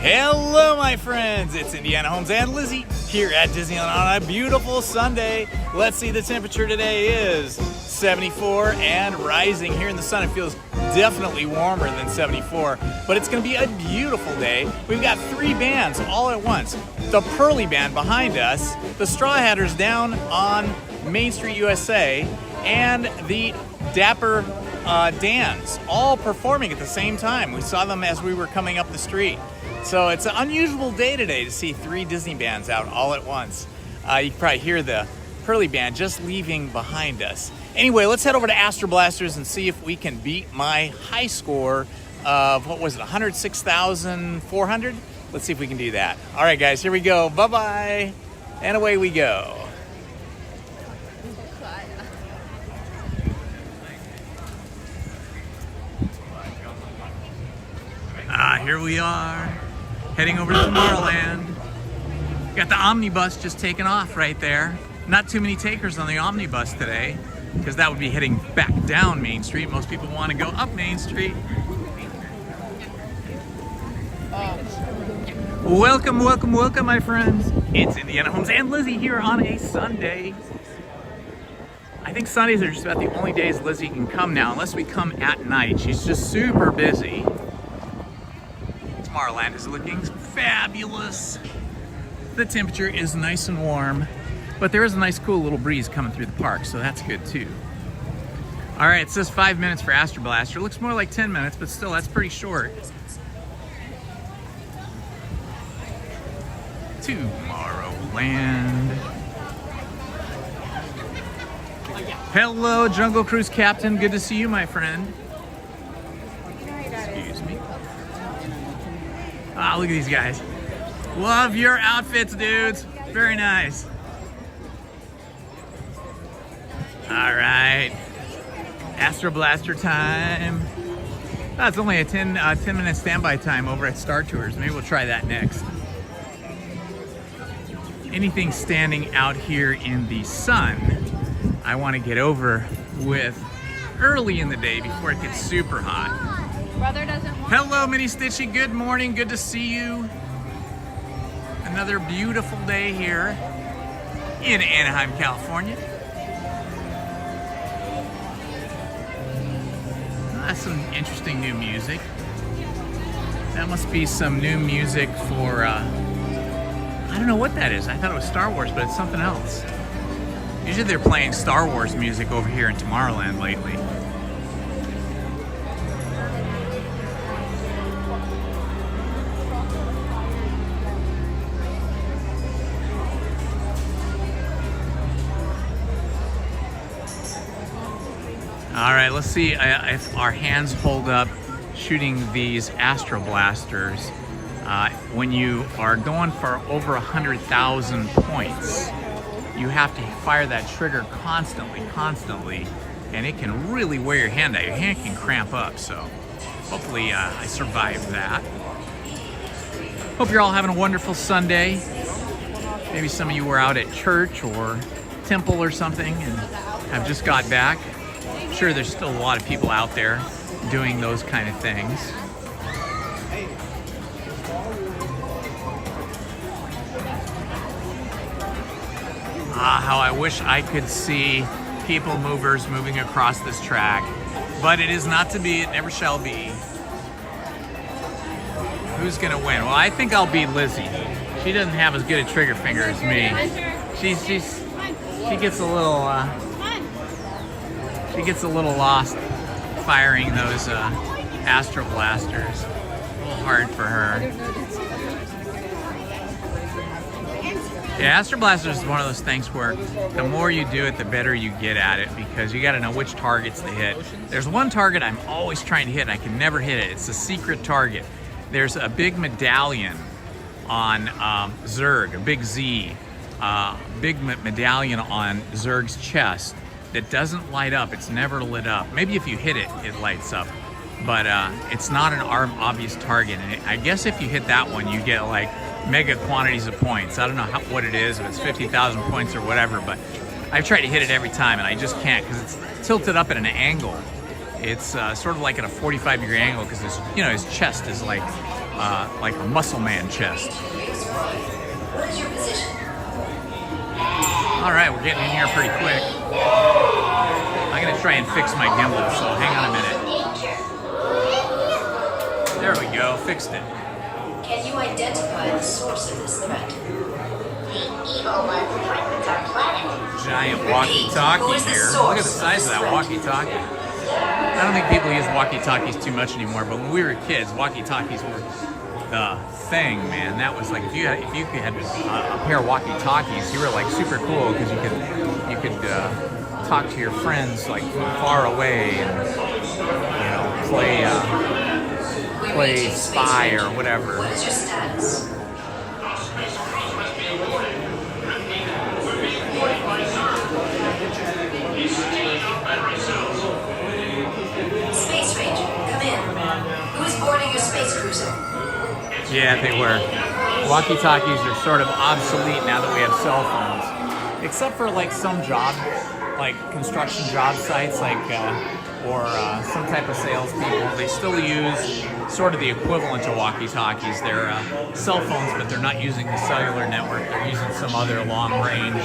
Hello, my friends. It's Indiana Holmes and Lizzie here at Disneyland on a beautiful Sunday. Let's see, the temperature today is 74 and rising. Here in the sun, it feels definitely warmer than 74, but it's going to be a beautiful day. We've got three bands all at once. The Pearly Band behind us, the Straw Hatters down on Main Street, USA, and the Dapper Dans, all performing at the same time. We saw them as we were coming up the street. So it's an unusual day today to see three Disney bands out all at once. You can probably hear the Pearly Band just leaving behind us. Anyway, let's head over to Astro Blasters and see if we can beat my high score of, what was it, 106,400? Let's see if we can do that. All right, guys, here we go. Bye-bye. And away we go. Here we are, heading over to Tomorrowland. Got the omnibus just taking off right there. Not too many takers on the omnibus today, because that would be heading back down Main Street. Most people want to go up Main Street. Welcome, welcome, welcome, my friends. It's Indiana Holmes and Lizzie here on a Sunday. I think Sundays are just about the only days Lizzie can come now, unless we come at night. She's just super busy. Tomorrowland is looking fabulous. The temperature is nice and warm, but there is a nice cool little breeze coming through the park, so that's good too. All right, it says 5 minutes for Astro Blaster. Looks more like 10 minutes, but still, that's pretty short. Tomorrowland. Hello, Jungle Cruise Captain. Good to see you, my friend. Excuse me. Ah, look at these guys. Love your outfits, dudes. Very nice. All right. Astro Blaster time. Oh, it's only a 10-minute standby time over at Star Tours. Maybe we'll try that next. Anything standing out here in the sun, I want to get over with early in the day before it gets super hot. Brother doesn't want. Hello, Mini Stitchy. Good morning. Good to see you. Another beautiful day here in Anaheim, California. That's some interesting new music. That must be some new music for, I don't know what that is. I thought it was Star Wars, but it's something else. Usually they're playing Star Wars music over here in Tomorrowland lately. All right, let's see if our hands hold up shooting these Astro Blasters. When you are going for over 100,000 points, you have to fire that trigger constantly, and it can really wear your hand out. Your hand can cramp up, so hopefully I survived that. Hope you're all having a wonderful Sunday. Maybe some of you were out at church or temple or something and have just got back. I'm sure there's still a lot of people out there doing those kind of things. How I wish I could see people movers moving across this track, but it is not to be, it never shall be. Who's gonna win? Well, I think I'll beat Lizzie. She doesn't have as good a trigger finger as me. She gets a little lost firing those Astro Blasters. A little hard for her. Yeah, Astro Blasters is one of those things where the more you do it, the better you get at it, because you got to know which targets to hit. There's one target I'm always trying to hit, and I can never hit it. It's a secret target. There's a big medallion on Zurg, a big Z, big medallion on Zurg's chest that doesn't light up. It's never lit up. Maybe if you hit it, it lights up, but it's not an obvious target. And I guess if you hit that one, you get like mega quantities of points. I don't know what it is, if it's 50,000 points or whatever, but I've tried to hit it every time and I just can't, because it's tilted up at an angle. It's sort of like at a 45-degree angle, because his chest is like like a muscle man chest. What is your position? All right, we're getting in here pretty quick. I'm gonna try and fix my gimbal, so hang on a minute. There we go, fixed it. Can you identify the source of this threat? The evil one threatens our planet. Giant walkie-talkie here. Look at the size of that walkie-talkie. I don't think people use walkie-talkies too much anymore, but when we were kids, walkie-talkies were the thing, man. That was like, if you had a pair of walkie-talkies, you were like super cool because you could talk to your friends like from far away and play spy or whatever. What is your status? Space Ranger, come in. Who's boarding your space cruiser? Yeah, they were. Walkie-talkies are sort of obsolete now that we have cell phones. Except for like some job, like construction job sites, like or some type of salespeople. They still use sort of the equivalent to walkie-talkies. They're cell phones, but they're not using the cellular network. They're using some other long-range,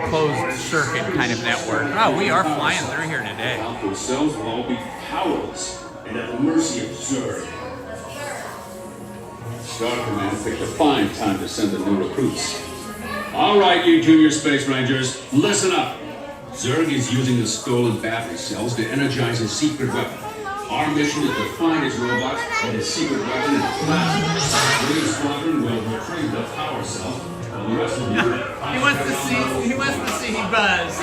closed-circuit kind of network. Wow, we are flying through here today. Ourselves will all be powerless and at the mercy of Zurg. Star Command picked a fine time to send the new recruits. All right, you junior space rangers, listen up. Zurg is using the stolen battery cells to energize his secret weapon. Our mission is to find his robots and his secret weapon in a blast. The squadron will retrieve the power cell, while the rest of the unit... He wants to see Buzz.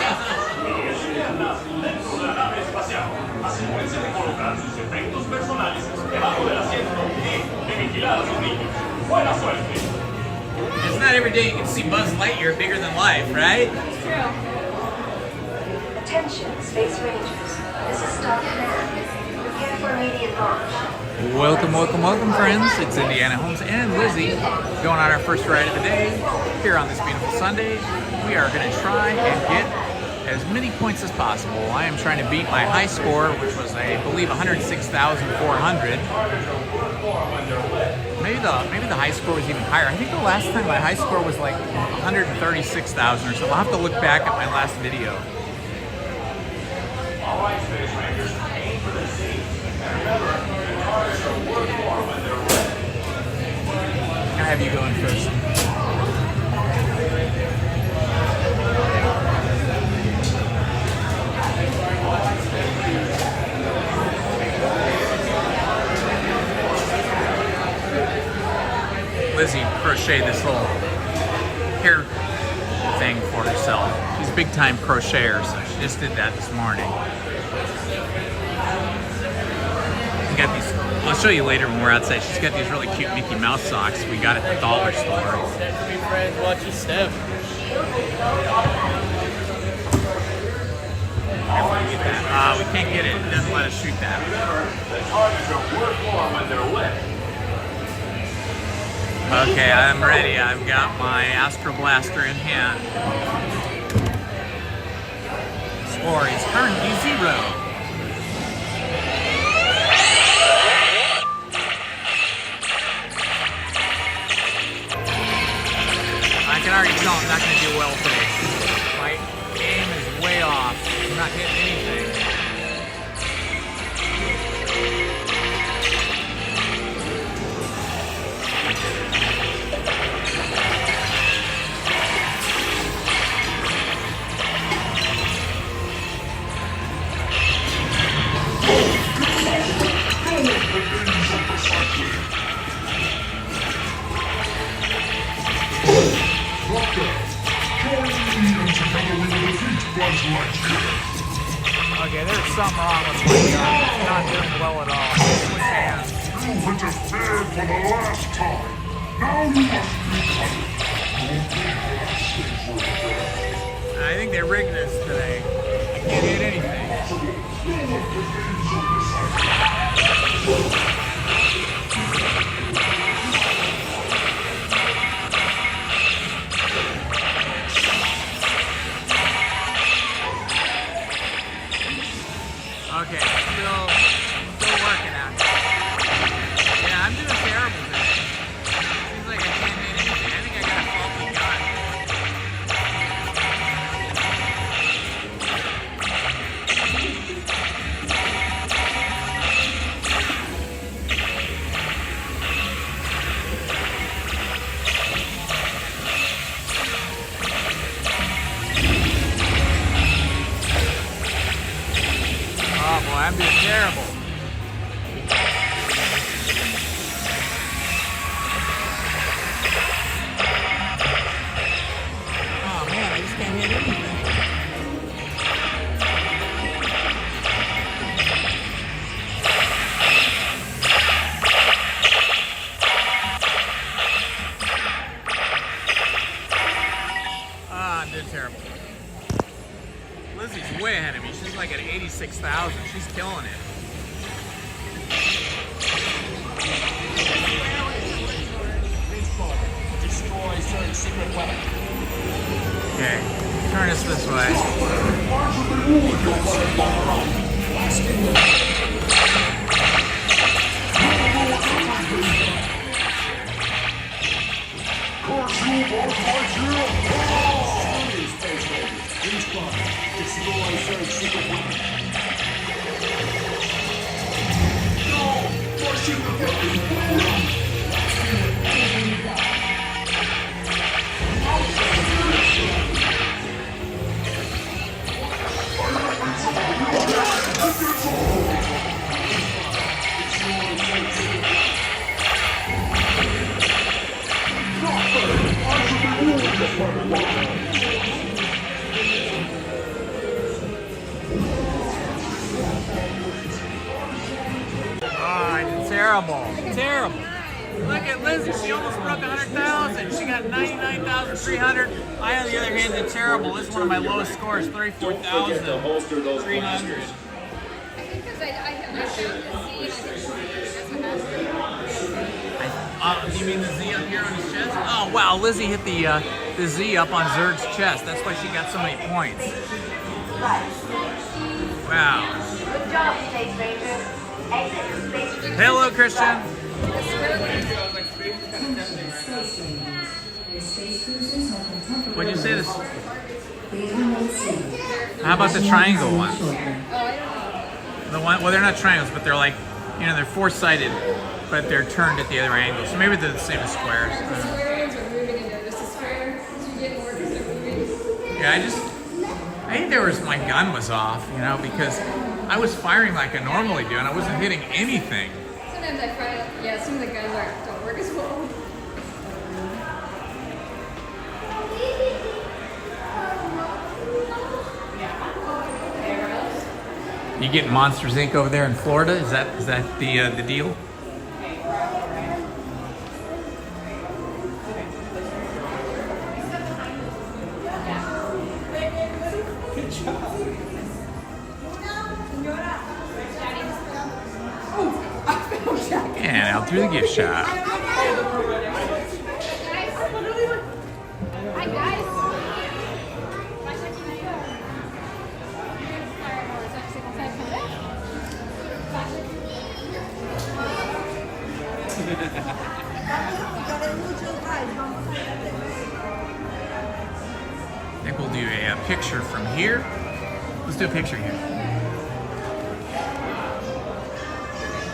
It's not every day you can see Buzz Lightyear bigger than life, right? It's true. Attention, Space Rangers. This is Star Command. Prepare for immediate launch. Welcome, friends. It's Indiana Holmes and Lizzie going on our first ride of the day here on this beautiful Sunday. We are going to try and get as many points as possible. I am trying to beat my high score, which was, I believe, 106,400. Maybe the high score was even higher. I think the last time my high score was like 136,000 or so. I'll have to look back at my last video. All right, Space Rangers, aim for the sea. Remember, the cars are worth more when they're ready. I'll have you going first. Lizzie crocheted this little hair thing for herself. She's a big time crocheter, so she just did that this morning. We got these, I'll show you later when we're outside. She's got these really cute Mickey Mouse socks we got at the dollar store. Friends, watch your step. We can't get it. It doesn't let us shoot that. The targets are worth more when they're wet. Okay, I'm ready. I've got my Astro Blaster in hand. Score is currently 0. I can already tell I'm not going to do well today. My aim is way off. I'm not hitting anything. Okay, there's something wrong with my gun. It's not doing well at all. Switch hands. You interfered for the last time. Now you must be punished. I think they rigged this today. I can't hit anything. Okay, still working on it. Yeah, I'm doing terrible. 86,000. She's killing it. Okay, turn us this way. Terrible. Terrible. Look at Lizzie. She almost broke 100,000. She got 99,300. I, on the other hand, did terrible. This is one of my lowest scores, 34,300. You mean the Z up here on his chest? Oh, wow. Lizzie hit the Z up on Zerg's chest. That's why she got so many points. Wow. Good job, Space Rangers. Exit the Space Rangers. Hello, Christian. What'd you say this? How about the triangle one? The one, well, they're not triangles, but they're like, you know, they're four-sided, but they're turned at the other angle. So maybe they're the same as squares. Yeah, I think there was, my gun was off, you know, because I was firing like I normally do, and I wasn't hitting anything. Sometimes I find, yeah, some of the guns don't work as well. You getting Monsters Inc. over there in Florida? Is that the deal? And out through the gift shop. Hi guys. I think we'll do a picture from here. Let's do a picture here.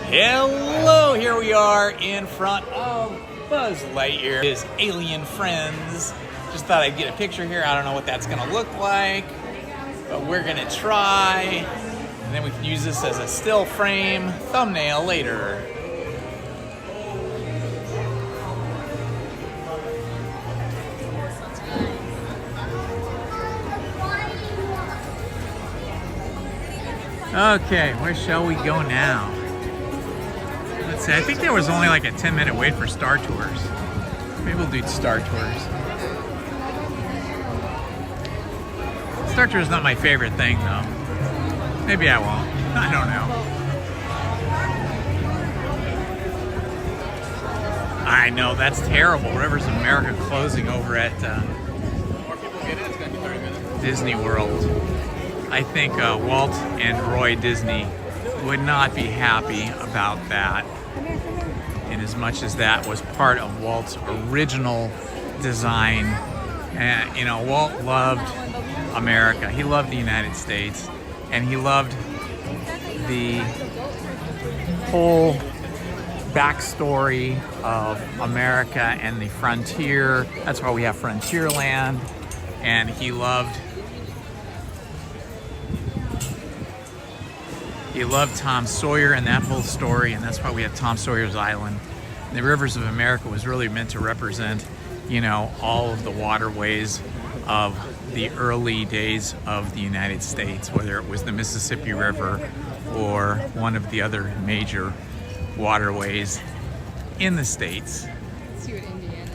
Hello, here we are in front of Buzz Lightyear, his alien friends. Just thought I'd get a picture here. I don't know what that's gonna look like, but we're gonna try. And then we can use this as a still frame thumbnail later. Okay, where shall we go now? Let's see, I think there was only like a 10-minute wait for Star Tours. Maybe we'll do Star Tours. Star Tours is not my favorite thing though. Maybe I won't. I don't know. I know, that's terrible. Rivers of America closing over at Disney World. I think Walt and Roy Disney would not be happy about that, in as much as that was part of Walt's original design. And, you know, Walt loved America. He loved the United States, and he loved the whole backstory of America and the frontier. That's why we have Frontierland. And he loved Tom Sawyer and that whole story, and that's why we have Tom Sawyer's Island. And the Rivers of America was really meant to represent, you know, all of the waterways of the early days of the United States, whether it was the Mississippi River or one of the other major waterways in the States. See what Indiana.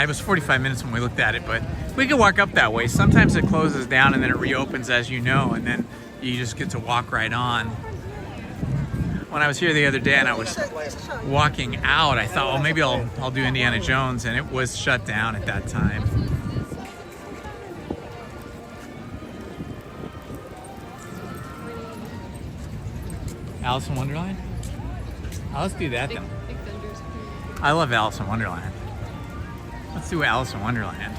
It was 45 minutes when we looked at it, but we could walk up that way. Sometimes it closes down and then it reopens, as you know, and then you just get to walk right on. When I was here the other day and I was walking out, I thought, well, maybe I'll do Indiana Jones, and it was shut down at that time. Alice in Wonderland? Oh, let's do that then. I love Alice in Wonderland. Let's do Alice in Wonderland.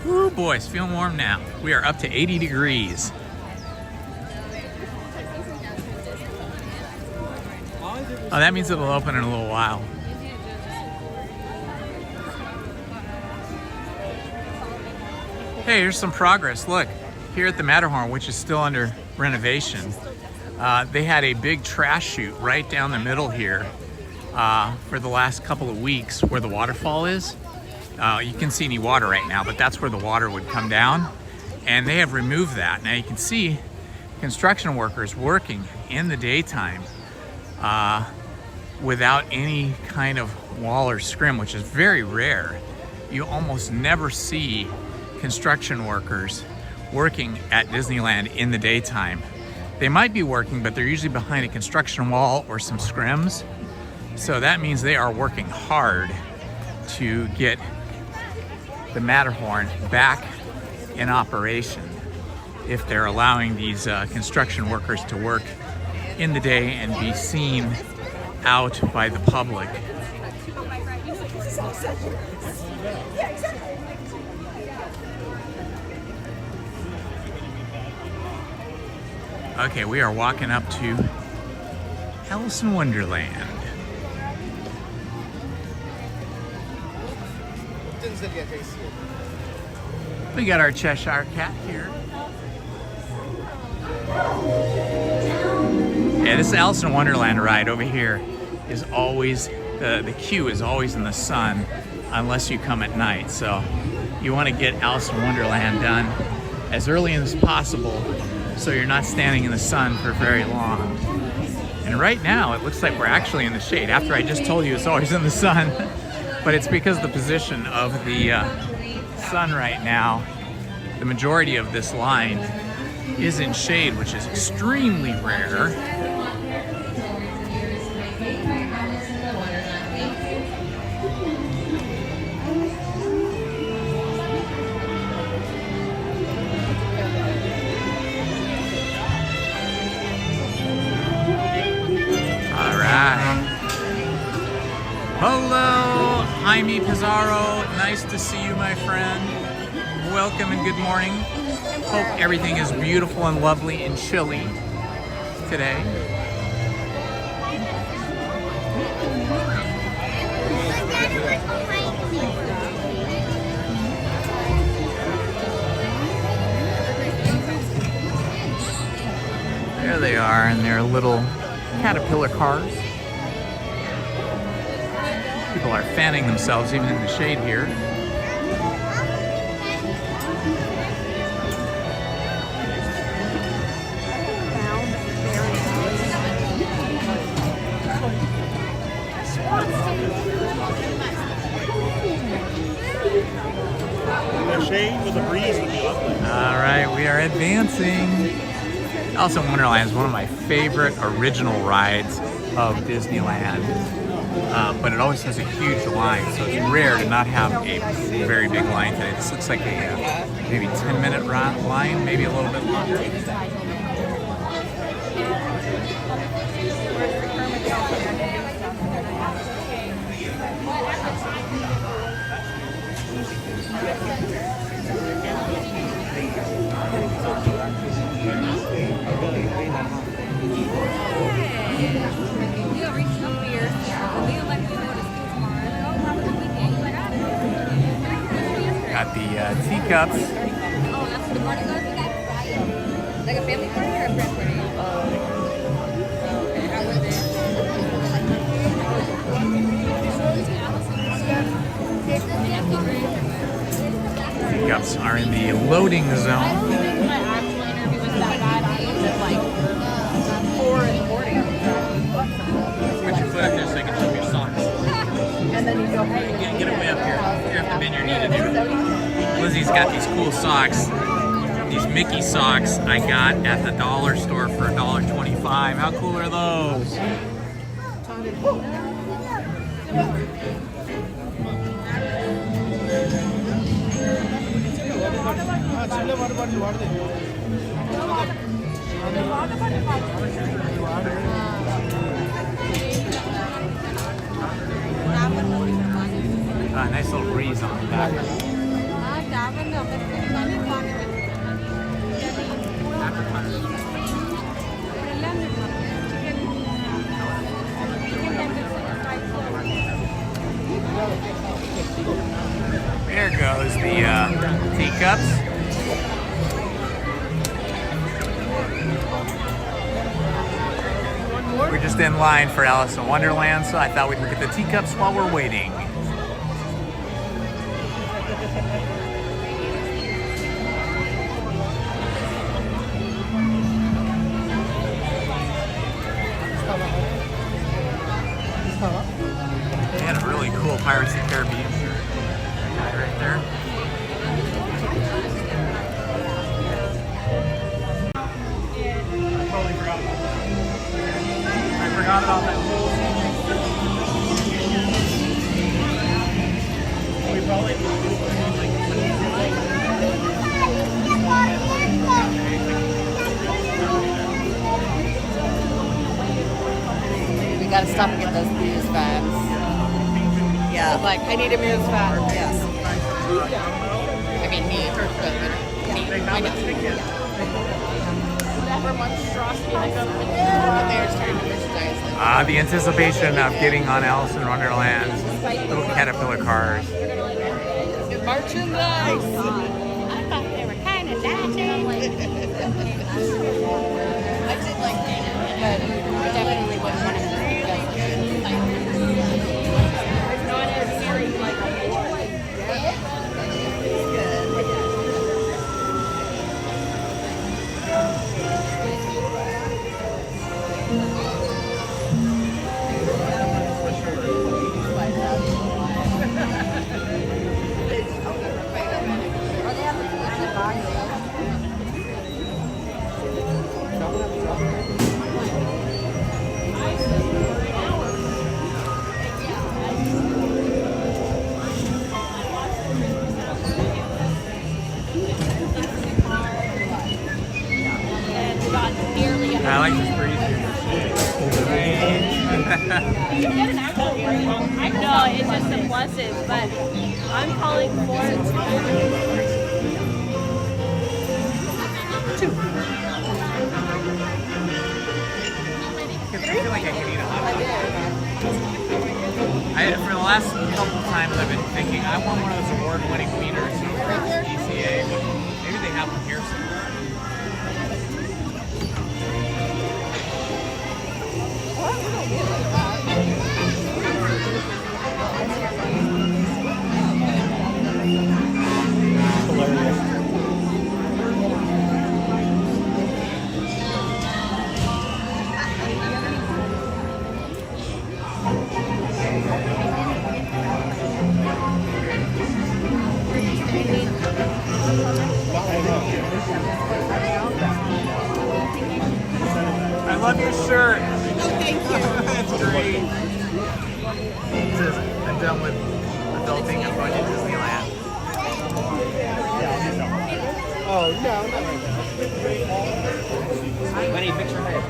Woo, boys, feeling warm now. We are up to 80 degrees. Oh, that means it'll open in a little while. Hey, here's some progress. Look, here at the Matterhorn, which is still under renovation, they had a big trash chute right down the middle here for the last couple of weeks where the waterfall is. You can see any water right now, but that's where the water would come down. And they have removed that. Now you can see construction workers working in the daytime without any kind of wall or scrim, which is very rare. You almost never see construction workers working at Disneyland in the daytime. They might be working, but they're usually behind a construction wall or some scrims. So that means they are working hard to get the Matterhorn back in operation if they're allowing these construction workers to work in the day and be seen out by the public. Okay, we are walking up to Alice in Wonderland. We got our Cheshire Cat here. Yeah, this Alice in Wonderland ride over here is always, the queue is always in the sun unless you come at night. So you want to get Alice in Wonderland done as early as possible so you're not standing in the sun for very long. And right now it looks like we're actually in the shade after I just told you it's always in the sun. But it's because the position of the sun right now, the majority of this line is in shade, which is extremely rare. All right. Hello, Jaime Pizarro. Nice to see you, my friend. Welcome and good morning. Hope everything is beautiful and lovely and chilly today. There they are in their little caterpillar cars. People are fanning themselves even in the shade here. All right, we are advancing. Alice in Wonderland is one of my favorite original rides of Disneyland, but it always has a huge line, so it's rare to not have a very big line today. This looks like a maybe 10-minute line, maybe a little bit longer. Got the Teacups. Oh, that's the party goes? Like a family party or a friend party? Okay, how was it? Teacups are in the loading zone. My actual interview was that bad. I was at like 4 in the morning. Put your foot up there so you can show your socks. And then you go, hey, Get away up here. You have to bend your knee to do it. Lizzie's got these cool socks. These Mickey socks I got at the dollar store for $1.25. How cool are those? Nice little breeze on the back. There goes the teacups. We're just in line for Alice in Wonderland, so I thought we'd look at the teacups while we're waiting. They had a really cool Pirates of the Caribbean shirt. That guy right there. I forgot about that whole we probably We gotta stop and get those Muse vibes. Yeah. Like, I need a Muse vibe. Yes. I mean, me. I know. Never monstrosity like but they're starting to merchandise them. The anticipation of getting on Alice in Wonderland's little caterpillar cars. Merchandise! I thought they were kind of dashing. I did like that, but I definitely wouldn't want to see just not as scary like I like this breeze No, it's just a pluses, but I'm calling for two. I feel like I could eat a hot dog. For the last couple times I've been thinking, I want one of those award-winning wieners from ECA, but maybe they have them here somewhere. I love your shirt. thank you. That's great. It says, I'm done with adulting, I'm going to Disneyland. Oh, no, not right now. Lenny, fix your head.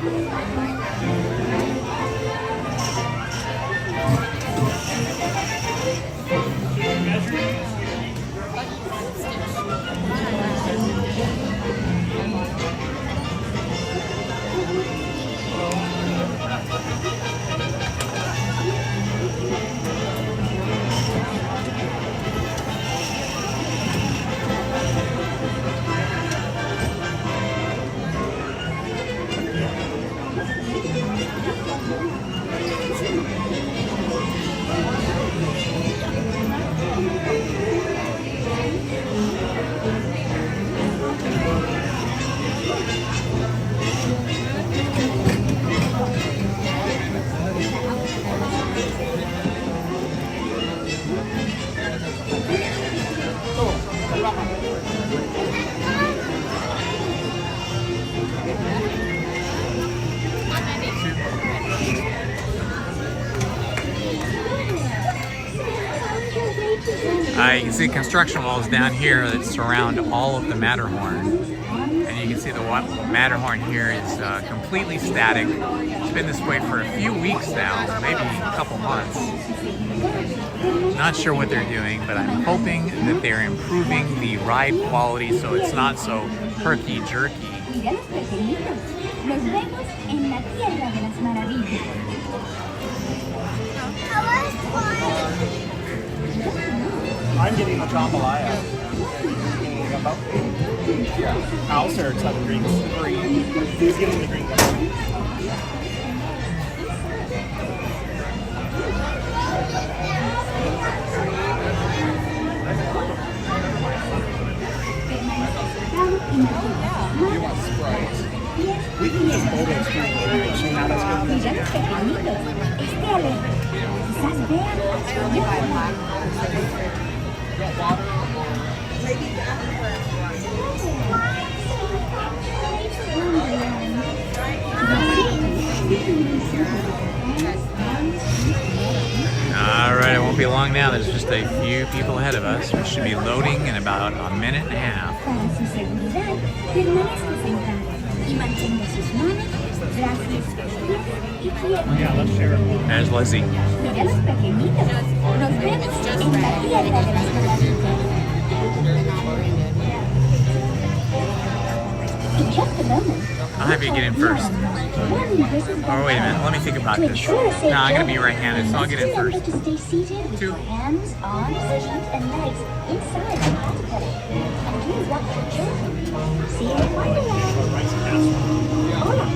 You can see construction walls down here that surround all of the Matterhorn. And you can see the Matterhorn here is completely static. It's been this way for a few weeks now, maybe a couple months. Not sure what they're doing, but I'm hoping that they're improving the ride quality so it's not so herky-jerky. I'm getting the jambalaya. House or it's the green? Green. Who's getting the green one? You want Sprite? We can just hold it too. Alright, it won't be long now. There's just a few people ahead of us. We should be loading in about a minute and a half. Yeah, let's share it. There's Lizzie. I'll have you get in first. Oh, wait a minute. Let me think about this. No, I'm going to be right-handed, so I'll get in first. Two. Hands on seat and legs inside the octopus. And do what your children. See in Wonderland. Hola.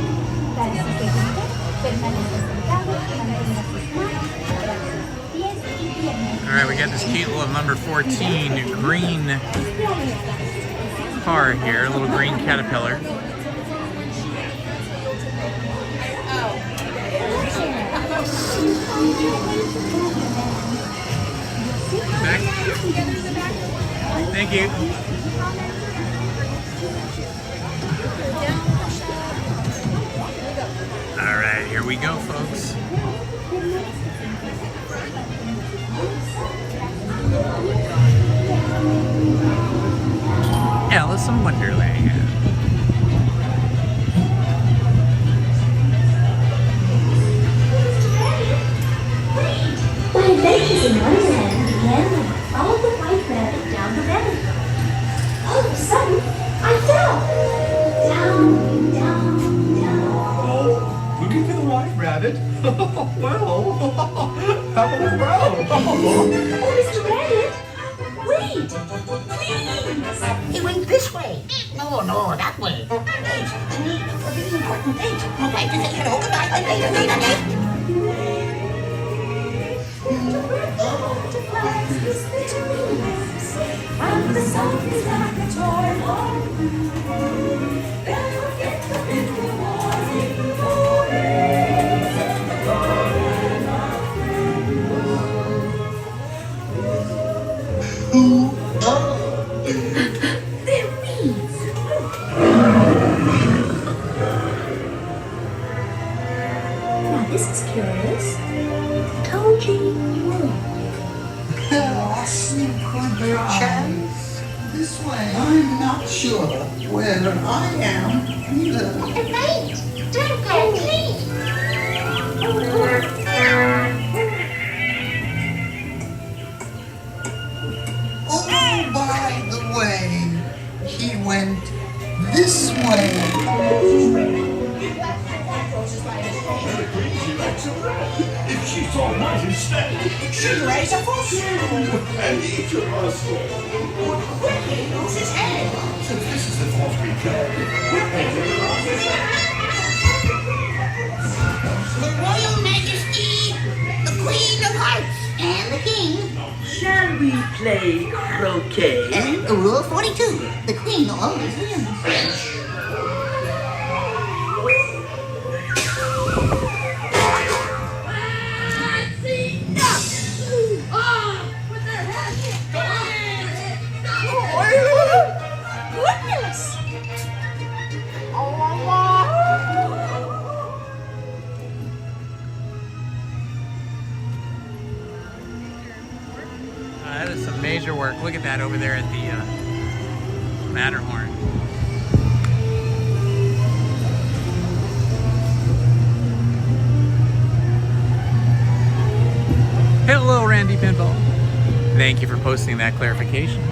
Para su seguridad, permanece sentado y mantenga sus manos, brazos, pies y piernas. All right, we got this cute little number 14 green car here, a little green caterpillar. Back. Thank you. All right, here we go, folks. Alice in Wonderland. My adventures in Wonderland began when I followed the white rabbit down the valley. All of a sudden, I fell. Down, down, down. Looking for the white rabbit? Well, how about a row? Oh, Mr. Rabbit, wait, please. He went this way. No, that way. Wait. Okay, just take it over. Wait. From the softest like a toy ball. Then forget the bit we was in the forest. The garden of Who are they? They're weeds. Now this is curious. Koji wood. Could be a chance this way. I'm not sure where I am either. Wait. Don't go, please. Oh, by the way, he went this way. If she saw mine instead, she'd raise a fuss and eat your husband. Would quickly lose his head. Since this is the fourth we play, we're painting the last his head. The Royal Majesty, the Queen of Hearts, and the King. Shall we play croquet? Rule 42. The Queen always wins. That is some major work. Look at that over there at the Matterhorn. Hello, Randy Pinball. Thank you for posting that clarification.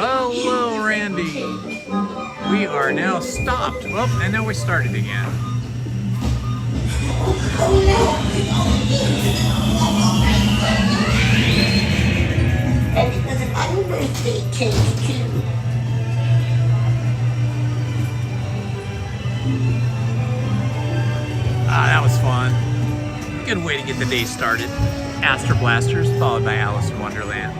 Hello, Randy. We are now stopped. Well, and now we started again. And it was a fun birthday cake, too. Ah, that was fun. Good way to get the day started. Astro Blasters, followed by Alice in Wonderland.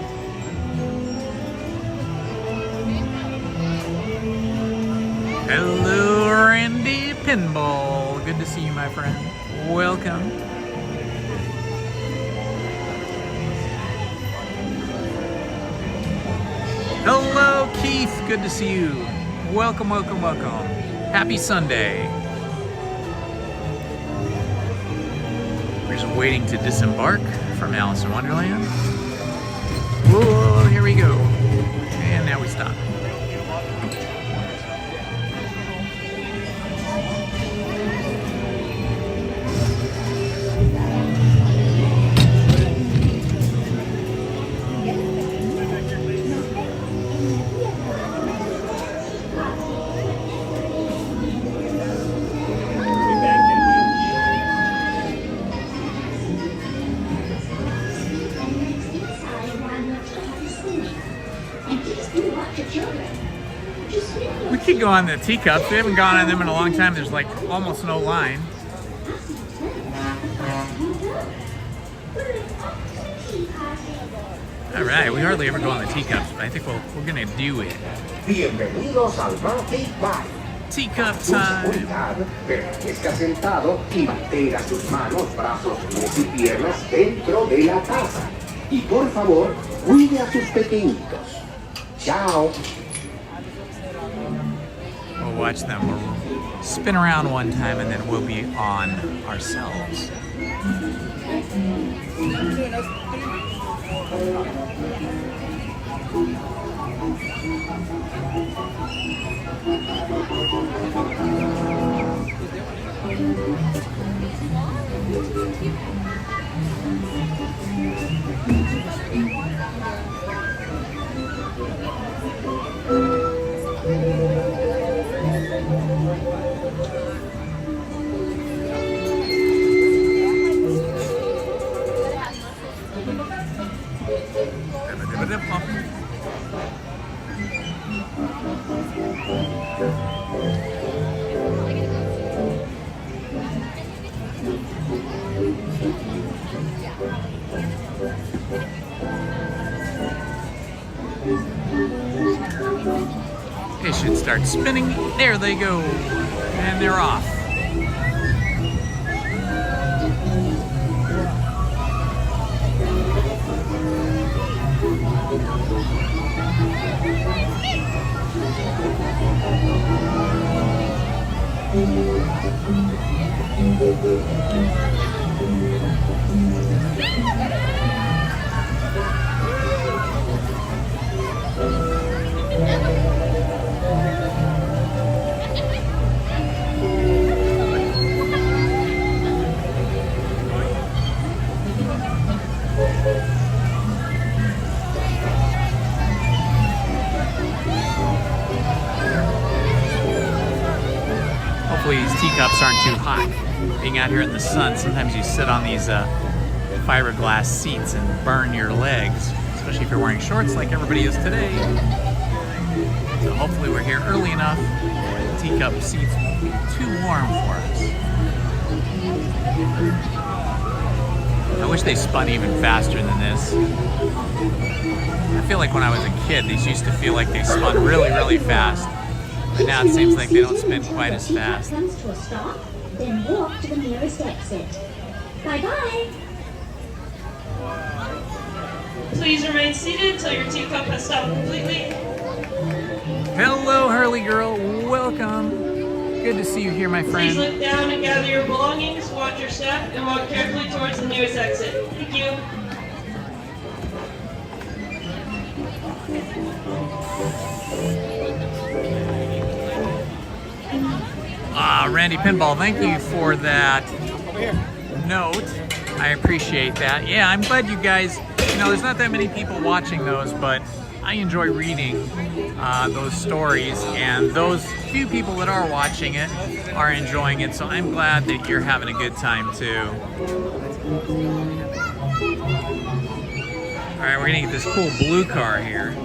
Hello, Randy Pinball. Good to see you, my friend. Welcome. Hello, Keith. Good to see you. Welcome, welcome, welcome. Happy Sunday. We're just waiting to disembark from Alice in Wonderland. Whoa, here we go. And now we stop. We could go on the Teacups. We haven't gone on them in a long time. There's like almost no line. All right, we hardly ever go on the Teacups, but I think we're gonna do it. Bienvenidos al Market Bike. Teacup time. Permanezca sentado y mantenga sus manos, brazos, pies y piernas dentro de la taza. Y por favor, cuide a sus pequeñitos. Chao. We'll watch them. We'll spin around one time and then we'll be on ourselves. They should start spinning. There they go. And they're off. Hopefully these teacups aren't too hot. Being out here in the sun, sometimes you sit on these fiberglass seats and burn your legs, especially if you're wearing shorts like everybody is today. So hopefully we're here early enough. The teacup seats won't be too warm for us. I wish they spun even faster than this. I feel like when I was a kid, these used to feel like they spun really, really fast. But now it seems like they don't spin quite as fast. Comes to a stop, then walk to the nearest exit. Bye-bye. Please remain seated until your teacup has stopped completely. Hello, Hurley girl. Welcome. Good to see you here, my friend. Please look down and gather your belongings, watch your step, and walk carefully towards the nearest exit. Thank you. Randy Pinball, thank you for that note. I appreciate that. Yeah, I'm glad you guys, there's not that many people watching those, but I enjoy reading those stories, and those few people that are watching it are enjoying it, so I'm glad that you're having a good time too. All right, we're gonna get this cool blue car here.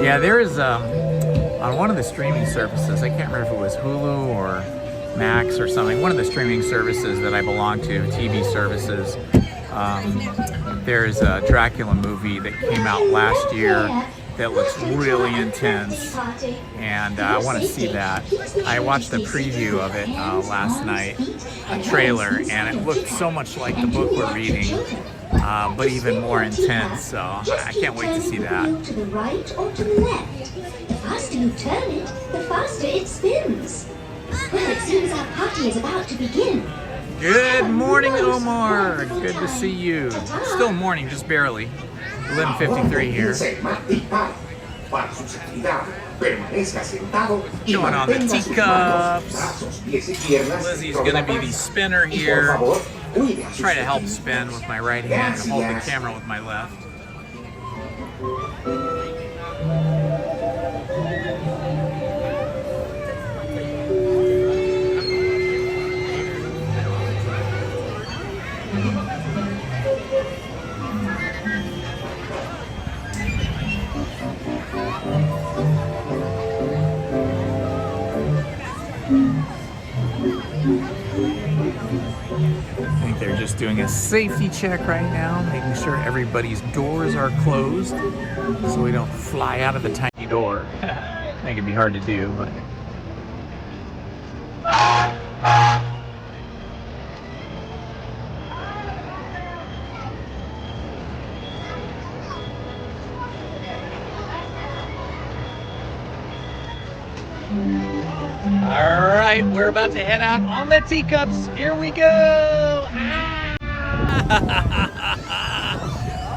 Yeah, there is on one of the streaming services, I can't remember if it was Hulu or Max or something, one of the streaming services that I belong to, TV services, there's a Dracula movie that came out last year that looks really intense, and I want to see that. I watched the preview of it last night, a trailer, and it looked so much like the book we're reading, but even more intense, so I can't wait to see that. To the right or to the left. The faster you turn it, the faster it spins. Well, it seems our party is about to begin. Good morning, Omar. Good to see you. Still morning, just barely. 11:53 here. Going on the teacups. Lizzie's gonna be the spinner here. Try to help spin with my right hand and hold the camera with my left. I think they're just doing a safety check right now, making sure everybody's doors are closed so we don't fly out of the tiny door. I think it'd be hard to do, but... All right, we're about to head out on the teacups. Here we go.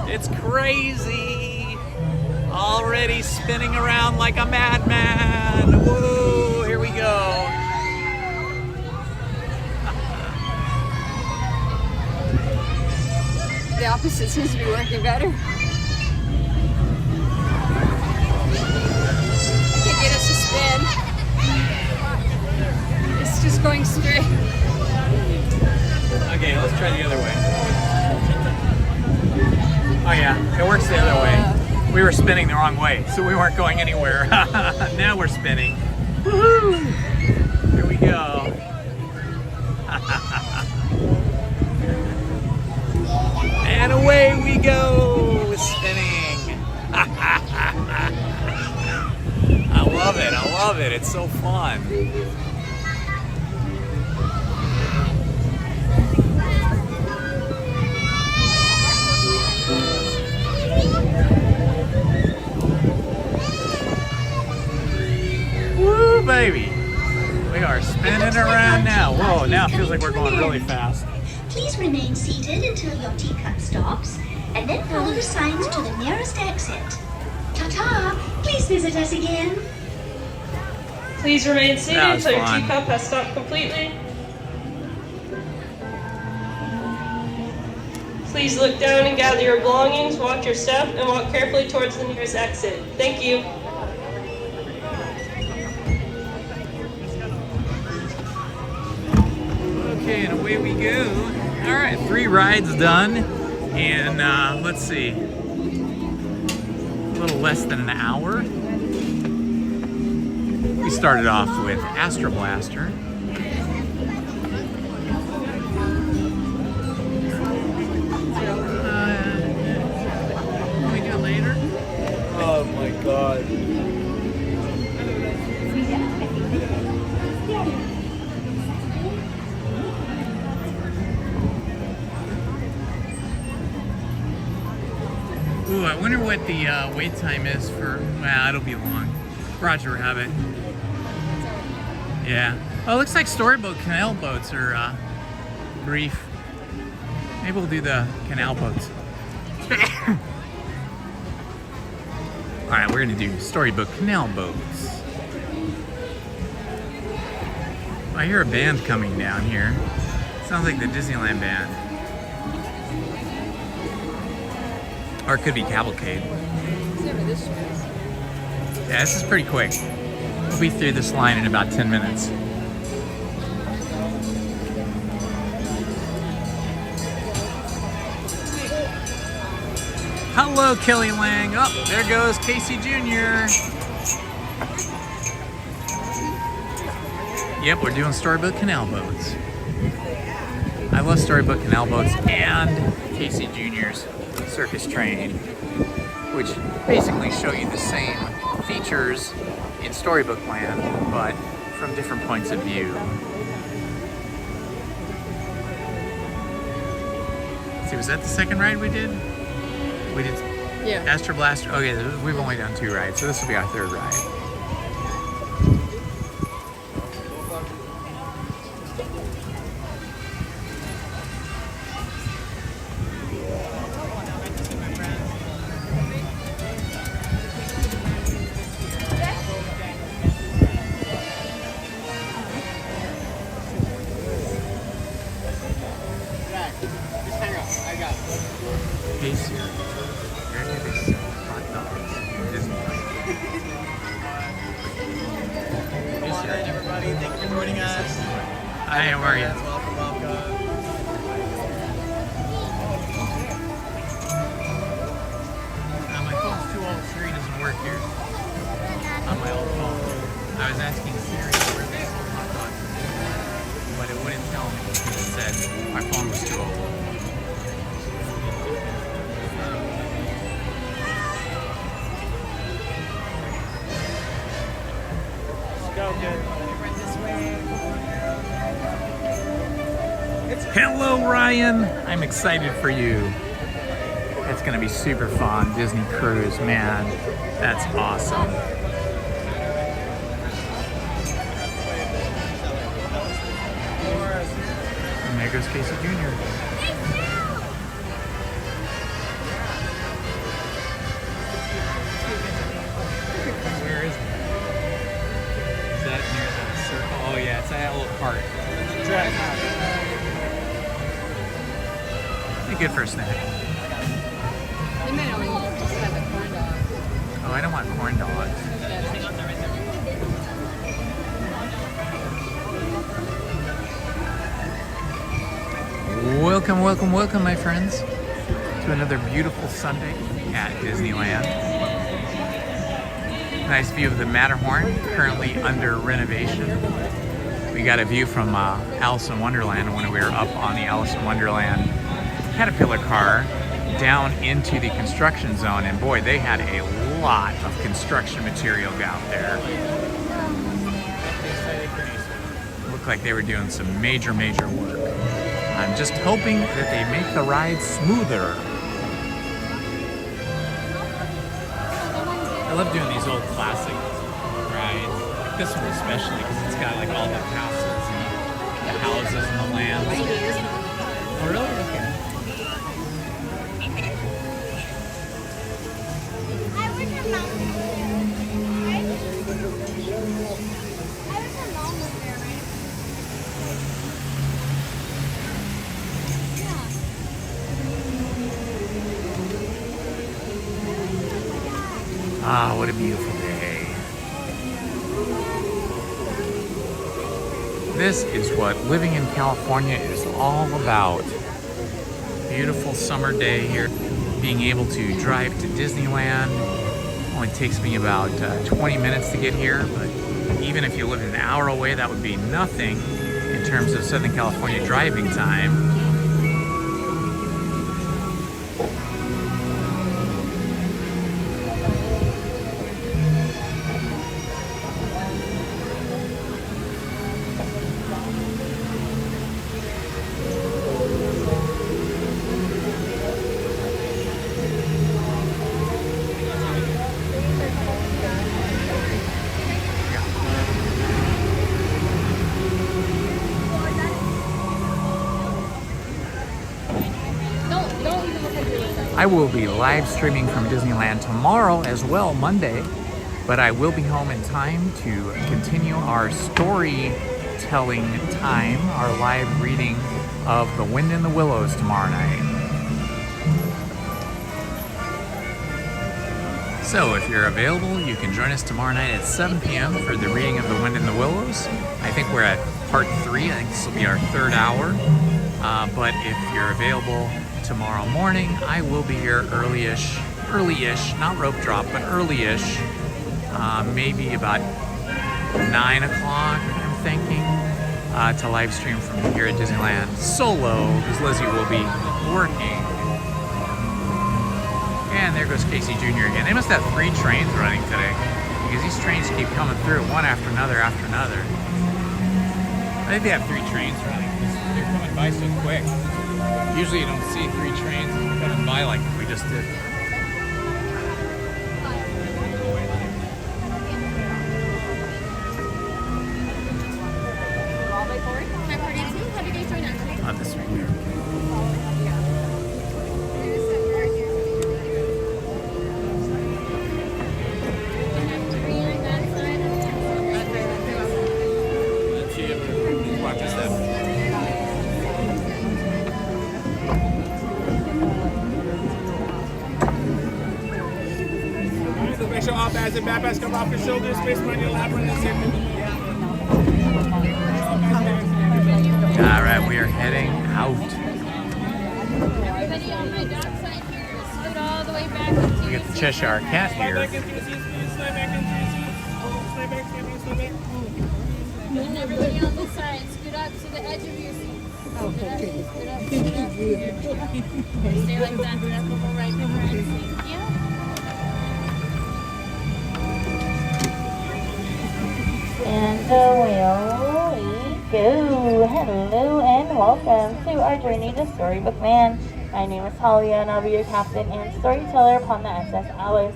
It's crazy. Already spinning around like a madman. Whoa, here we go. The opposite seems to be working better. Can't get us to spin. It's just going straight. Okay, let's try the other way. Oh yeah, it works the other way. We were spinning the wrong way, so we weren't going anywhere. Now we're spinning. Woohoo! Here we go. And away we go, spinning. I love it, I love it. It's so fun. Woo, baby. We are spinning around now. Whoa, now it feels like we're going really fast. Please remain seated until your teacup stops, and then follow the signs to the nearest exit. Ta-ta! Please visit us again. Please remain seated until your fun. teacup has stopped completely. Please look down and gather your belongings, watch your step, and walk carefully towards the nearest exit. Thank you. Okay, and away we go. All right, 3 rides done. And let's see. little less than an hour. We started off with Astro Blaster. Can we do it later? Oh my god. Ooh, I wonder what the wait time is for. Well, it'll be long. Roger Rabbit. Yeah. Oh, it looks like Storybook canal boats are brief. Maybe we'll do the canal boats. All right, we're gonna do Storybook canal boats. I hear a band coming down here. Sounds like the Disneyland band. Or it could be Cavalcade. Yeah, this is pretty quick. We'll be through this line in about 10 minutes. Hello, Kelly Lang. Oh, there goes Casey Jr. Yep, we're doing Storybook canal boats. I love Storybook canal boats and Casey Jr.'s circus train, which basically show you the same features in Storybook Land, but from different points of view. Let's see, was that the second ride we did? We did Astro Blaster. Okay, we've only done 2 rides, so this will be our 3rd ride. Hi, how are you? Welcome, welcome. My phone's too old. Siri doesn't work here. On my old phone. I was asking Siri where they sold hot dogs, but it wouldn't tell me because it said my phone was too old. Let's go, good. Right this way. Hello, Ryan. I'm excited for you. That's gonna be super fun. Disney cruise, man. That's awesome. And there goes Casey Jr. Where is it? Is that near the circle? Oh yeah, it's that little park. Be good for a snack. They might only just have a corn dog. Oh, I don't want corn dogs. Welcome, welcome, welcome, my friends, to another beautiful Sunday at Disneyland. Nice view of the Matterhorn, currently under renovation. We got a view from Alice in Wonderland when we were up on the Alice in Wonderland Caterpillar car down into the construction zone, and boy, they had a lot of construction material out there. Looked like they were doing some major work. I'm just hoping that they make the ride smoother. I love doing these old classic rides, like this one especially, because it's got like all the castles and the houses and the lands. Oh really? Okay. Ah, what a beautiful day. This is what living in California is all about. Beautiful summer day here, being able to drive to Disneyland, Only takes me about 20 minutes to get here, but even if you live an hour away, that would be nothing in terms of Southern California driving time. I will be live streaming from Disneyland tomorrow as well, Monday, but I will be home in time to continue our storytelling time, our live reading of The Wind in the Willows tomorrow night. So if you're available, you can join us tomorrow night at 7 p.m. for the reading of The Wind in the Willows. I think we're at part 3. I think this will be our 3rd hour. But if you're available tomorrow morning, I will be here early-ish, not rope drop, but early-ish, maybe about 9 o'clock, I'm thinking, to live stream from here at Disneyland solo, because Lizzie will be working. And there goes Casey Jr. again. They must have 3 trains running today, because these trains keep coming through, one after another after another. I think they have 3 trains running, because they're coming by so quick. Usually you don't see 3 trains coming by like we just did. This right here. Make sure all bags and backpacks come off your shoulders, space on your lap, and all right, we are heading out. Everybody on my dark side here, scoot all the way back. We got the Cheshire Cat here. And everybody on this side, scoot up to the edge of your seat. Okay. Scoot up. Stay like that, that's what we'll right behind. Thank you. And away we go. Hello and welcome to our journey to Storybook Land. My name is Talia and I'll be your captain and storyteller upon the SS Alice.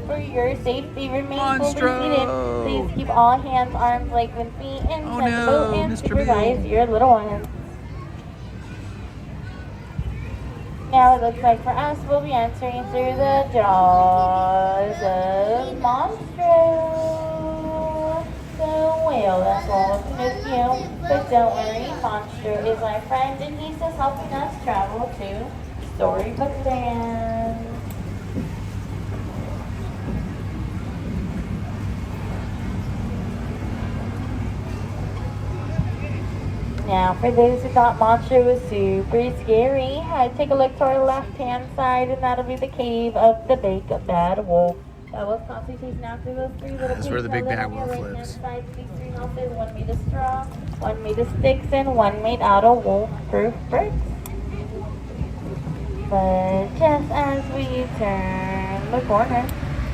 For your safety, remain fully seated. Please keep all hands, arms, legs, and feet in the boat and supervise your little ones. Now it looks like for us, we'll be entering through the jaws of Monstro. Well, that's all we can do with you. But don't worry, Monstro is my friend and he's just helping us travel to Storybook Land. Now, for those who thought Monstro was super scary, take a look to our left-hand side, and that'll be the cave of the Big Bad Wolf. That was constantly chasing after those 3 little That's where the Big Bad Wolf lives. Side, these 3 houses, one made of straw, one made of sticks, and one made out of wolf-proof bricks. But just as we turn the corner,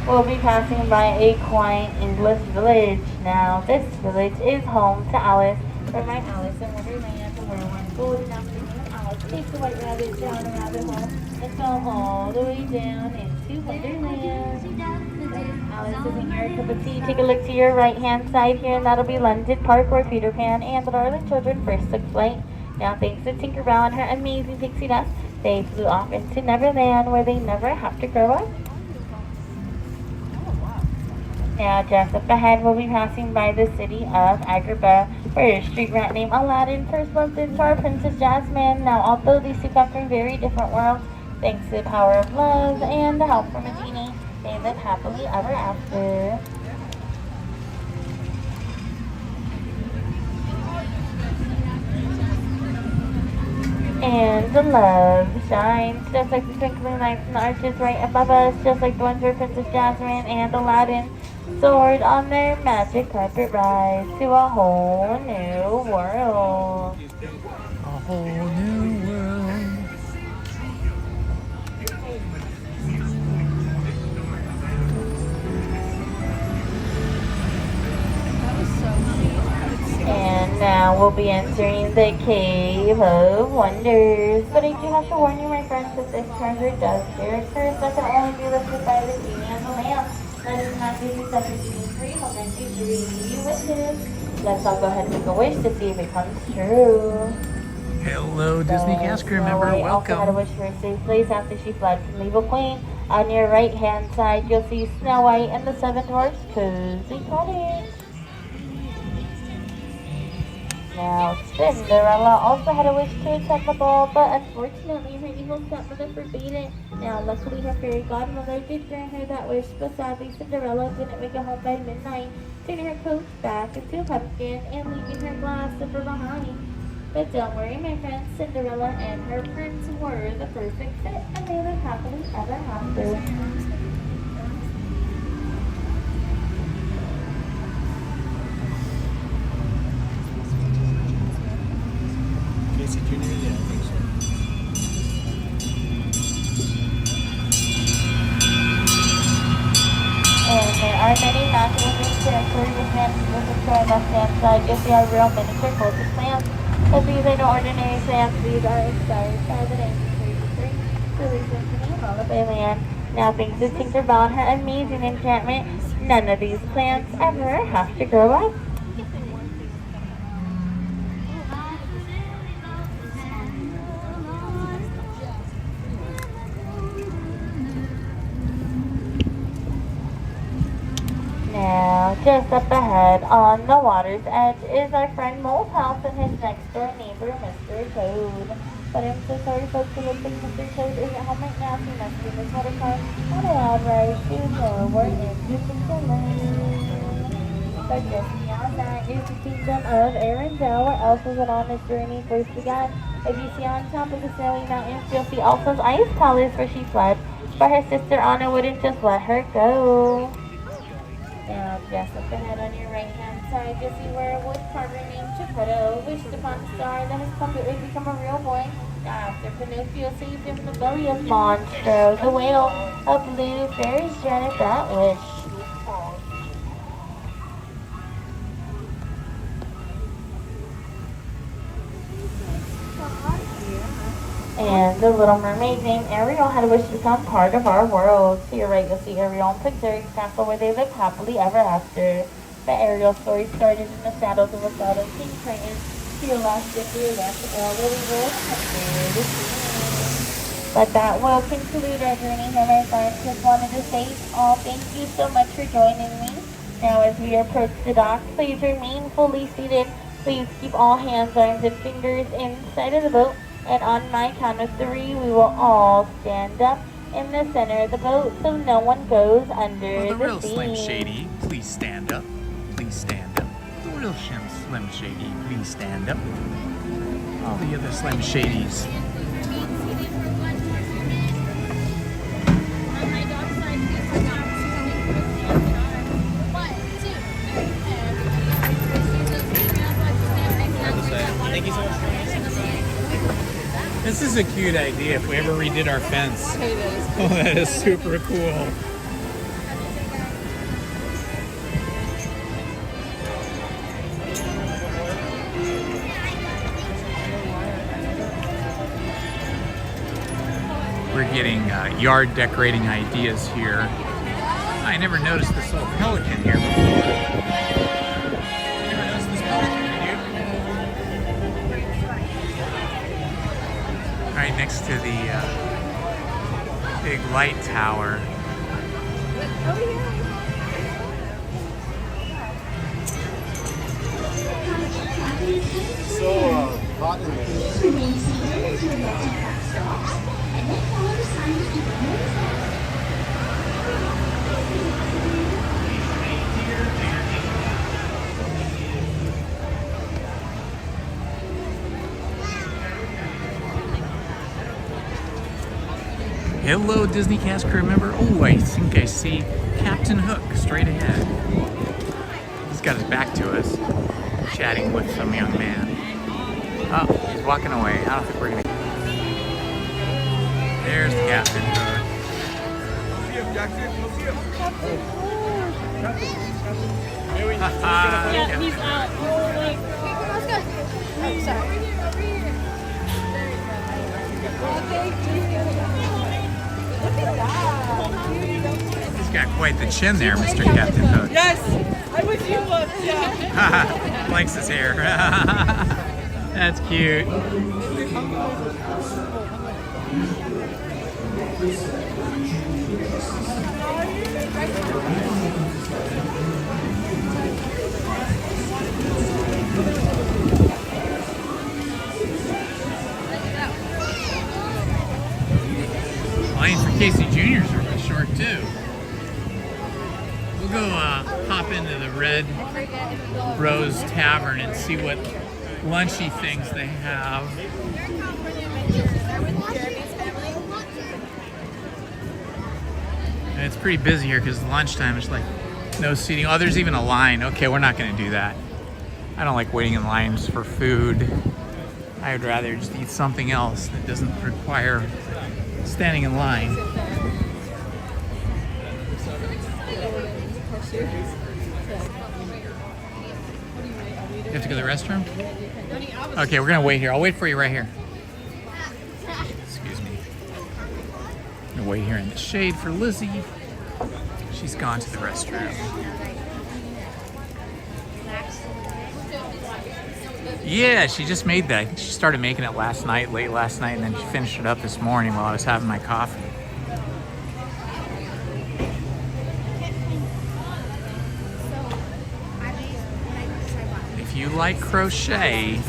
we'll be passing by a quiet English village. Now, this village is home to Alice, for my Alice in Wonderland, where one golden afternoon, Alice takes the white rabbit down a rabbit hole and fell all the way down into Wonderland. Alice isn't your cup of tea. Take a look to your right-hand side here, and that'll be London Park, where Peter Pan and the darling children first took flight. Now, thanks to Tinkerbell and her amazing pixie dust, they flew off into Neverland, where they never have to grow up. Now, just up ahead, we'll be passing by the city of Agrabah, where a street rat named Aladdin first bumped into our Princess Jasmine. Now, although these 2 come from very different worlds, thanks to the power of love and the help from a genie, they live happily ever after. And stars of love shines just like the twinkling lights in the arches right above us, just like the ones where Princess Jasmine and Aladdin soared on their magic carpet ride to a whole new world. A whole new world. And now we'll be entering the Cave of Wonders. But I do have to warn you, my friends, that this treasure does bear a curse that can only be lifted by the genie and the lamp. That is not due to such a genie free, but meant to three wishes. Let's all go ahead and make a wish to see if it comes true. Hello, Disney cast crew member. Also had a Welcome. wish for a safe place after she fled from the evil queen. On your right hand side, you'll see Snow White and the Seven Dwarfs Cozy Cottage. Now, Cinderella also had a wish to attend the ball, but unfortunately her evil stepmother forbade it. Now, luckily her fairy godmother did grant her that wish, but sadly Cinderella didn't make it home by midnight, turning her coach back into a pumpkin and leaving her glass slipper behind. But don't worry, my friends, Cinderella and her prince were the perfect fit, and they lived happily ever after. Casey Jr., yeah, I think so. And there are many magical things that are Storybook Land. Listen to our left-hand side, you'll see our real miniature cultist plants. But these are no ordinary plants. These are inspired by the 1933 Silly Symphony of Lullaby Land. Now, thanks to Tinkerbell and her amazing enchantment, none of these plants ever have to grow up. Now, just up ahead on the water's edge is our friend Mole's house and his next door neighbor, Mr. Toad. But I'm so sorry, folks, it looks like Mr. Toad isn't home right now, so he must be in his water car on a wild ride to nowhere in Disneyland. But just beyond that is the kingdom of Arendelle, where Elsa was on his journey first began. If you see on top of the snowy mountains, you'll see Elsa's ice palace where she fled, but her sister Anna wouldn't just let her go. Now, just up ahead on your right-hand side, you'll see where a wood carver named Geppetto wished upon a star that his puppet would become a real boy. Now, after Pinocchio saved him from the belly of Monstro, the whale, a blue fairy granted that wish. And the Little Mermaid named Ariel had a wish to become part of our world. To your right, you'll see Ariel and Pixar's castle where they lived happily ever after. The Ariel story started in the shadows of a cloud of King Triton. To your left, you'll see a lamp of oil really rose. But that will conclude our journey here, my friends. Just wanted to say, thank you so much for joining me. Now, as we approach the dock, please remain fully seated. Please keep all hands, arms, and fingers inside of the boat. And on my count of 3, we will all stand up in the center of the boat so no one goes under Will the real sea. Slim Shady please stand up? Please stand up. The real Slim Shady, please stand up. All the other Slim Shadys. On my dog side, please look out so you can put the hands in our 1, 2, and Thank you so much. This is a cute idea if we ever redid our fence. It is. Oh, that is super cool. We're getting yard decorating ideas here. I never noticed this little pelican here before. You never noticed this pelican, did you? Right next to the big light tower. So hot in there. Hello, Disney cast crew member. Oh, I think I see Captain Hook straight ahead. He's got his back to us, chatting with some young man. Oh, he's walking away. I don't think we're gonna. There's the Captain Hook. Yeah, he's out. Let's go. I'm sorry. He's got quite the chin there, Mr. Captain Hook. Yes, I wish you would. Yeah. Likes his hair. That's cute. Line for Casey Jr.'s really short too. We'll go hop into the Red Rose Tavern and see what lunchy things they have. And it's pretty busy here because lunchtime is like no seating. Oh, there's even a line. Okay, we're not going to do that. I don't like waiting in lines for food. I would rather just eat something else that doesn't require standing in line. You have to go to the restroom? Okay, we're gonna wait here. I'll wait for you right here. Excuse me. I'm gonna wait here in the shade for Lizzie. She's gone to the restroom. Yeah, she just made that. I think she started making it last night, late last night, and then she finished it up this morning while I was having my coffee. If you like crochet,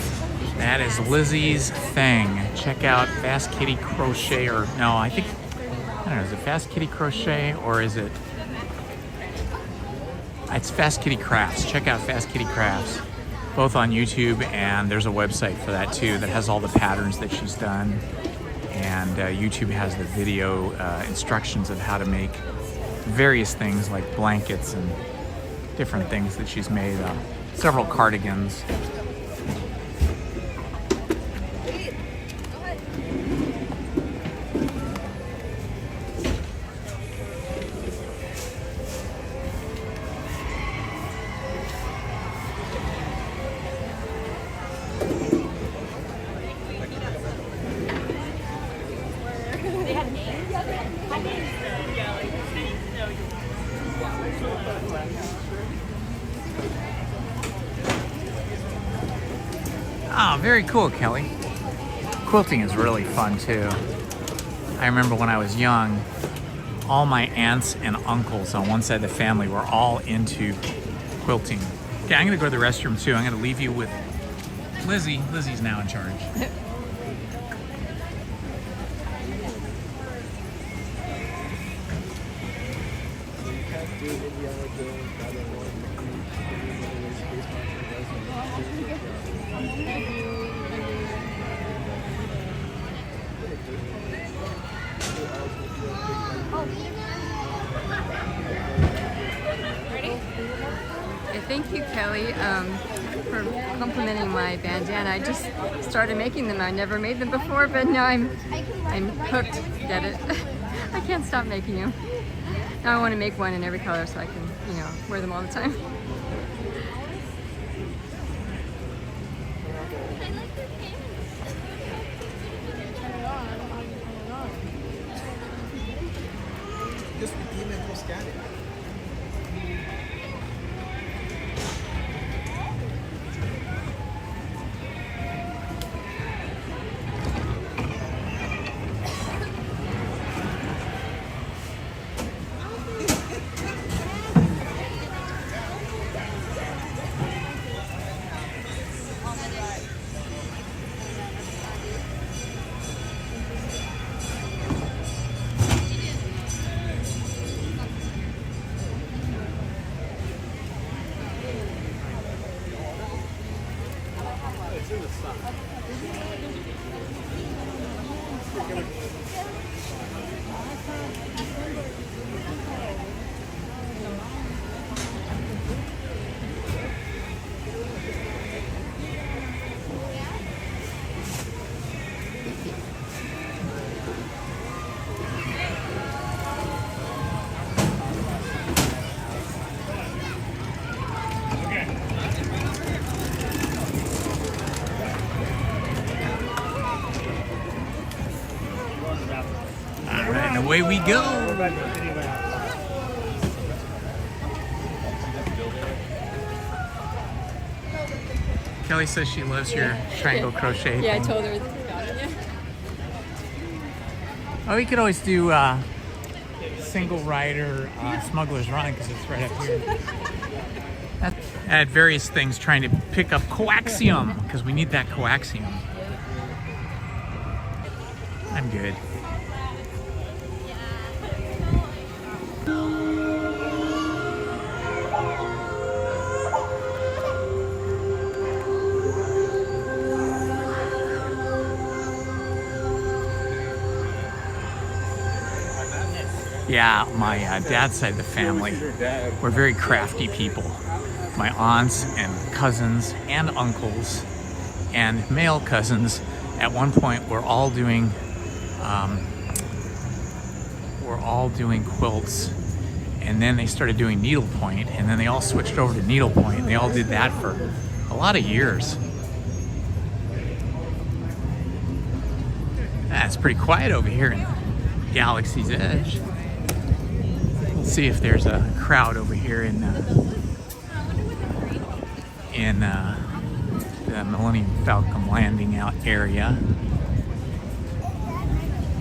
that is Lizzie's thing. Check out Fast Kitty Crochet, or no, I don't know, is it Fast Kitty Crochet or is it? It's Fast Kitty Crafts. Check out Fast Kitty Crafts. Both on YouTube, and there's a website for that too that has all the patterns that she's done, and YouTube has the video instructions of how to make various things like blankets and different things that she's made, several cardigans. Oh, very cool, Kelly. Quilting is really fun too. I remember when I was young, all my aunts and uncles on one side of the family were all into quilting. Okay, I'm gonna go to the restroom too. I'm gonna leave you with Lizzie. Lizzie's now in charge. Thank you, Kelly, for complimenting my bandana. I just started making them. I never made them before, but now I'm hooked. Get it? I can't stop making them. Now I want to make one in every color so I can, wear them all the time. Just redeem it, just scan it. All right, and away we go. Kelly says she loves your triangle crochet. Yeah, I thing. told her about it. Yeah. Oh, we could always do single rider Smugglers Run because it's right up here. I had various things trying to pick up coaxium because we need that coaxium. I'm good. Yeah, my dad's side of the family, we're very crafty people. My aunts and cousins and uncles and male cousins at one point were all doing quilts, and then they started doing needlepoint, and then they all switched over to needlepoint, and they all did that for a lot of years. It's pretty quiet over here in Galaxy's Edge. Let's see if there's a crowd over here in the Millennium Falcon landing out area.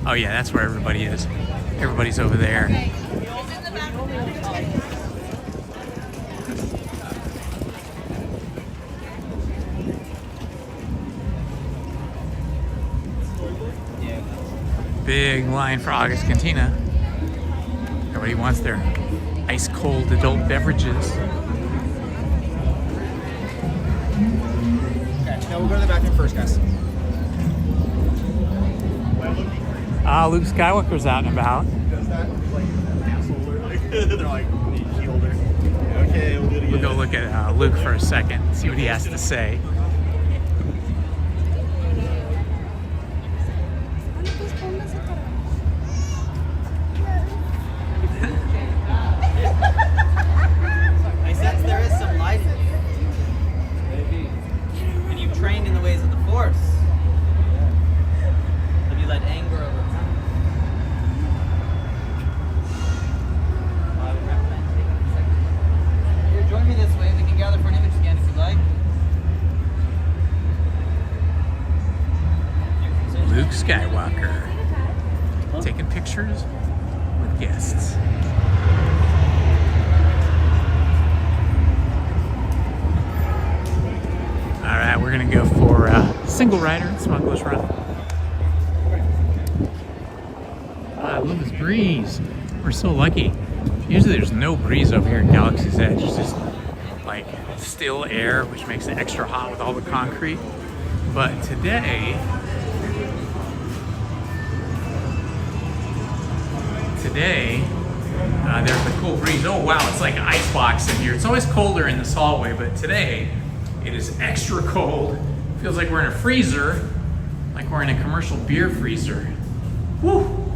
Oh yeah, that's where everybody is. Everybody's over there. Big line for August Cantina. Everybody wants their ice cold adult beverages. Okay, now we'll go to the bathroom first, guys. Luke Skywalker's out and about. Does that like an asshole? They're like key holder. Okay, we'll do it again. We'll go look at Luke for a second, see what he has to say. I sense there is some life in you. Maybe. And you've trained in the ways of the Force. Have you let anger overcome? I would recommend taking a second. Here, join me this way. We can gather for an image scan if you'd like. Luke Skywalker taking pictures with guests. All right, we're gonna go for single rider, Smugglers Run. Look, breeze. We're so lucky. Usually there's no breeze over here at Galaxy's Edge. It's just like still air, which makes it extra hot with all the concrete. But today there's a cool breeze. Oh wow, it's like an icebox in here. It's always colder in this hallway, but today it is extra cold. Feels like we're in a freezer, like we're in a commercial beer freezer. Woo!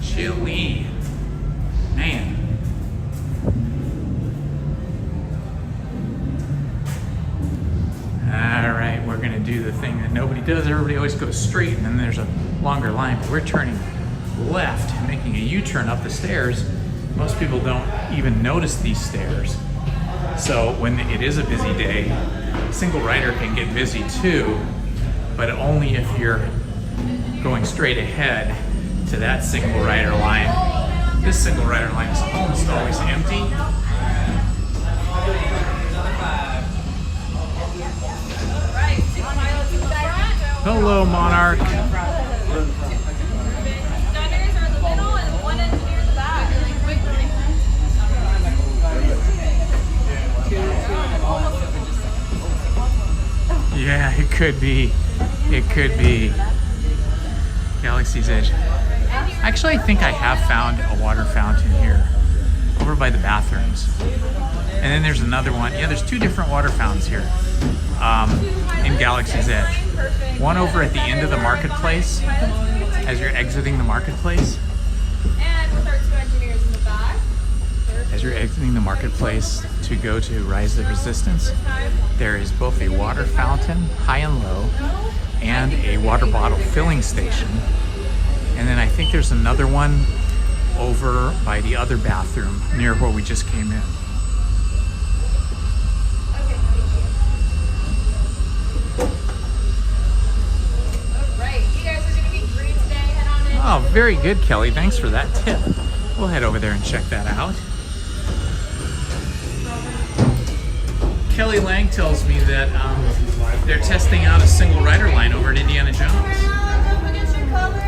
Chilly. Man. Alright, we're gonna do the thing that nobody does. Everybody always goes straight and then there's a longer line, but we're turning left, making a U-turn up the stairs. Most people don't even notice these stairs. So when it is a busy day, single rider can get busy too, but only if you're going straight ahead to that single rider line. This single rider line is almost always empty. Hello, Monarch. Yeah, it could be. It could be. Galaxy's Edge. Actually, I think I have found a water fountain here, over by the bathrooms. And then there's another one. Yeah, there's two different water fountains here in Galaxy's Edge. One over at the end of the marketplace, as you're exiting the marketplace. And with our 2 engineers in the back. As you're exiting the marketplace to go to Rise of Resistance, there is both a water fountain, high and low, and a water bottle filling station. And then I think there's another one over by the other bathroom near where we just came in. Oh, very good, Kelly. Thanks for that tip. We'll head over there and check that out. Kelly Lang tells me that they're testing out a single rider line over at Indiana Jones.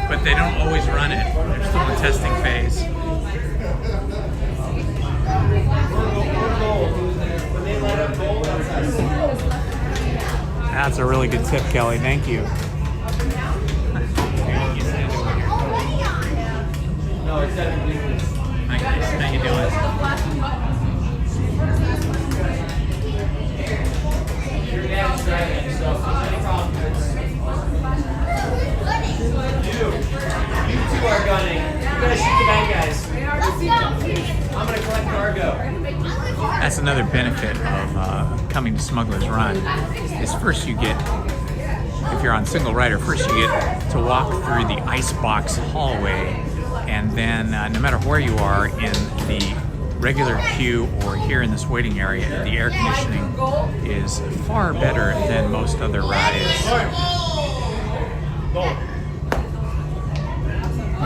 But they don't always run it. They're still in the testing phase. That's a really good tip, Kelly. Thank you. No, it's definitely. Hi guys, how you doing? Your dad's driving, so if there's any problems, you two are gunning. You gotta shoot the bad guys. I'm gonna collect cargo. That's another benefit of coming to Smugglers Run. Is first you get, if you're on single rider, first you get to walk through the icebox hallway. And then no matter where you are in the regular queue or here in this waiting area, the air conditioning is far better than most other rides.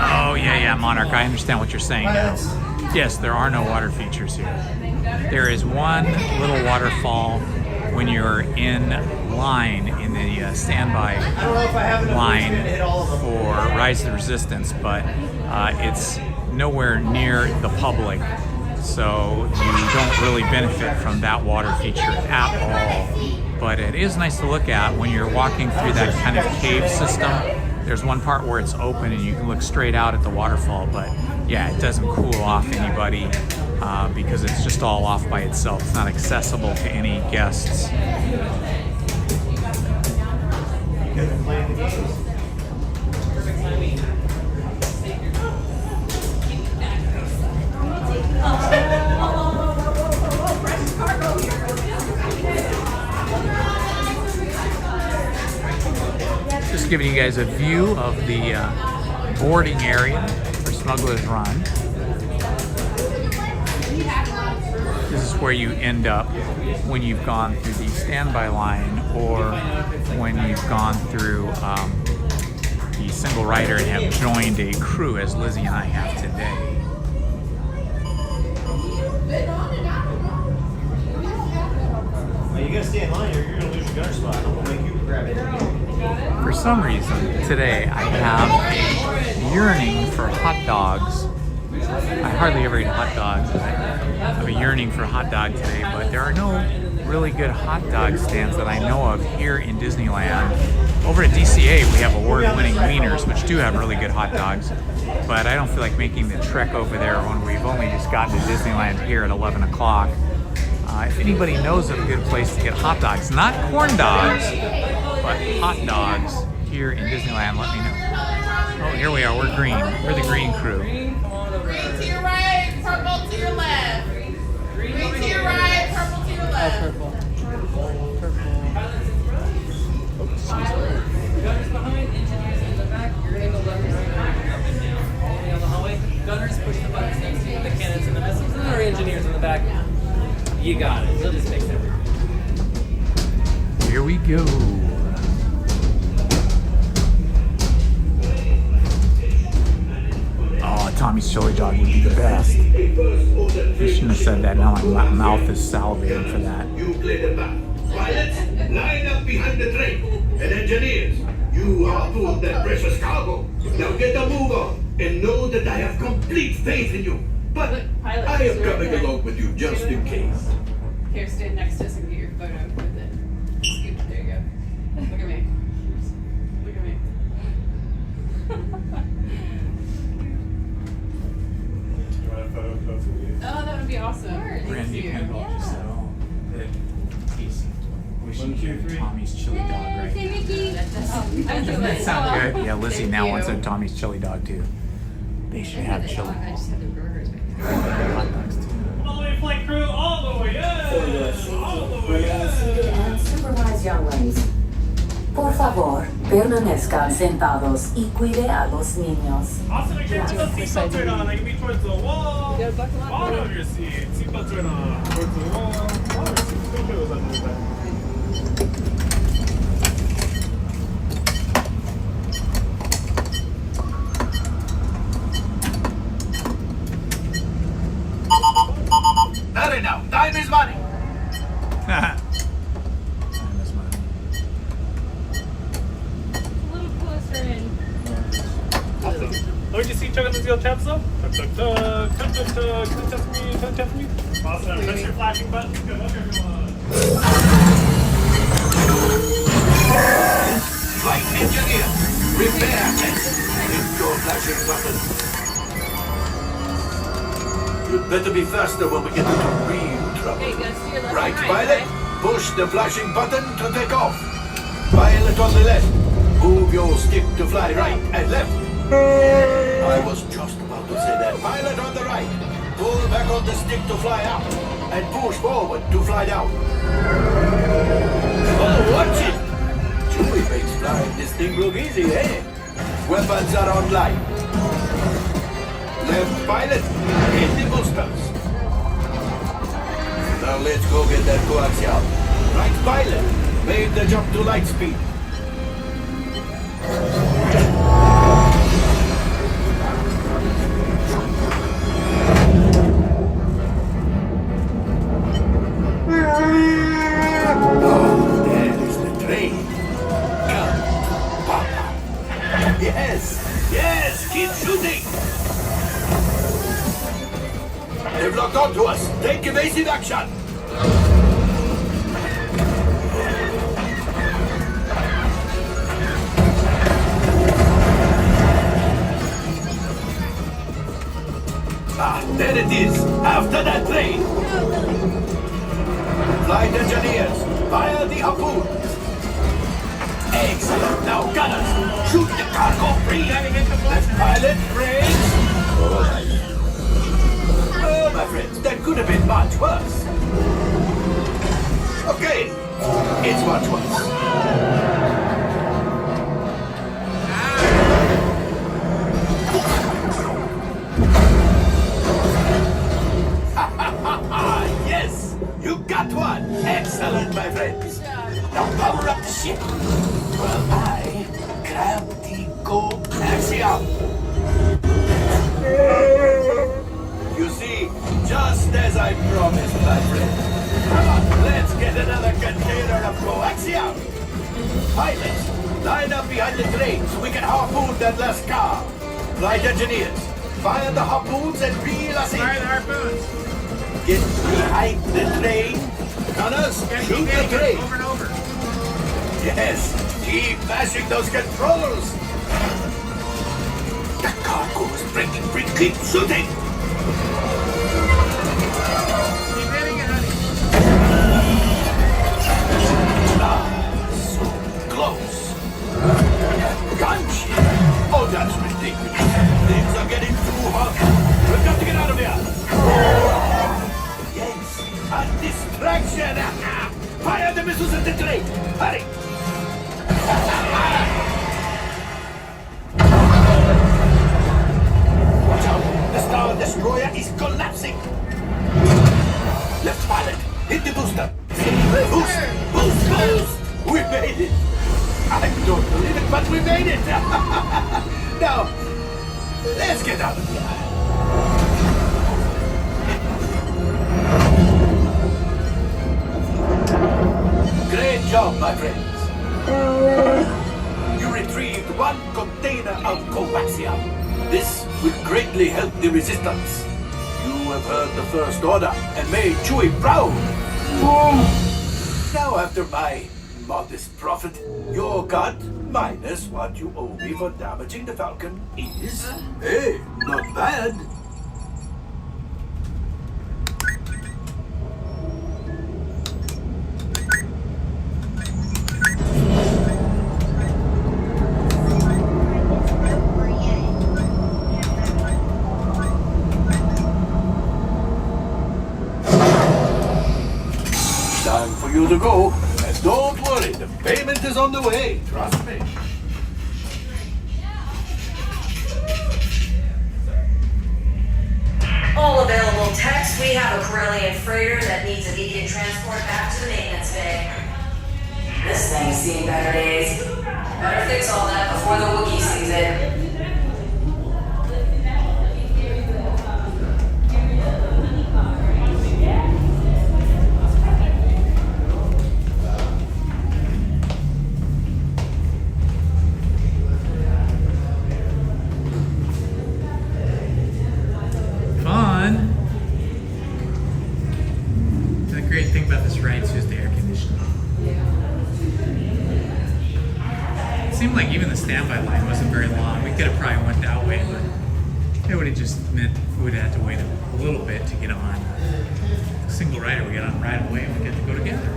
Oh, yeah, Monarch. I understand what you're saying now. Yes, there are no water features here. There is one little waterfall when you're in line in the standby line for Rise of the Resistance, but it's nowhere near the public, so you don't really benefit from that water feature at all. But it is nice to look at when you're walking through that kind of cave system. There's one part where it's open and you can look straight out at the waterfall, but yeah, it doesn't cool off anybody because it's just all off by itself. It's not accessible to any guests. Just giving you guys a view of the boarding area for Smugglers Run. This is where you end up when you've gone through the standby line or when you've gone through the single rider and have joined a crew as Lizzie and I have today. Well, you gotta stay in line or you're gonna lose your gunner spot. I'm gonna make you grab it. For some reason today I have a yearning for hot dogs. I hardly ever eat hot dogs. I have a yearning for a hot dog today, but there are no really good hot dog stands that I know of here in Disneyland. Over at DCA we have award-winning wieners, which do have really good hot dogs, but I don't feel like making the trek over there when we've only just gotten to Disneyland here at 11 o'clock. If anybody knows of a good place to get hot dogs, not corn dogs, but hot dogs here in Disneyland, let me know. Oh, here we are, we're green. We're the green crew. Green to your right, purple to your left. Green to your right, purple to your left. Purple. Gunners behind, engineers in the back. You're gonna go left or right. Up and down, all the way down the hallway. Gunners push the buttons next to you, the cannons and the missiles, and our engineers in the back. You got it. They'll just fix everything. Here we go. Oh, Tommy's chili dog would be the best. I shouldn't have said that. Now my mouth is salivating for that. You play the back. Pilots, line up behind the train. And engineers, you are pulled that precious cargo. Now get a move on and know that I have complete faith in you. But I am coming along with you just in case. Here, stand next to us and get your photo with it. Scoop, there you go. Look at me. Look at me. keep indulged, so he's wishing you Tommy's chili dog right Say Mickey. Doesn't that sound good? Yeah, Lizzie now wants a Tommy's chili dog too. They should have chili. I just had the burgers. Hot dogs too. All the way, flight crew, all the way, all the way. And supervise young ones. Por favor, permanezcan sentados y cuide a los niños. Also, make sure you put the seatbelts right on. They can be towards the wall. Bottom of your seat. Seatbelts right on. Towards the wall. Bottom of your seat. Make sure those on the back. Hurry now, time is money. A little closer in. Let me just see chug on these old tabs though. Tug, tug, tug, tug, tug, tug. Can you test me? Can you test me? Awesome. Press your flashing buttons. Good luck, everyone. Flight engineer, repair and your flashing button. You'd better be faster when we get into real trouble. Okay, you gotta steer left Right, and pilot. right? Push the flashing button to take off. Pilot on the left. Move your stick to fly right and left. I was just about to say that. Pilot on the right. Pull back on the stick to fly up. And push forward to fly down. Oh, watch it! Chewie makes flying this thing look easy, eh? Weapons are online. Left pilot, hit the boosters. Now let's go get that coaxial. Right pilot, make the jump to light speed. Oh, there is the train. Come, Papa. Yes, keep shooting. They've locked onto us. Take evasive action. Ah, there it is. After that train. Flight engineers, fire the harpoon. Excellent. Now, gunners, shoot the cargo free. Left pilot, brakes. Oh, my friends, that could have been much worse. Okay, it's much worse. Yes, you got one. Excellent, my friends. Now power up the ship. While I grab the coaxium. You see, just as I promised, my friend. Come on, let's get another container of coaxium. Pilots, line up behind the train so we can harpoon that last car. Flight engineers, fire the harpoons and reel us in. Fire the harpoons. Get behind the train. Gunners, shoot the train. Over and over. Yes, keep mashing those controls. The cargo is breaking free. Keep shooting. Keep hitting it, honey. Ah, so close. Gunship. Oh, that's ridiculous. Things are getting too hot. We've got to get out of here. Yes, a distraction. Fire the missiles at the train. Hurry. Watch out. The Star Destroyer is collapsing. Left pilot, hit the booster. Boost. We made it. I don't believe it, but we made it. Now, let's get out of here. Great job, my friends. You retrieved one container of coaxium. This will greatly help the resistance. You have heard the First Order and made Chewie proud. Now, after my modest profit, your cut minus what you owe me for damaging the Falcon is, hey, not bad. time for you to go. And don't worry, the payment is on the way. Trust me. All available text. We have a Corellian freighter that needs immediate transport back to the maintenance bay. This thing's seen better days. Better fix all that before the Wookiee sees it. Fun. The great thing about this ride is just the air conditioning. It seemed like even the standby line wasn't very long. We could have probably went that way, but it would have just meant we would have had to wait a little bit to get on. A single rider, we got on right away and we get to go together.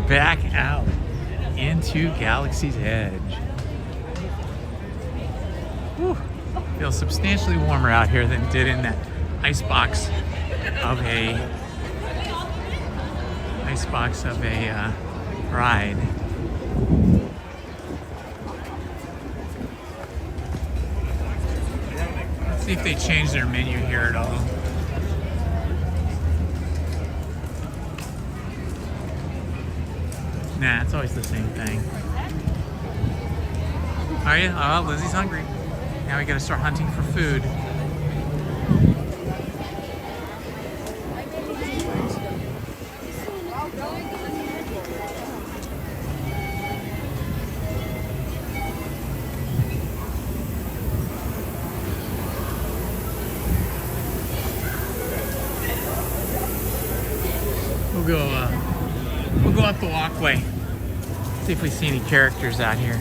Back out into Galaxy's Edge. Whew. Feels substantially warmer out here than it did in that icebox of a ride. Let's see if they change their menu here at all. Nah, it's always the same thing. Are you? Oh, Lizzie's hungry. Now we gotta start hunting for food. We'll go up the walkway. See if we see any characters out here.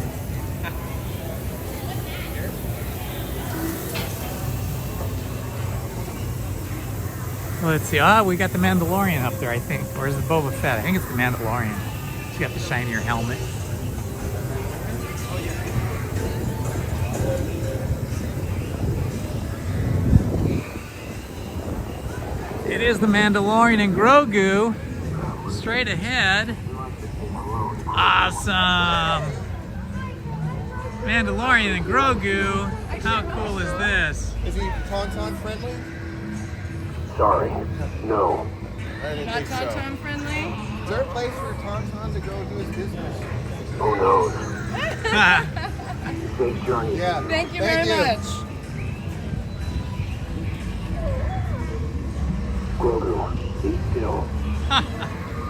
Let's see. Ah, we got the Mandalorian up there, I think. Or is it Boba Fett? I think it's the Mandalorian. She's got the shinier helmet. It is the Mandalorian and Grogu. Straight ahead. Awesome. Mandalorian and Grogu. How cool is this? Is he Tauntaun friendly? Sorry, no. Not Tauntaun friendly? Is there a place for Tauntaun to go do his business? Who knows? Safe journey. Yeah. Thank you very much. Grogu, be still.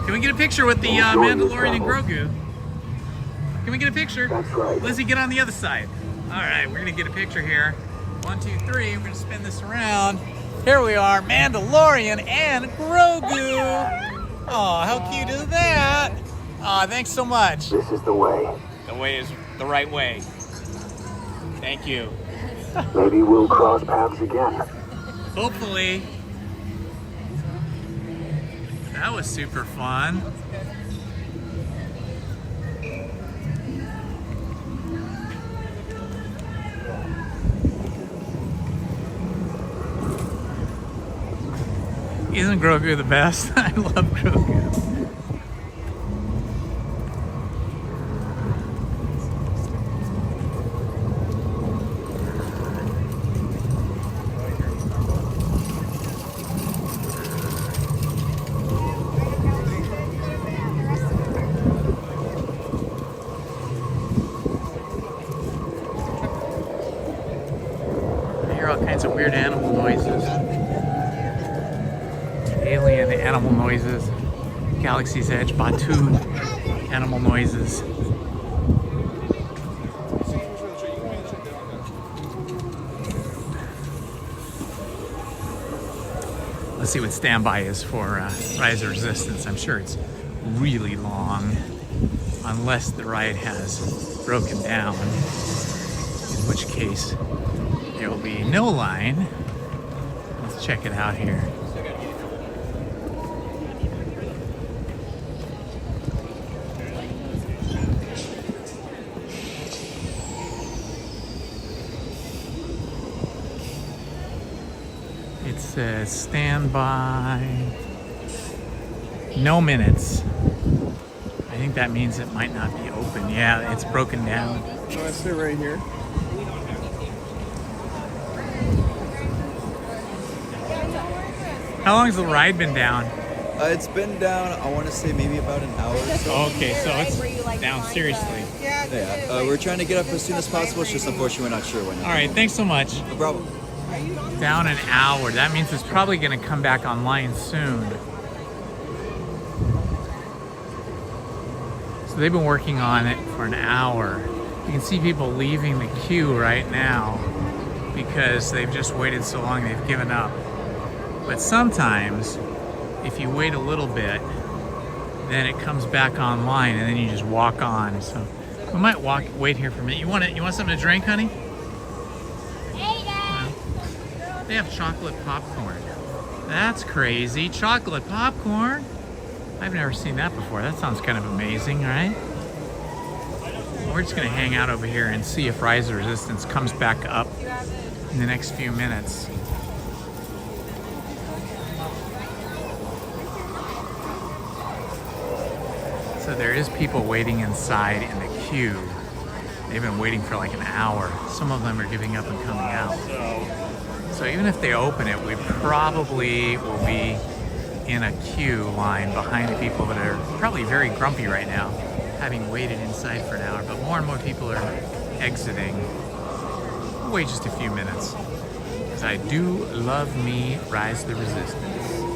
Can we get a picture with the Mandalorian and Grogu? Can we get a picture? That's right. Lizzie, get on the other side. All right, we're gonna get a picture here. 1, 2, 3. We're gonna spin this around. Here we are, Mandalorian and Grogu. Oh, how cute is that? Oh, thanks so much. This is the way. The way is the right way. Thank you. Maybe we'll cross paths again. Hopefully. That was super fun. Isn't Grogu the best? I love Grogu. kinds of weird animal noises. Alien animal noises. Galaxy's Edge, Batu animal noises. Let's see what standby is for Rise of Resistance. I'm sure it's really long, unless the ride has broken down, in which case there will be no line. Let's check it out here. It says standby, no minutes. I think that means it might not be open. Yeah, it's broken down. So I sit right here. How long has the ride been down? It's been down, I want to say maybe about an hour or so. Okay, so it's down seriously. Yeah, we're trying to get up as soon as possible. It's just unfortunately we're not sure when. All right, thanks so much. No problem. Down an hour. That means it's probably going to come back online soon. So they've been working on it for an hour. You can see people leaving the queue right now because they've just waited so long they've given up. But sometimes, if you wait a little bit, then it comes back online and then you just walk on. So we might wait here for a minute. You want something to drink, honey? They have chocolate popcorn. That's crazy. Chocolate popcorn? I've never seen that before. That sounds kind of amazing, right? We're just going to hang out over here and see if Rise of Resistance comes back up in the next few minutes. So there is people waiting inside in the queue. They've been waiting for like an hour. Some of them are giving up and coming out. So even if they open it, we probably will be in a queue line behind the people that are probably very grumpy right now, having waited inside for an hour. But more and more people are exiting. We'll wait just a few minutes, because I do love me Rise of the Resistance.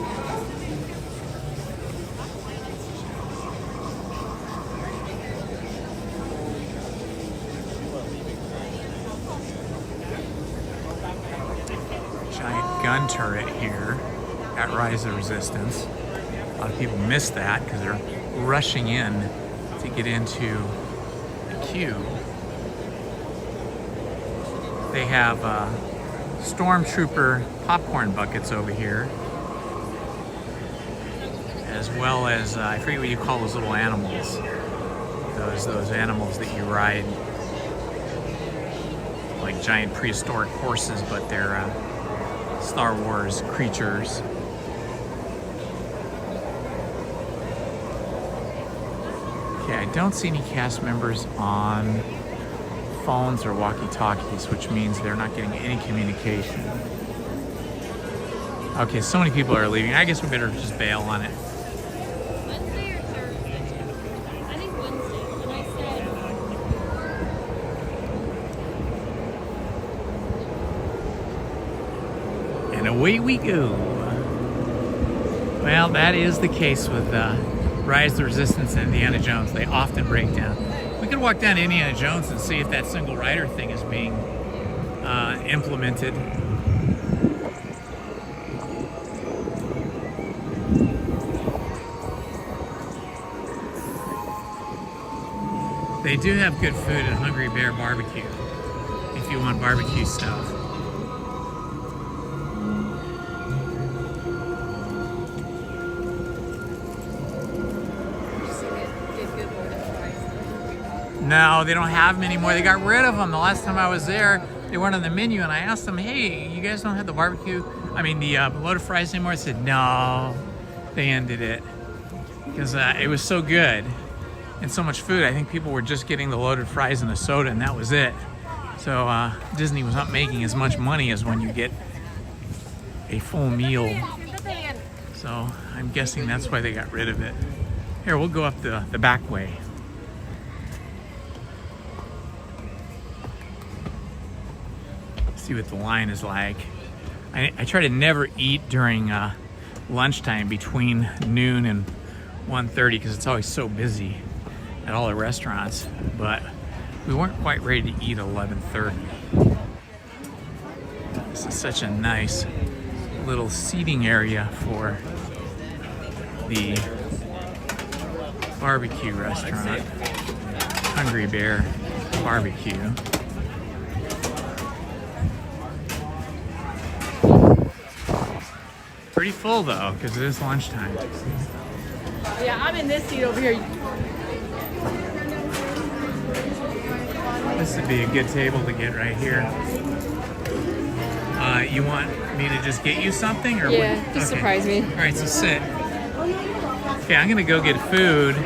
Gun turret here at Rise of Resistance. A lot of people miss that because they're rushing in to get into the queue. They have Stormtrooper popcorn buckets over here, as well as I forget what you call those little animals. Those animals that you ride, like giant prehistoric horses, but they're Star Wars creatures. Okay, I don't see any cast members on phones or walkie-talkies, which means they're not getting any communication. Okay, so many people are leaving. I guess we better just bail on it. Wednesday or Thursday? I think Wednesday. When I said. And away we go. Well, that is the case with Rise of the Resistance and Indiana Jones. They often break down. We could walk down to Indiana Jones and see if that single rider thing is being implemented. They do have good food at Hungry Bear Barbecue if you want barbecue stuff. No, they don't have them anymore. They got rid of them. The last time I was there, they weren't on the menu, and I asked them, hey, you guys don't have the loaded fries anymore? They said, no, they ended it. Because it was so good and so much food. I think people were just getting the loaded fries and the soda, and that was it. So Disney was not making as much money as when you get a full meal. So I'm guessing that's why they got rid of it. Here, we'll go up the back way. See what the line is like. I try to never eat during lunchtime between noon and 1:30 because it's always so busy at all the restaurants. But we weren't quite ready to eat at 11:30. This is such a nice little seating area for the barbecue restaurant, Hungry Bear Barbecue. Pretty full though, because it is lunchtime. Yeah, I'm in this seat over here. This would be a good table to get right here. You want me to just get you something, or yeah, just surprise me. All right, so sit. Okay, I'm gonna go get food.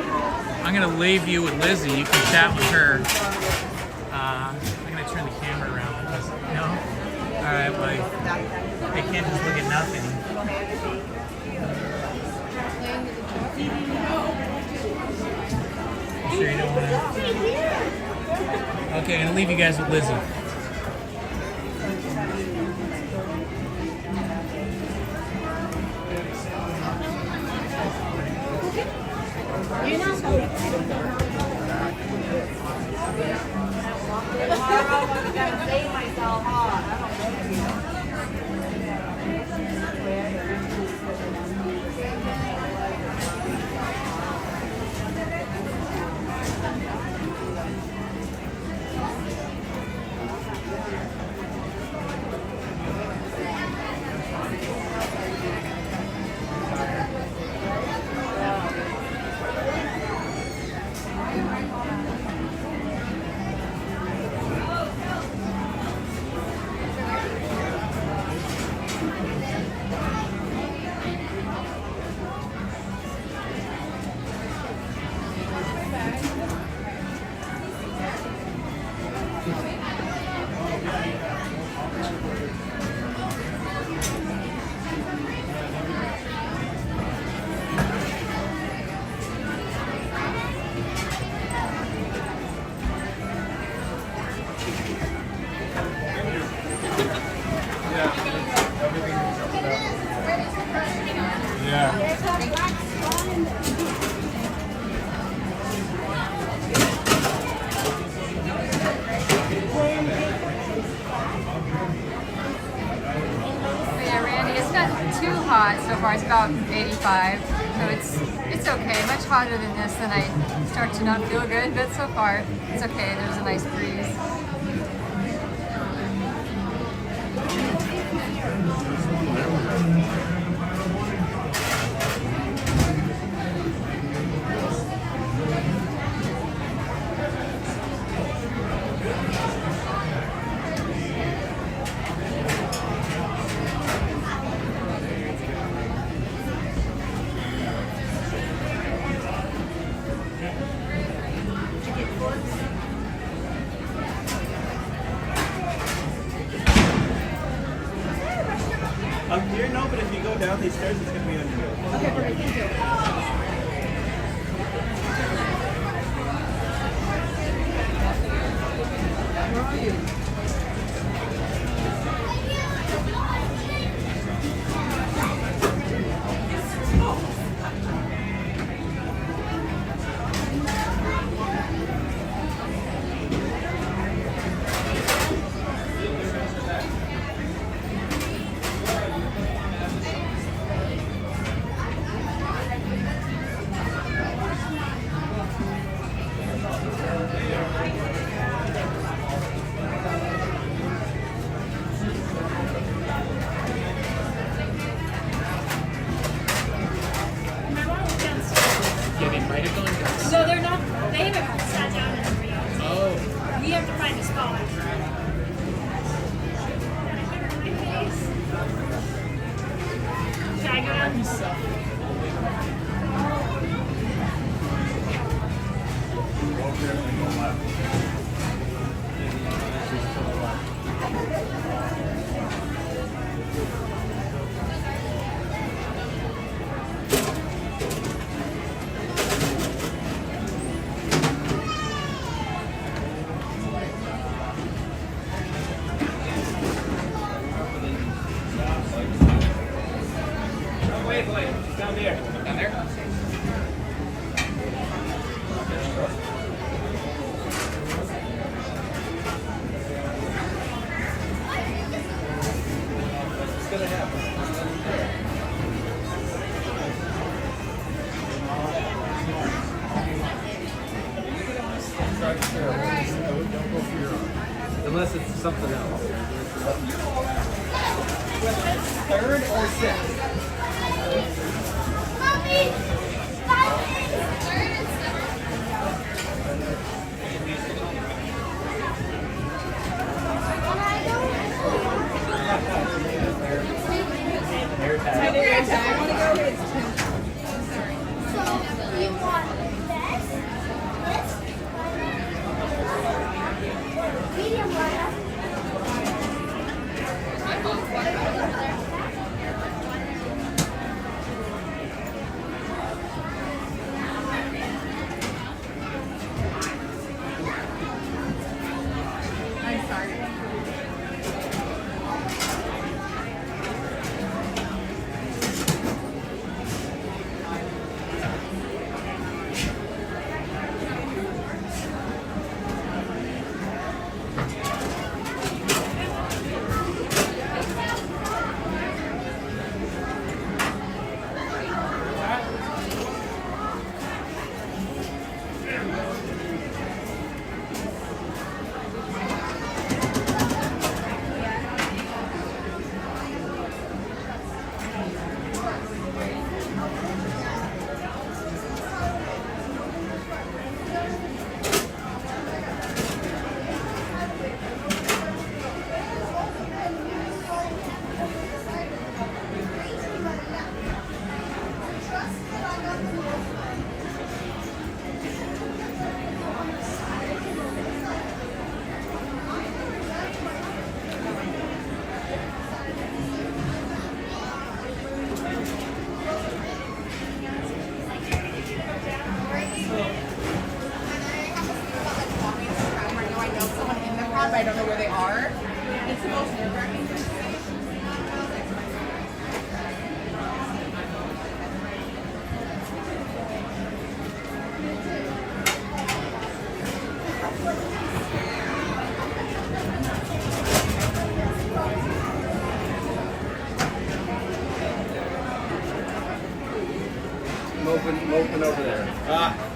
I'm gonna leave you with Lizzie. You can chat with her. I'm gonna turn the camera around because no. All right, well, they can't just look at nothing. Sure you don't want to? Okay, I'm gonna leave you guys with Lizzie. You're not Tomorrow I'm gonna save myself So far it's about 85, so it's okay. Much hotter than this, then I start to not feel good, but so far it's okay. There's a nice breeze. Here, no, but if you go down these stairs, it's going to be under here. Okay, perfect. Thank you. Where are you? So they're not, they haven't sat down in every yet. Oh. We have to find a spot. Should I go down? Unless it's something else. Third or sixth? I'm sorry. But I don't know where they are. It's the most nerve-wracking thing. Moping over there. Ah.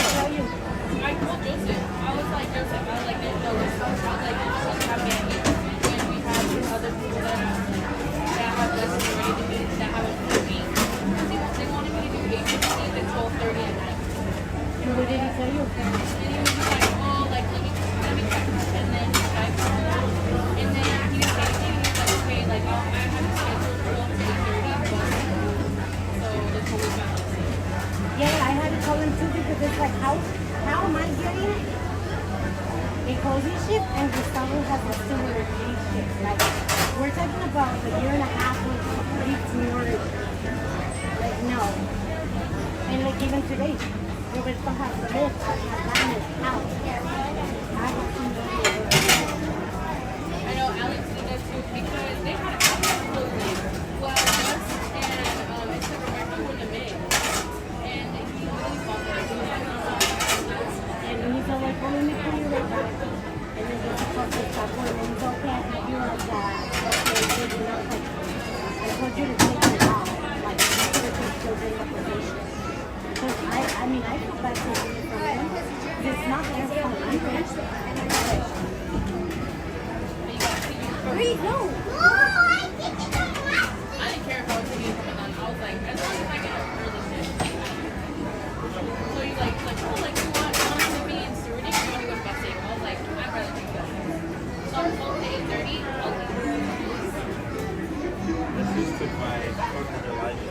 tell you? I told Joseph. I was like, Joseph, I was like, there's no response. I was like, what's happening when we have other people that have lessons ready to do, that have a full week. Because they wanted me to do 8 to 12:30 at night. What did he tell you? And he was just like, oh, like, let me check. And then he typed it out. And then he was saying, he was like, okay, like, I have a schedule 12 to 8:30, but so that's what we found. Yeah, I had to call him too because it's like, how am I getting a cozy shift and Gustavo has a similar day shift? Like, we're talking about a year and a half or 3 years. Like, no. And like, even today, Robert still has to live at his house. I know Alex did that too because they had a couple of closing. Well, us and it took Rebecca one to May. And he really fought there. And he's all like, well, let me call you right back. And then he's supposed to stop work. And he's okay, I can do like that. Okay, good enough. Like, I told you to take it off. Like, you could have been still doing the position. Because I mean, I feel bad for him. It's not their fault. Wait, no. I didn't care if I was taking coming on. I was like, as long as I get an early shift. So he's like, oh, like, you want to be in stewarding? You want to go to busing? I was like, I'd rather do that. So I'm 12 to 8:30. I'll leave. This just took my partner life.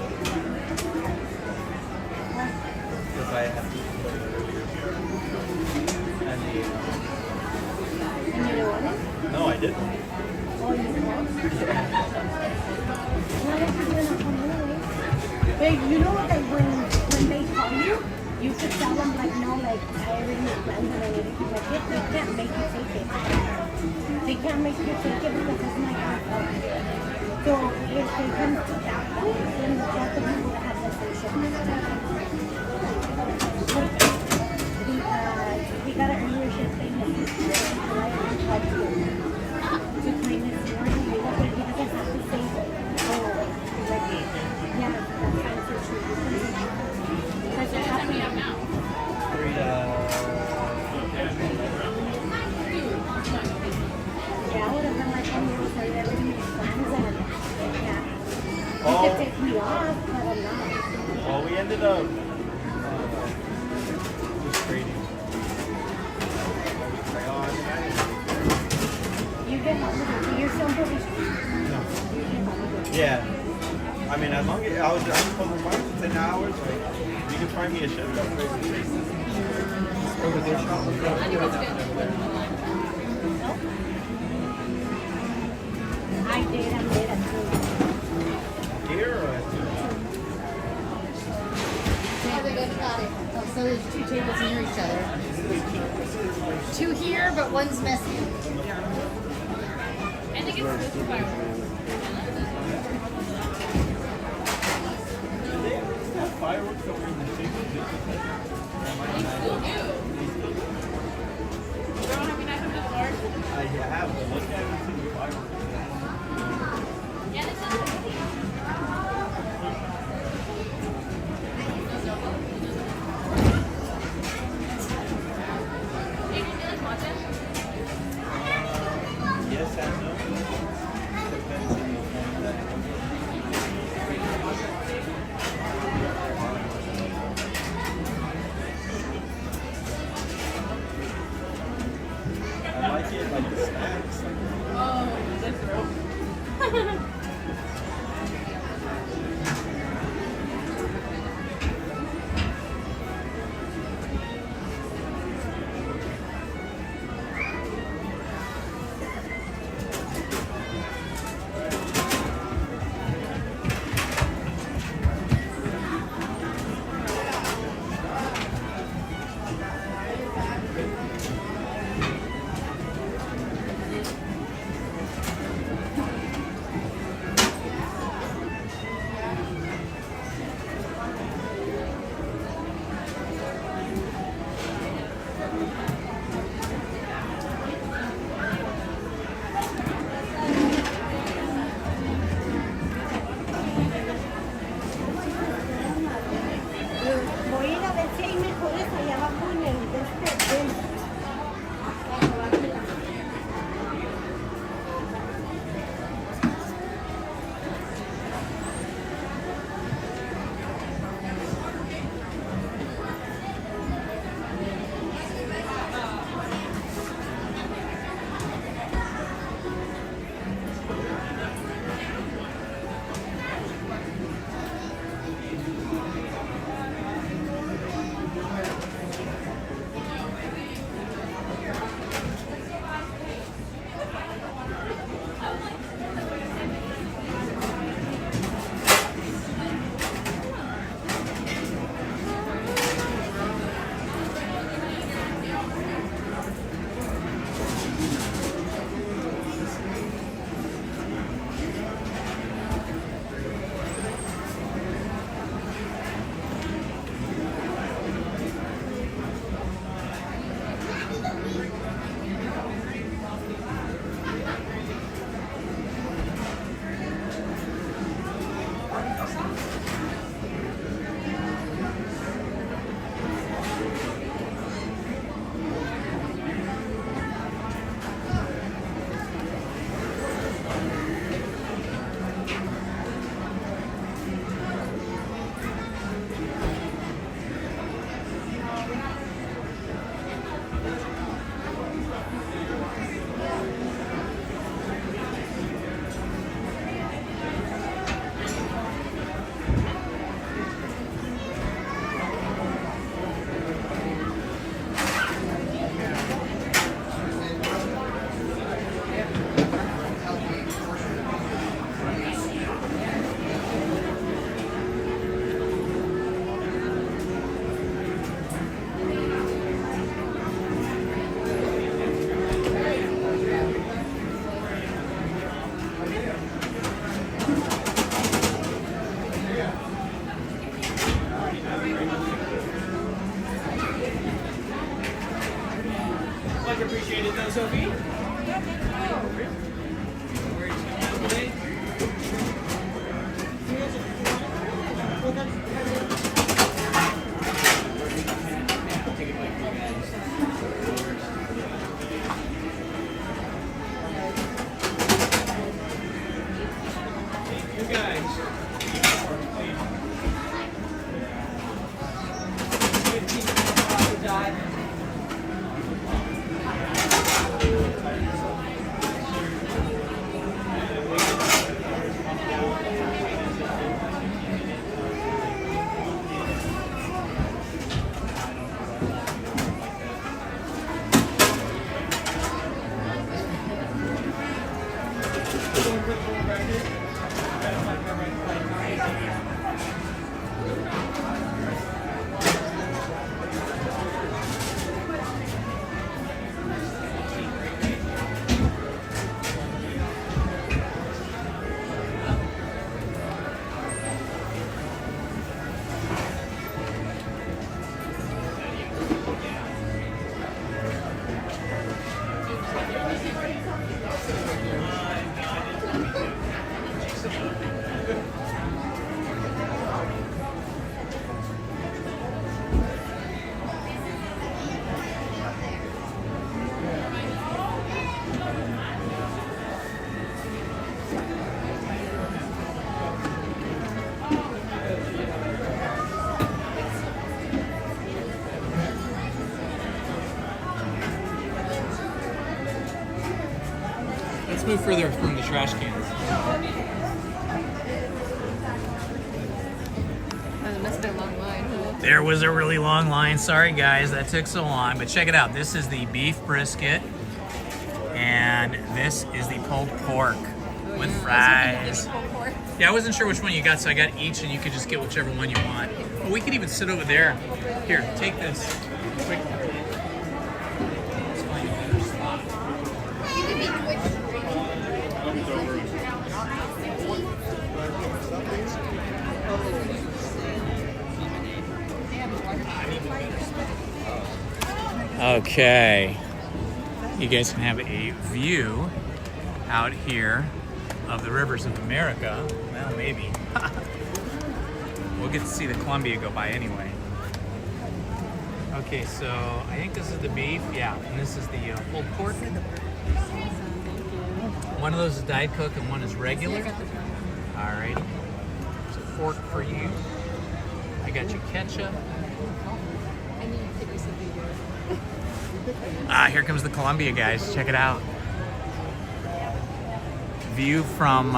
Because I had to go earlier. And And you don't want it? no, I didn't. Oh, you want? Well, if you're gonna come anyway. But you know what, like, when they call you, you could tell them, like, no, like, I already made plans and everything. Like, they can't make you take it. They can't make you take it because it's not your fault. So if they come to that point, then that's the people that have the station. We got an earlier shift thing to clean this morning. He doesn't have to say, oh, like, yeah, that's kind of situation. Because it's happening now. 3 Yeah, I would have been like, oh, you're sorry, that didn't make plans and yeah. You could take me off, but I'm not. well, we ended up just trading. You get home, you're still probation. No. Yeah. I mean, as long as I was supposed to work for 10 hours, like, you can find me a shift up there. Over there, shop. I did, I'm dead at 2. Here or at 2? Oh, so there's 2 tables near each other. 2 here, but one's messy. I think it's just fireworks. Do they have fireworks over in the city? They still do. You don't have any of the cars? I have, but look at it, see the fireworks. Yeah, it's not really. Yes and no. Depends on the phone that Much appreciated, though, Sophie. Let's move further from the trash cans. That must have been a long line. There was a really long line. Sorry, guys, that took so long. But check it out. This is the beef brisket, and this is the pulled pork with fries. Yeah, I wasn't sure which one you got, so I got each, and you could just get whichever one you want. But we could even sit over there. Here, take this. Quick. Okay, you guys can have a view out here of the rivers of America. Well, maybe. We'll get to see the Columbia go by anyway. Okay, so I think this is the beef, yeah, and this is the pulled pork. One of those is Diet Coke and one is regular. Alrighty, there's a fork for you. I got your ketchup. Here comes the Columbia, guys. Check it out. View from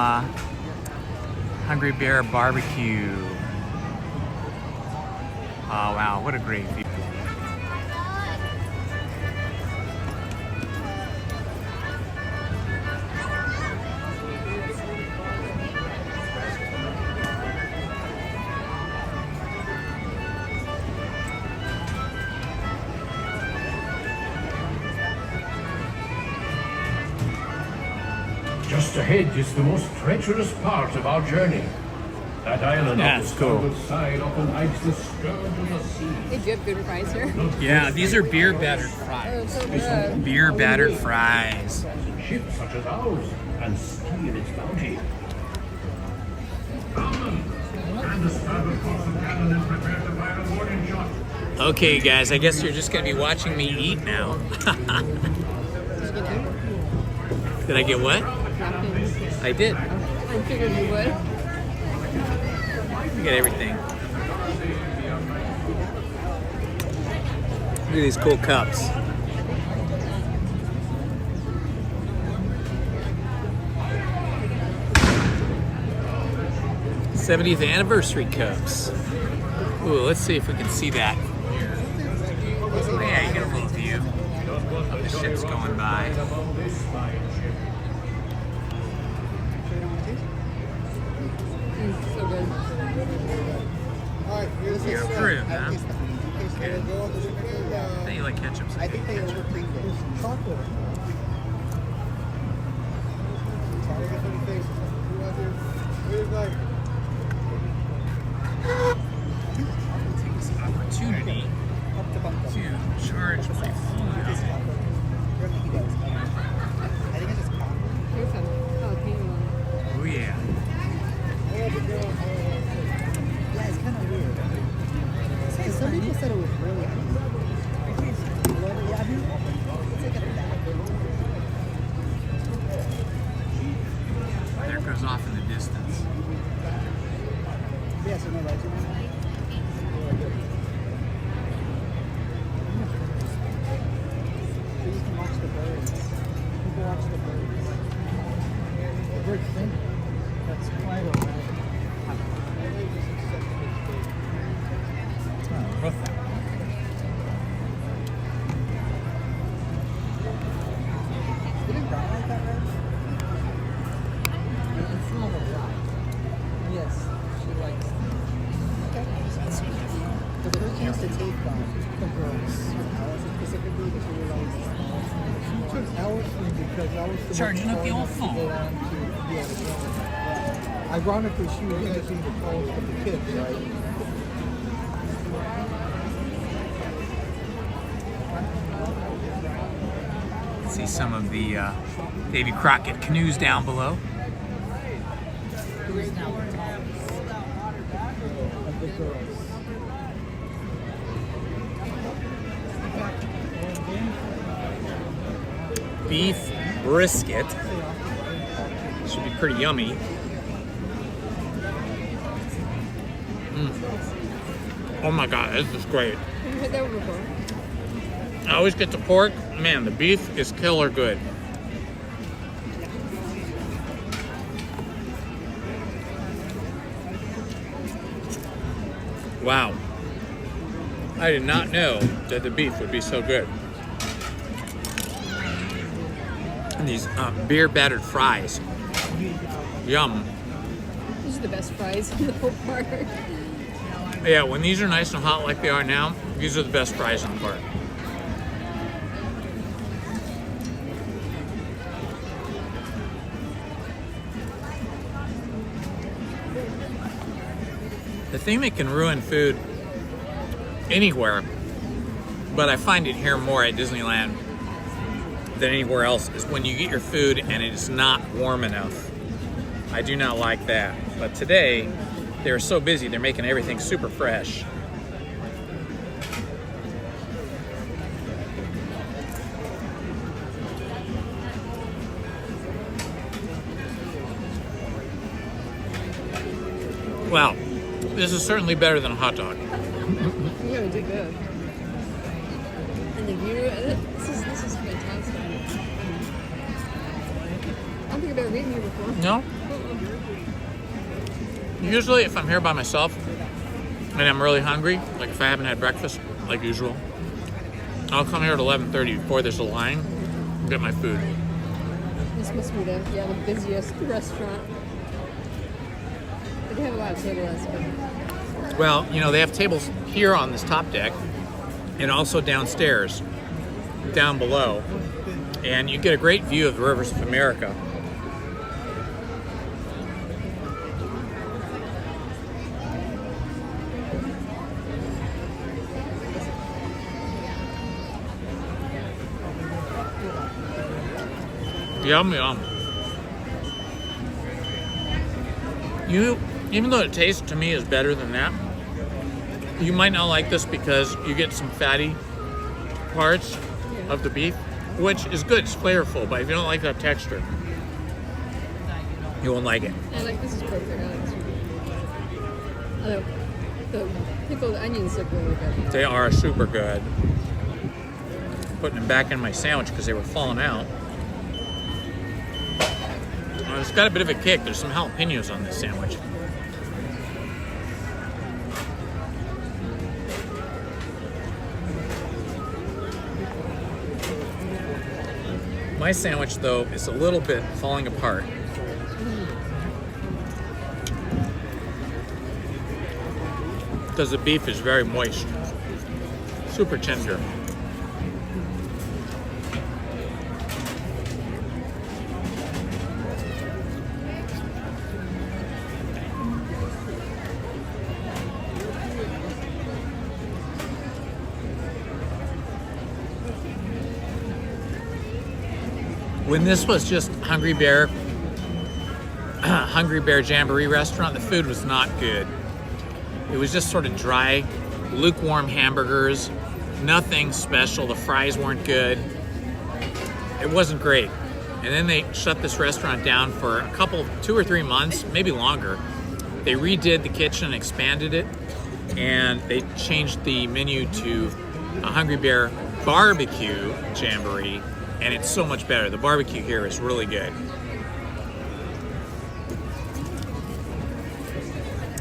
Hungry Bear Barbecue. Oh, wow, what a great view. Just ahead is the most treacherous part of our journey. That island on the starboard side often hides the scourge of the sea. Hey, do you have good fries here? Yeah, these are beer battered fries. Oh, so good. Beer battered fries. Ships such as ours and steal its bounty. And the starboard course of cannon and prepare to fire a warning shot. Okay, guys, I guess you're just going to be watching me eat now. Did I get what? I did. I figured you would. Look at everything. Look at these cool cups. '70th anniversary cups. Ooh, let's see if we can see that. Oh, yeah, you get a little view of the ships going by. So good. You're approved, huh? Good. I think you like ketchup. So I think they overtreat this. Chocolate. Take this opportunity to charge my phone. Charging up the old phone. Ironically, she was interested in the calls with the kids, right? See some of the Davy Crockett canoes down below. Beef brisket. Should be pretty yummy. Oh my god, this is great. I always get the pork. Man, the beef is killer good. Wow. I did not know that the beef would be so good. And these beer battered fries. Yum. These are the best fries in the whole park. Yeah, when these are nice and hot like they are now, these are the best fries in the park. The thing that can ruin food anywhere, but I find it here more at Disneyland than anywhere else, is when you get your food and it is not warm enough. I do not like that. But today, they're so busy, they're making everything super fresh. Wow, this is certainly better than a hot dog. Yeah, we did good. And the view, this is fantastic. I don't think I've ever been here before. No? Usually if I'm here by myself and I'm really hungry, like if I haven't had breakfast, like usual, I'll come here at 11:30 before there's a line and get my food. This must be the busiest restaurant. They have a lot of tables. Well, you know, they have tables here on this top deck and also downstairs, down below, and you get a great view of the rivers of America. Yum, yum. Even though it tastes to me is better than that, you might not like this because you get some fatty parts of the beef, which is good, it's flavorful, but if you don't like that texture, you won't like it. I like this is perfect. I like this one. Although the pickled onions look really good. They are super good. Putting them back in my sandwich because they were falling out. It's got a bit of a kick. There's some jalapenos on this sandwich. My sandwich, though, is a little bit falling apart. Because the beef is very moist. Super tender. When this was just Hungry Bear Jamboree restaurant, the food was not good. It was just sort of dry, lukewarm hamburgers, nothing special. The fries weren't good. It wasn't great. And then they shut this restaurant down for a couple, 2 or 3 months, maybe longer. They redid the kitchen, expanded it, and they changed the menu to a Hungry Bear Barbecue Jamboree. And it's so much better. The barbecue here is really good.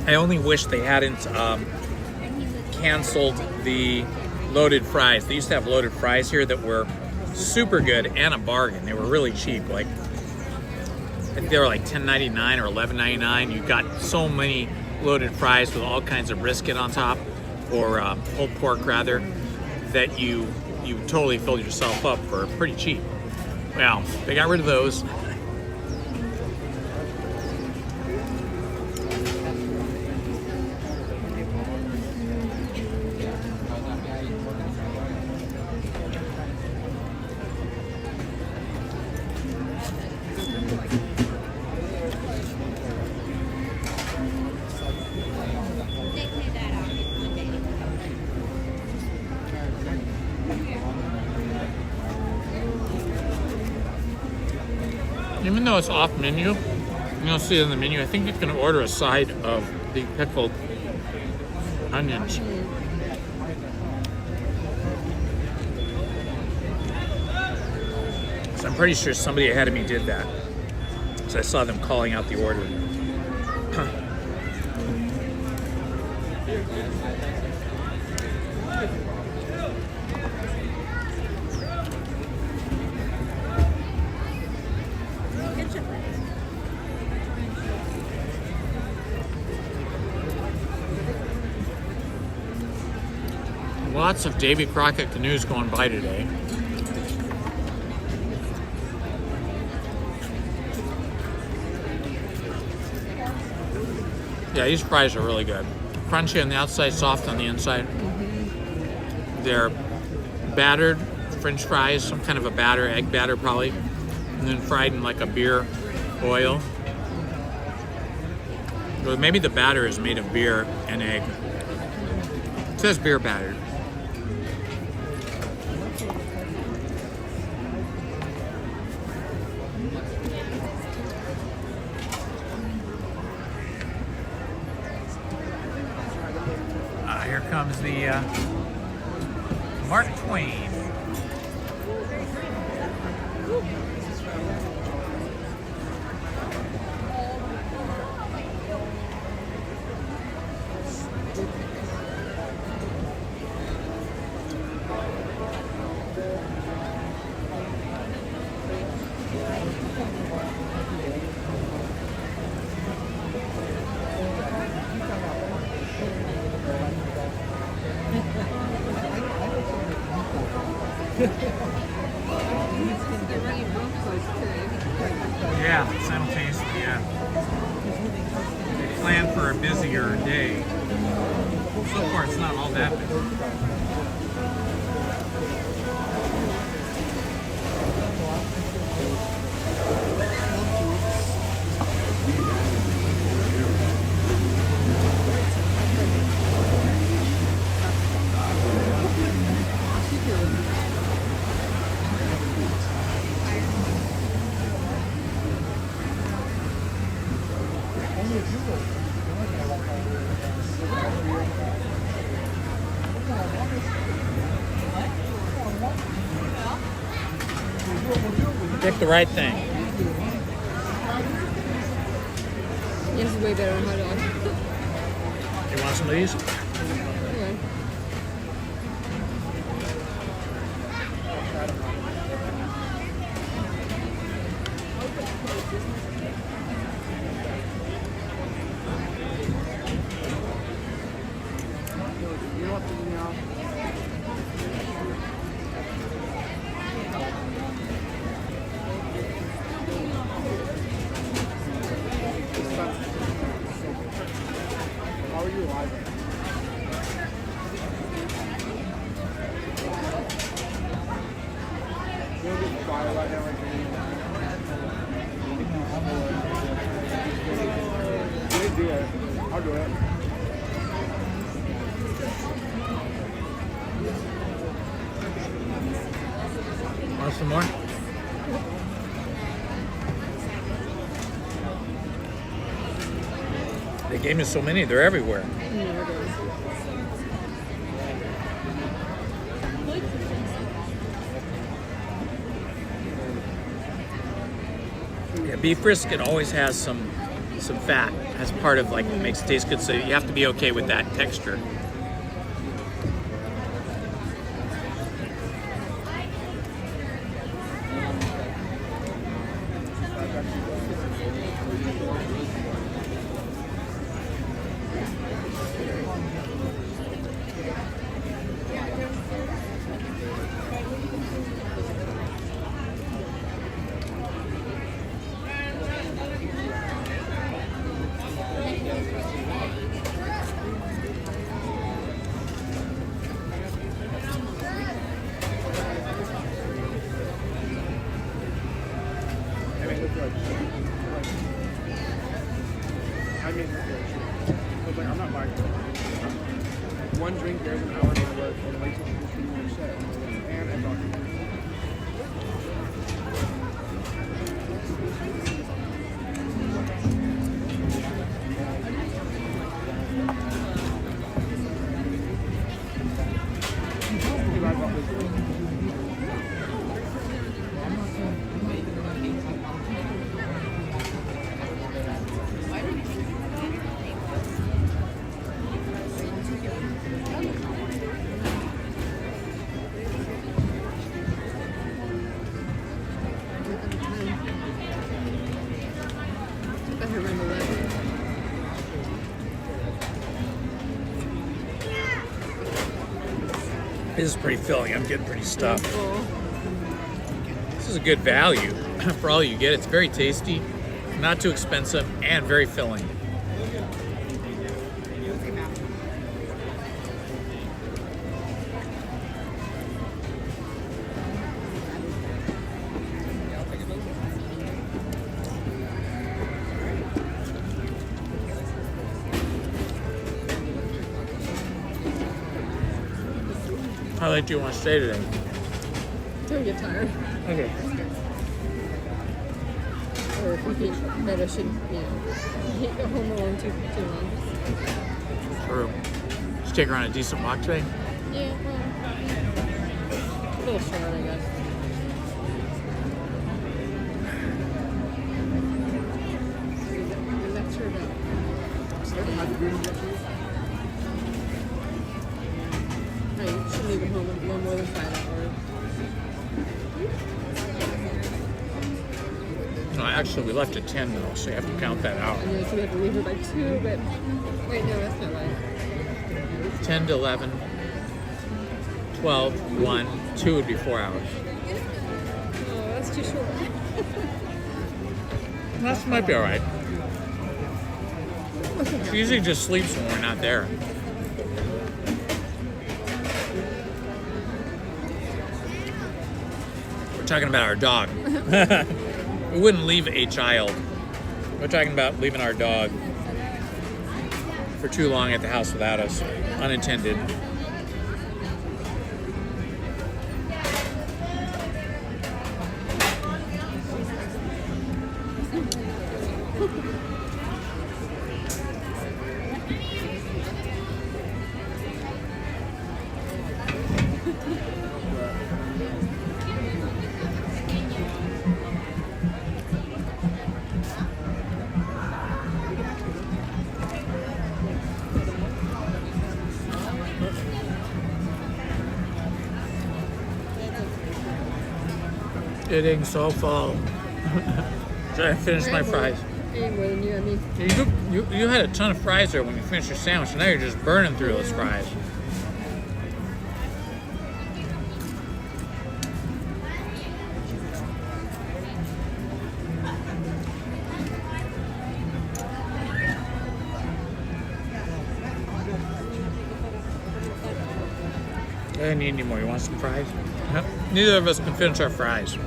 I only wish they hadn't canceled the loaded fries. They used to have loaded fries here that were super good and a bargain. They were really cheap. Like, I think they were like $10.99 or $11.99. You got so many loaded fries with all kinds of brisket on top, or pulled pork rather, that you totally filled yourself up for pretty cheap. Well, they got rid of those. Even though it's off menu, you don't see it in the menu, I think you can order a side of the pickled onions. So I'm pretty sure somebody ahead of me did that. So I saw them calling out the order. Lots of Davy Crockett canoes going by today. Yeah, these fries are really good. Crunchy on the outside, soft on the inside. They're battered French fries, some kind of a batter, egg batter probably, and then fried in like a beer oil. Or maybe the batter is made of beer and egg. It says beer battered. Here comes the Mark Twain. Yeah, simultaneously, yeah. They plan for a busier day. So far, it's not all that busy. Pick the right thing. This is way better than hot dog. You want some of these? Okay. I'll do it. Want some more? They gave me so many, they're everywhere. Yeah, beef brisket always has some fat as part of like what makes it taste good, so you have to be okay with that texture. one drink there's an hour and a half and wait till the stream is set. And I talk to you. This is pretty filling. I'm getting pretty stuffed. This is a good value for all you get. It's very tasty, not too expensive, and very filling. How late do you want to stay today? Till we get tired. Okay. Or if we think that I should, can't go home alone too long. True. Did you take her on a decent walk today? Yeah, well, a little short, I guess. We left her you should leave it home no more than 5 hours. No, actually, we left at 10 though, so you have to count that out. I know, so we have to leave her by 2, but wait, no, that's not right. 10 to 11, 12, 1, 2 would be 4 hours. Oh, that's too short. That might be all right. She usually just sleeps when we're not there. We're talking about our dog. We wouldn't leave a child. We're talking about leaving our dog for too long at the house without us, unintended. Getting so full. Should I finish my fries? More than you, I mean. You had a ton of fries there when you finished your sandwich, and now you're just burning through those fries. I didn't need any more. You want some fries? Nope. Neither of us can finish our fries.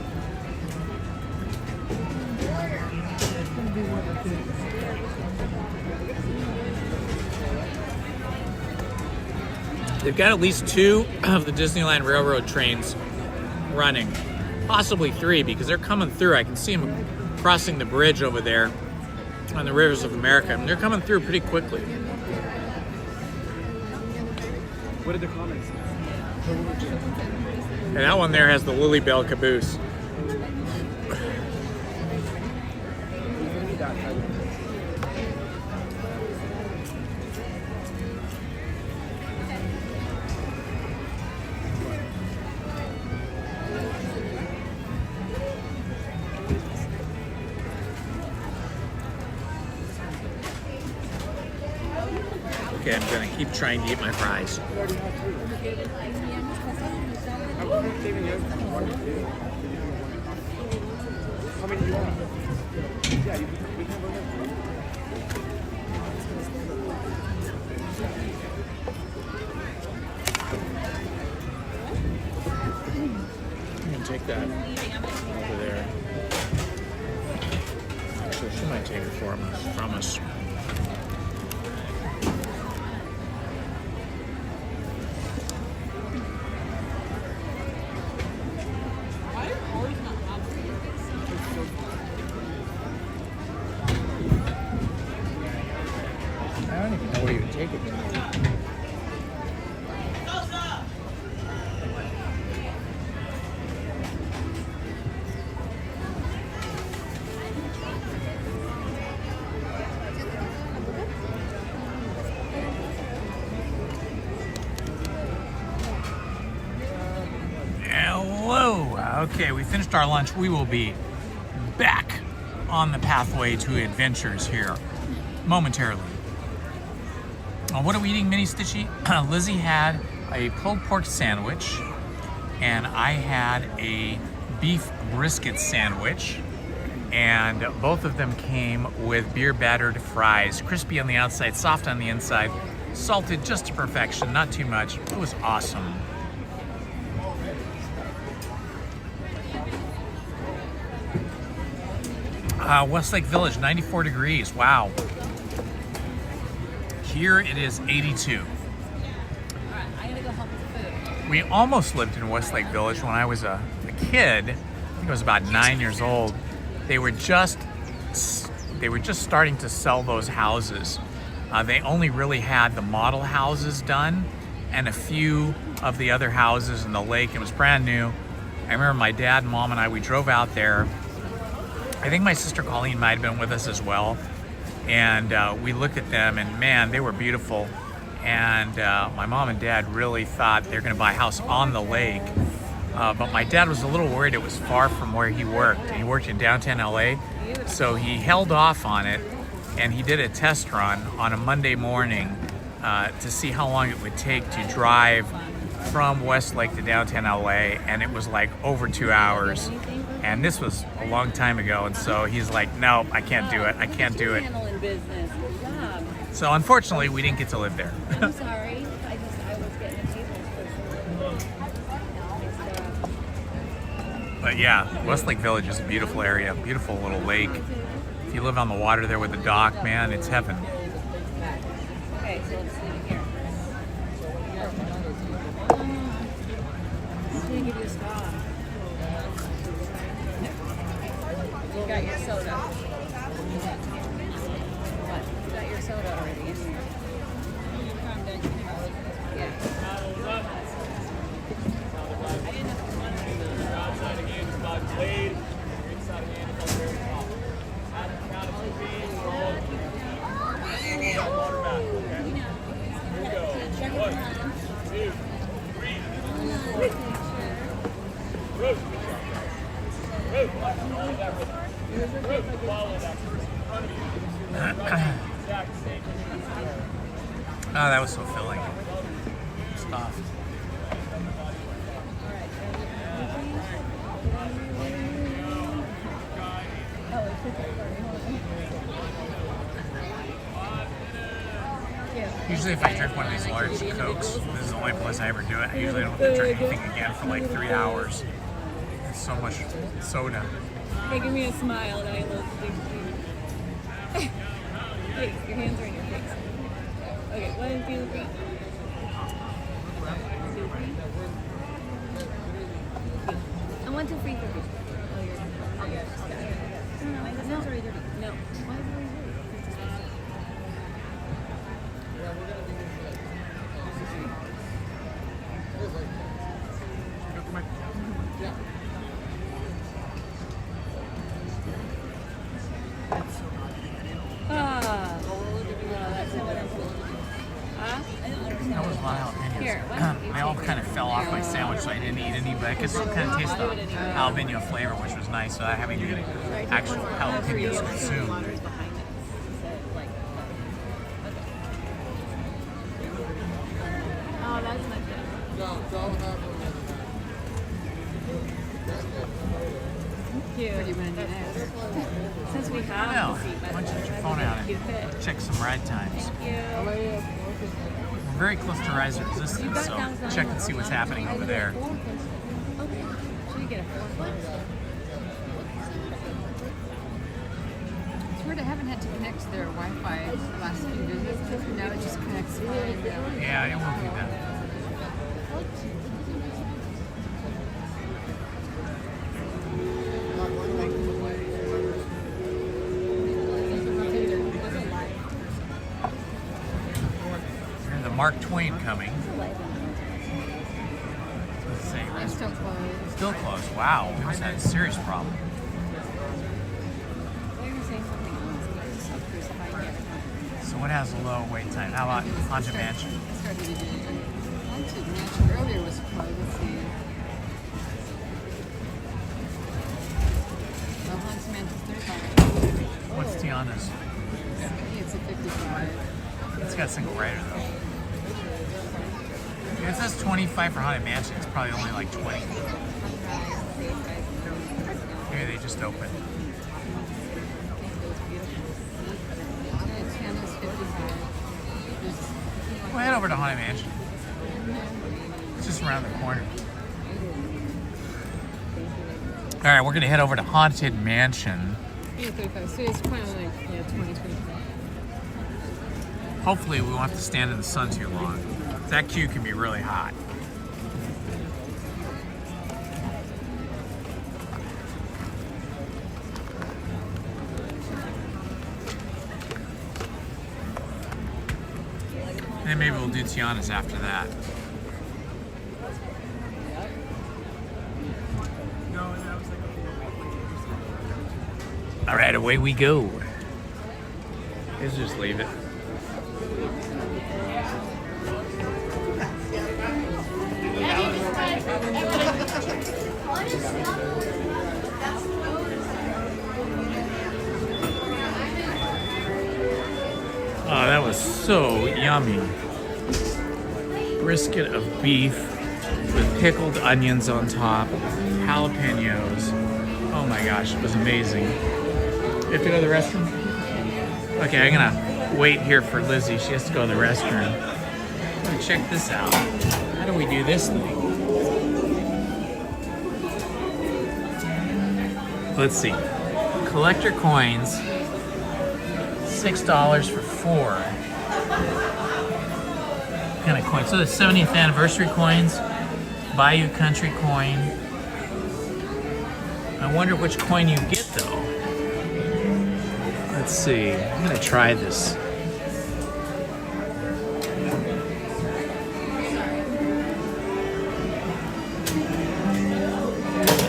They've got at least 2 of the Disneyland Railroad trains running, possibly 3 because they're coming through. I can see them crossing the bridge over there on the Rivers of America, and they're coming through pretty quickly. What did the comments say? And that one there has the Lily Bell caboose. Okay, I'm gonna keep trying to eat my fries. How many do you want? Yeah, we can run it. I'm gonna take that over there. Actually, she might take it from us. Okay, we finished our lunch. We will be back on the pathway to adventures here momentarily. What are we eating, Mini Stitchy? Lizzie had a pulled pork sandwich, and I had a beef brisket sandwich, and both of them came with beer battered fries, crispy on the outside, soft on the inside, salted just to perfection, not too much. It was awesome. Westlake Village, 94 degrees. Wow. Here it is 82. I gotta go help with the food. We almost lived in Westlake Village when I was a kid. I think I was about 9 years old. They were just starting to sell those houses. They only really had the model houses done and a few of the other houses in the lake. It was brand new. I remember my dad, mom, and we drove out there. I think my sister Colleen might have been with us as well. And we looked at them, and man, they were beautiful. And my mom and dad really thought they were gonna buy a house on the lake. But my dad was a little worried it was far from where he worked. He worked in downtown LA, so he held off on it, and he did a test run on a Monday morning to see how long it would take to drive from Westlake to downtown LA, and it was like over 2 hours. And this was a long time ago, and so he's like, no, I can't do it. I can't do it. Business. Good job. So unfortunately, we didn't get to live there. I'm sorry. I was getting a table. But yeah, Westlake Village is a beautiful area, beautiful little lake. If you live on the water there with the dock, man, it's heaven. Okay, so let's leave it here. I'm gonna give you a straw. You got your soda. What? You got your soda already in here. Yeah. I didn't have to run outside again, it's about played. Inside again, it's all very top. At the count of 2 feet, roll that water back, okay? Here we go. 1, 2, 3, 4. Root. Root. Follow that rhythm. Root. Follow that first in front of you. Exact same. Oh, that was so filling. Stuff. Usually if I drink one of these large Cokes, this is the only place I ever do it. I usually don't drink anything again for like 3 hours. There's so much soda. Hey, give me a smile and I love you. Hey, your hands are in your face. Okay, 1, 2, 3. 1, 2, 3, 4. Oh, you're just got it. No, it's already dirty. No. Why is it already dirty? That was my opinion. They all kind of fell off my sandwich, so I didn't eat any, but I could still kind of taste the jalapeno flavor, which was nice, without having to get actual jalapenos consumed. Oh, that's not good. Thank you. Since we have Well, the seat, why don't you get your phone out and check some ride times. We're very close to Rise of Resistance, so check and see what's happening over there. Okay. Should we get a 4? It's weird, I haven't had to connect to their Wi-Fi the last few visits. Now it just connects fine. Yeah, it won't do that. Mark Twain coming. Let's see. It's still closed. Still closed. Wow, we must have had a serious problem. So what has a low wait time? How about Haunted Mansion? Haunted Mansion earlier was closed. Let's see. Tiana's. It's a 55. It's got a single rider though. If it says 25 for Haunted Mansion, it's probably only like 20. Maybe they just opened. We'll head over to Haunted Mansion. It's just around the corner. All right, we're gonna head over to Haunted Mansion. Yeah, 35. So it's kind of like 20, 25. Hopefully we won't have to stand in the sun too long. That queue can be really hot. And then maybe we'll do Tiana's after that. All right, away we go. Let's just leave it. Oh, that was so yummy. Brisket of beef with pickled onions on top, jalapenos. Oh my gosh, it was amazing. You have to go to the restroom? Okay, I'm gonna wait here for Lizzie. She has to go to the restroom. Check this out. How do we do this thing? Let's see. Collector coins. $6 for 4. Kind of coins. So the 70th anniversary coins. Bayou Country coin. I wonder which coin you get though. Let's see. I'm gonna try this.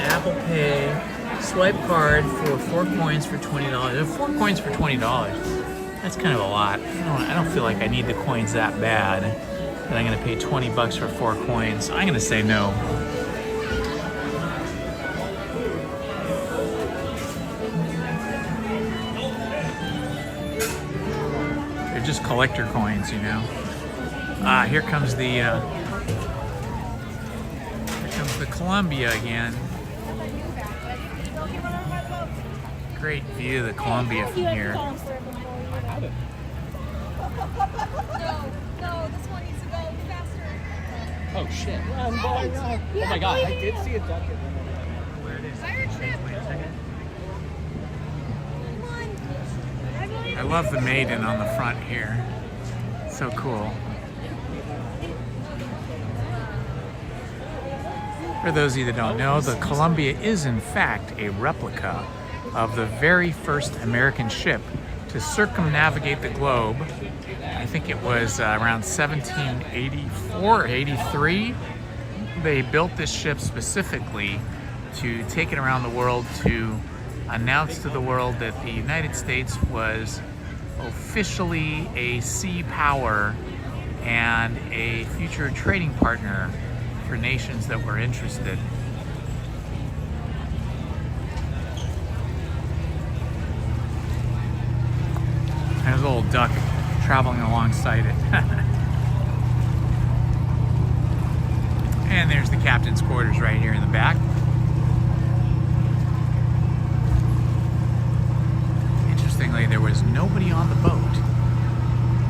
Apple Pay. Swipe card for 4 coins for $20. 4 coins for $20. That's kind of a lot. I don't feel like I need the coins that bad. That I'm gonna pay 20 bucks for 4 coins. I'm gonna say no. They're just collector coins, you know. Here comes the Columbia again. Great view of the Columbia from here. No, this one needs to go faster. Oh shit. Oh my god, I did see a duck. Where it is. Fire trip. I love the maiden on the front here. So cool. For those of you that don't know, the Columbia is in fact a replica of the very first American ship to circumnavigate the globe. I think it was around 1784 or 83. They built this ship specifically to take it around the world to announce to the world that the United States was officially a sea power and a future trading partner for nations that were interested. There's a little duck traveling alongside it. And there's the captain's quarters right here in the back. Interestingly, there was nobody on the boat,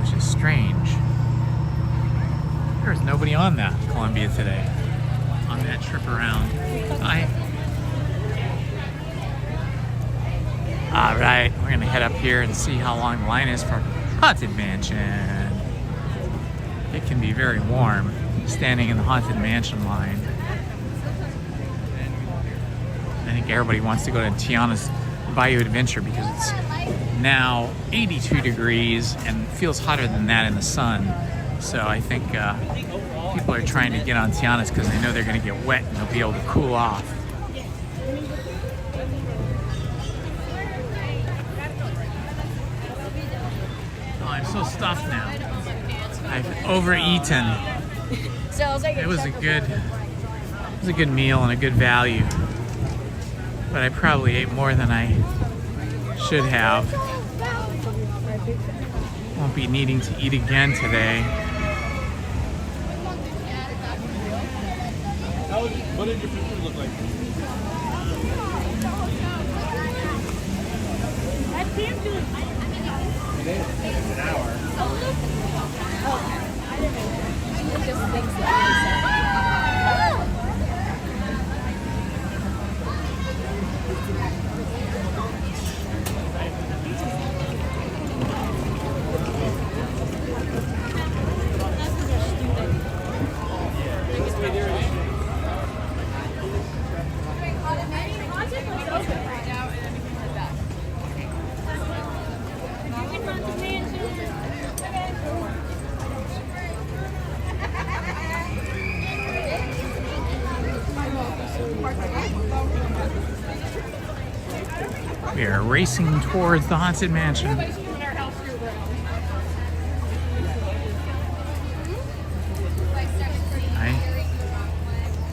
which is strange. There was nobody on that Columbia today, on that trip around. All right, we're gonna head up here and see how long the line is for Haunted Mansion. It can be very warm standing in the Haunted Mansion line. I think everybody wants to go to Tiana's Bayou Adventure because it's now 82 degrees and feels hotter than that in the sun. So I think people are trying to get on Tiana's because they know they're gonna get wet and they'll be able to cool off. I'm so stuffed now. I've overeaten. It was a good meal and a good value, but I probably ate more than I should have. Won't be needing to eat again today. What did your picture look like? An hour. We are racing towards the Haunted Mansion.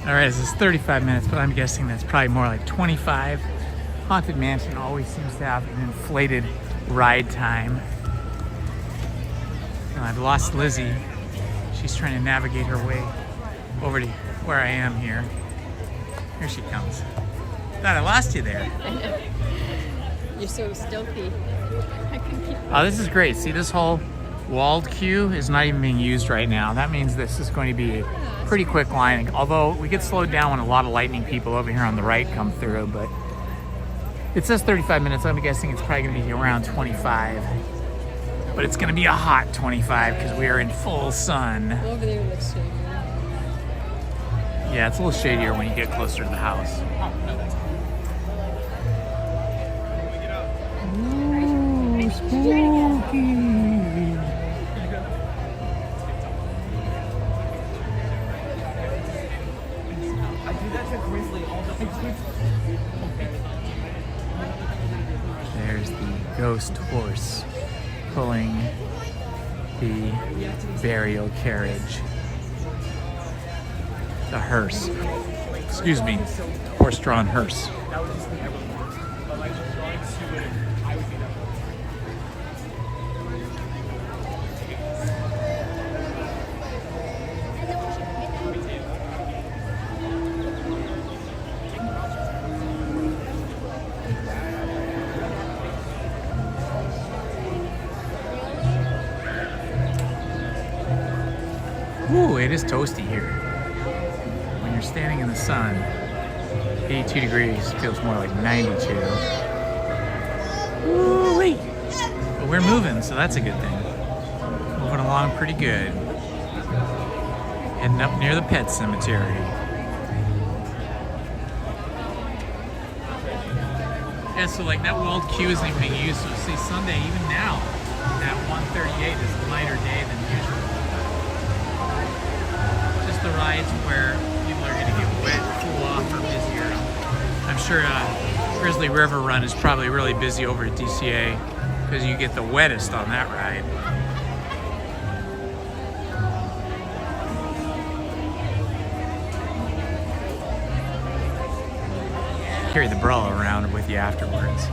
All right, this is 35 minutes, but I'm guessing that's probably more like 25. Haunted Mansion always seems to have an inflated ride time. And I've lost Lizzie. She's trying to navigate her way over to where I am here. Here she comes. Thought I lost you there. You're so stealthy. Oh, this is great. See, this whole walled queue is not even being used right now. That means this is going to be a pretty quick line, although we get slowed down when a lot of lightning people over here on the right come through, but it says 35 minutes. I'm guessing it's probably going to be around 25. But it's going to be a hot 25 because we are in full sun. Over there looks shady. Yeah, it's a little shadier when you get closer to the house. Ooh, spooky. There's the ghost horse pulling the burial carriage. The hearse. Excuse me, horse-drawn hearse. Ooh, it is toasty here. When you're standing in the sun, 82 degrees feels more like 92. Ooh-wee. But we're moving, so that's a good thing. Moving along pretty good. Heading up near the pet cemetery. Yeah, so like that walled queue isn't even being used. So say Sunday, even now, at 1:38 is a lighter day than usual. The rides where people are going to get wet, cool off, are busier. I'm sure Grizzly River Run is probably really busy over at DCA because you get the wettest on that ride. Carry the umbrella around with you afterwards.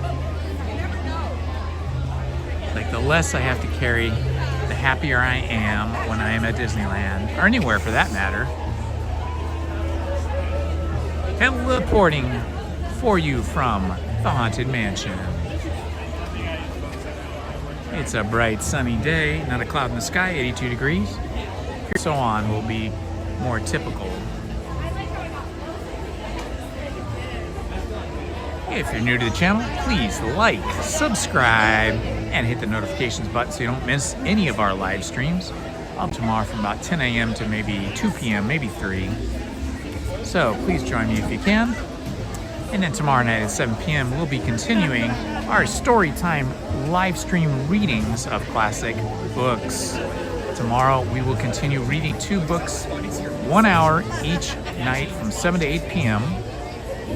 Like the less I have to carry, the happier I am when I am at Disneyland, or anywhere for that matter. Teleporting for you from the Haunted Mansion. It's a bright sunny day, not a cloud in the sky, 82 degrees. So on will be more typical. If you're new to the channel, please like, subscribe, and hit the notifications button so you don't miss any of our live streams. Up tomorrow from about 10 a.m. to maybe 2 p.m., maybe 3. So please join me if you can. And then tomorrow night at 7 p.m. we'll be continuing our Storytime live stream readings of classic books. Tomorrow we will continue reading 2 books, 1 hour each night from 7 to 8 p.m.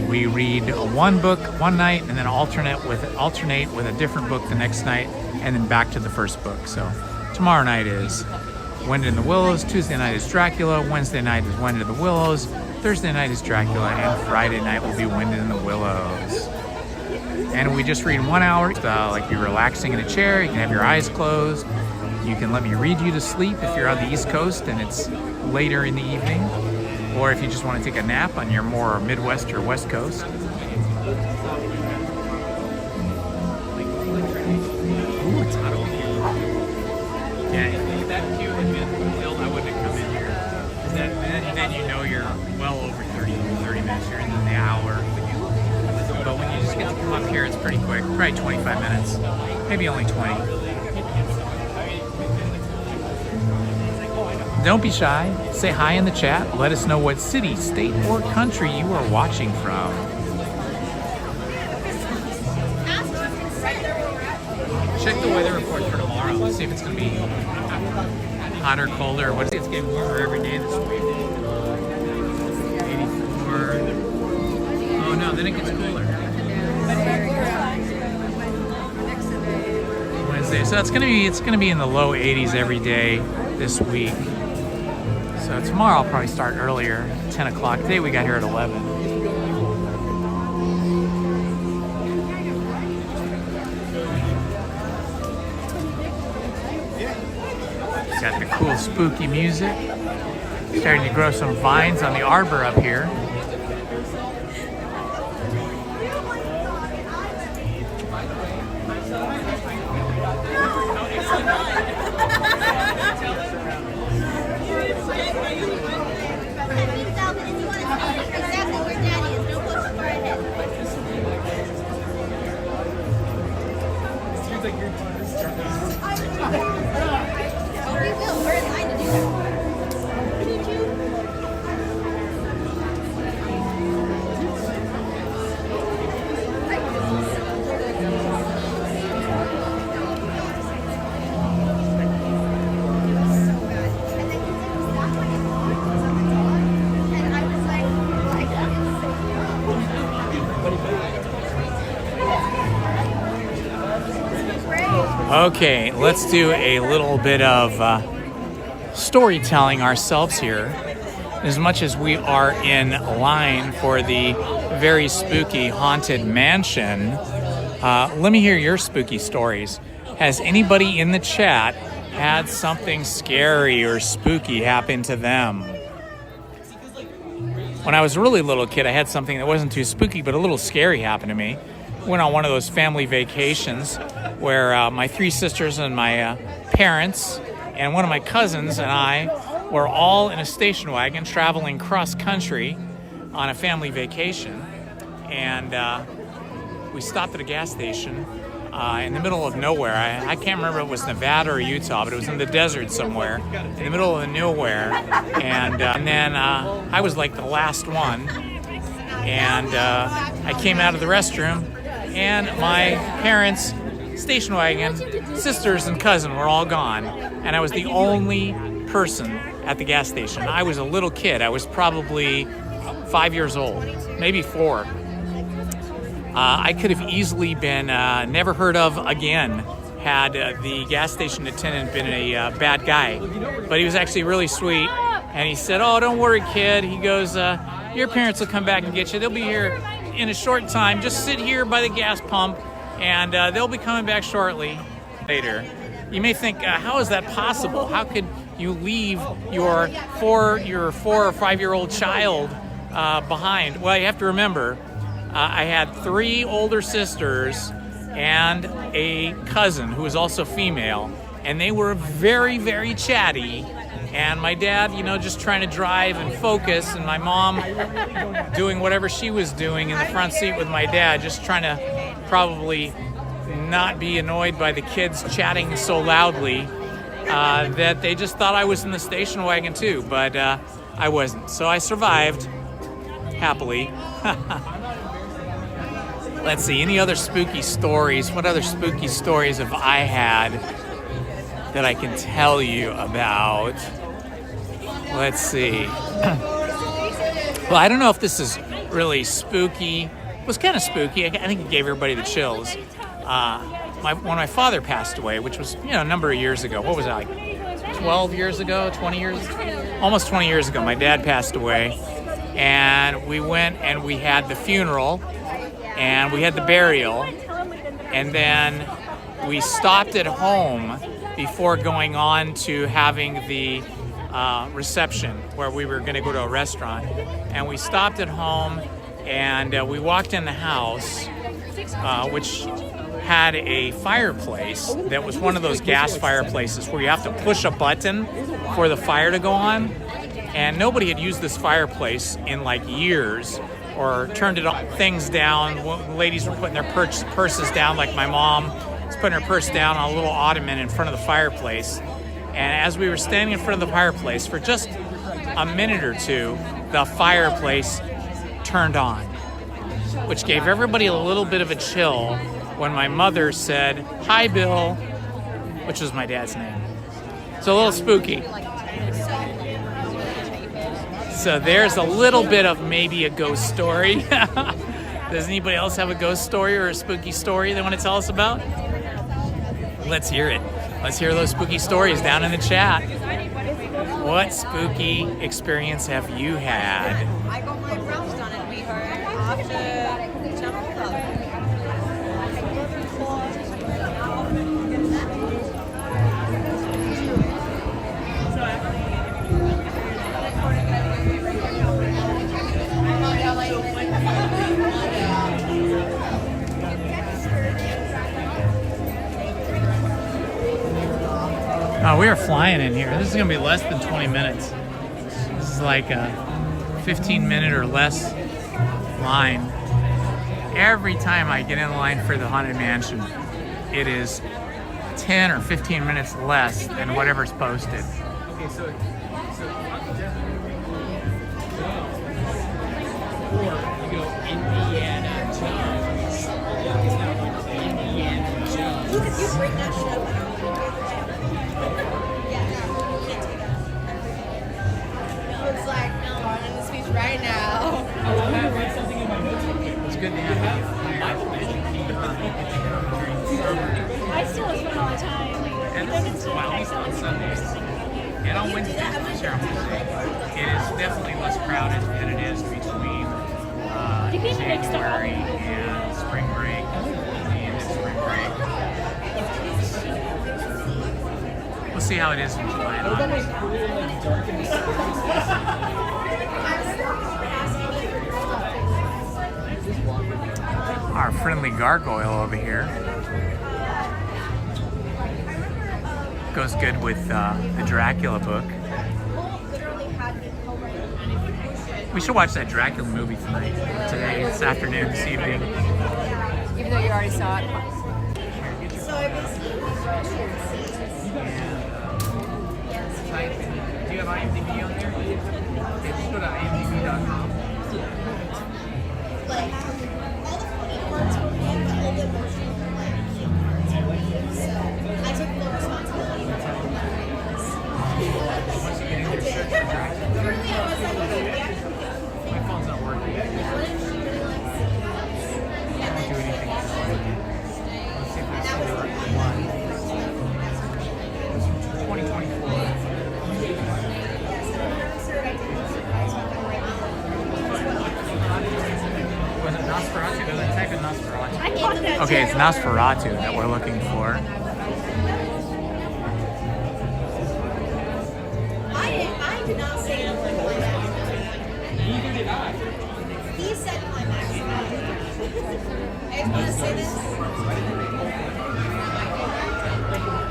We read 1 book one night and then alternate with a different book the next night, and then back to the first book. So tomorrow night is Wind in the Willows, Tuesday night is Dracula, Wednesday night is Wind in the Willows, Thursday night is Dracula, and Friday night will be Wind in the Willows. And we just read 1 hour, like you're relaxing in a chair. You can have your eyes closed. You can let me read you to sleep if you're on the East Coast and it's later in the evening. Or if you just want to take a nap on your more Midwest or West Coast. Ooh, it's hot over here. Yeah, if that queue had been filled, I wouldn't have come in here. Then you know you're well over 30 minutes. You're in the hour. But when you just get to come up here, it's pretty quick. Probably 25 minutes. Maybe only 20. Don't be shy. Say hi in the chat. Let us know what city, state, or country you are watching from. Check the weather report for tomorrow. Let's see if it's going to be hotter, colder. What is it? It's getting warmer every day this week. 84. Oh no, then it gets cooler. Wednesday. So it's gonna be in the low 80s every day this week. So tomorrow I'll probably start earlier, 10 o'clock. Today we got here at 11. Got the cool spooky music. Starting to grow some vines on the arbor up here. Okay, let's do a little bit of storytelling ourselves here. As much as we are in line for the very spooky haunted mansion, let me hear your spooky stories. Has anybody in the chat had something scary or spooky happen to them? When I was a really little kid, I had something that wasn't too spooky, but a little scary happen to me. Went on one of those family vacations where my three sisters and my parents and one of my cousins and I were all in a station wagon traveling cross country on a family vacation. And we stopped at a gas station in the middle of nowhere. I can't remember if it was Nevada or Utah, but it was in the desert somewhere, in the middle of nowhere. And then I was like the last one. And I came out of the restroom, and my parents' station wagon, sisters and cousin were all gone. And I was the only person at the gas station. I was a little kid. I was probably 5 years old, maybe 4. I could have easily been never heard of again had the gas station attendant been a bad guy. But he was actually really sweet. And he said, "Oh, don't worry, kid." He goes, "Your parents will come back and get you. They'll be here in a short time. Just sit here by the gas pump, and they'll be coming back shortly." Later, you may think, how is that possible? How could you leave your 4 or 5 year old child behind? Well, you have to remember, I had 3 older sisters and a cousin who was also female, and they were very, very chatty. And my dad, just trying to drive and focus, and my mom doing whatever she was doing in the front seat with my dad, just trying to probably not be annoyed by the kids chatting so loudly that they just thought I was in the station wagon too, but I wasn't. So I survived, happily. Let's see, any other spooky stories? What other spooky stories have I had that I can tell you about? Let's see. Well, I don't know if this is really spooky. It was kind of spooky. I think it gave everybody the chills. When my father passed away, which was, a number of years ago. What was that, like 12 years ago, 20 years? Almost 20 years ago, my dad passed away. and we went and we had the funeral, and we had the burial, and then we stopped at home before going on to having the reception, where we were going to go to a restaurant. And we stopped at home, and we walked in the house, which had a fireplace that was one of those gas fireplaces where you have to push a button for the fire to go on. And nobody had used this fireplace in like years, or turned things down. Ladies were putting their purses down, like my mom was putting her purse down on a little ottoman in front of the fireplace. And as we were standing in front of the fireplace for just a minute or two, the fireplace turned on, which gave everybody a little bit of a chill when my mother said, "Hi, Bill," which was my dad's name. It's a little spooky. So there's a little bit of maybe a ghost story. Does anybody else have a ghost story or a spooky story they want to tell us about? Let's hear it. Let's hear those spooky stories down in the chat. What spooky experience have you had? I got my brows done and we heard after Channel Club. Oh, we are flying in here. This is going to be less than 20 minutes. This is like a 15-minute or less line. Every time I get in line for the Haunted Mansion, it is 10 or 15 minutes less than whatever's posted. Okay, so you go Indiana Jones. Indiana Jones. You bring that shit up. It's like, no, I'm in the speech right now. I write something in my notes. It's good to have you. I still spend a lot of time. And this is, well, at least on Sundays. And on Wednesdays, it is definitely less crowded than it is between January and spring break, the end of spring break. We'll see how it is in July and August. Our friendly gargoyle over here goes good with the Dracula book. We should watch that Dracula movie tonight, today, this afternoon, this evening. Even though you already saw it. Do you have IMDb on there? Okay, just go to imdb.com. My phone's not working. I don't do anything. Let's see if I see the right one. 2024. Was it Nosferatu? Does it type in Nosferatu? Okay, it's Nosferatu that we're looking for. I did not say anything like that. Neither did I. He said climax. I just want to say this.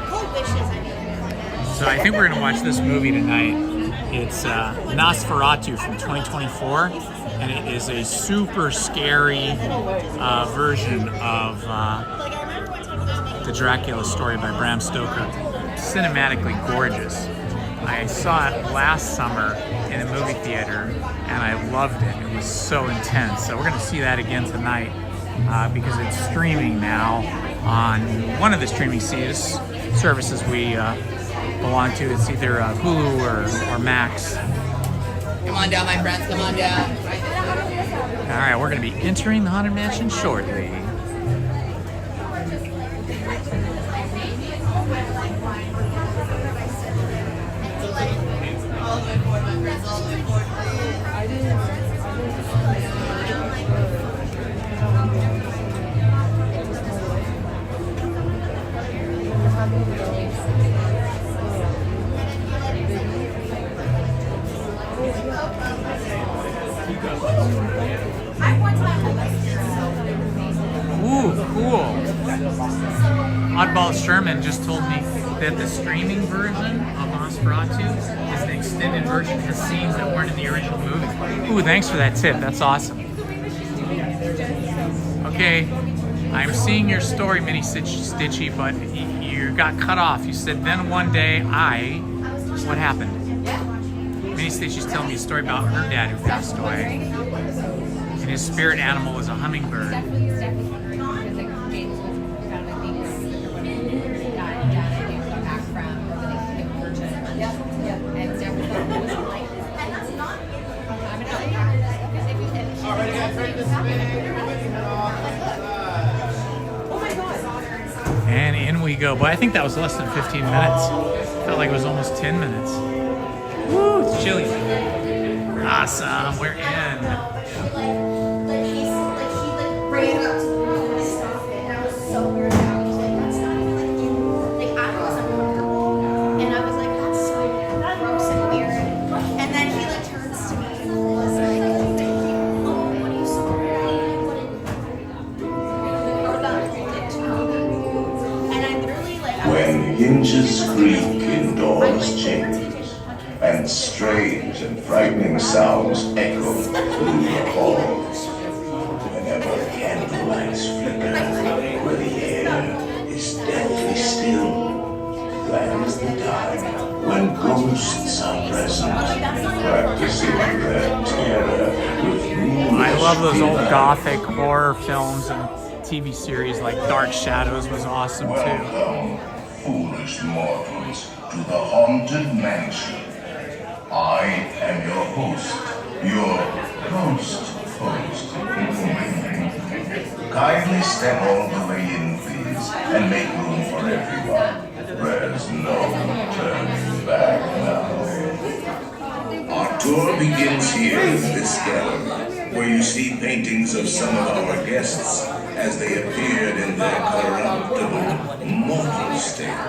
Cold wishes, I mean. So I think we're going to watch this movie tonight. It's Nosferatu from 2024, and it is a super scary version of the Dracula story by Bram Stoker. Cinematically gorgeous. I saw it last summer in a movie theater, and I loved it. It was so intense. So we're going to see that again tonight because it's streaming now on one of the streaming services we belong to. It's either Hulu or Max. Come on down, my friends. Come on down. All right, we're going to be entering the Haunted Mansion shortly. All the way forward, my friends. All the way forward, please. Ooh, cool. Oddball Sherman just told me that the streaming version of Nosferatu is the extended version of the scenes that weren't in the original movie. Ooh, thanks for that tip. That's awesome. Okay, I'm seeing your story, Mini Stitchy, but you got cut off. You said, then one day what happened? Mini Stitchy's telling me a story about her dad who passed away. And his spirit animal was a hummingbird. And in we go. But I think that was less than 15 minutes. Felt like it was almost 10 minutes. Woo, it's chilly. Awesome, we're in. Bring it up to the room and stop it. And I was so weirded out. He was like, that's not even like I was uncomfortable. And I was like, that's so gross and weird. And then he like turns to me and was like, oh, what are you so weird about? And I literally like When hinges creak in doors change, and strange and frightening sounds echo through the halls. Whenever candlelights flicker, where the air is deathly still, that is the time when ghosts are present, practicing their terror with I love those old gothic horror films and TV series like Dark Shadows was awesome too. Welcome, foolish mortals, to the Haunted Mansion. I am your host, your ghost host. Kindly step all the way in, please, and make room for everyone. There's no turning back now. Our tour begins here in this gallery, where you see paintings of some of our guests as they appeared in their corruptible, mortal state.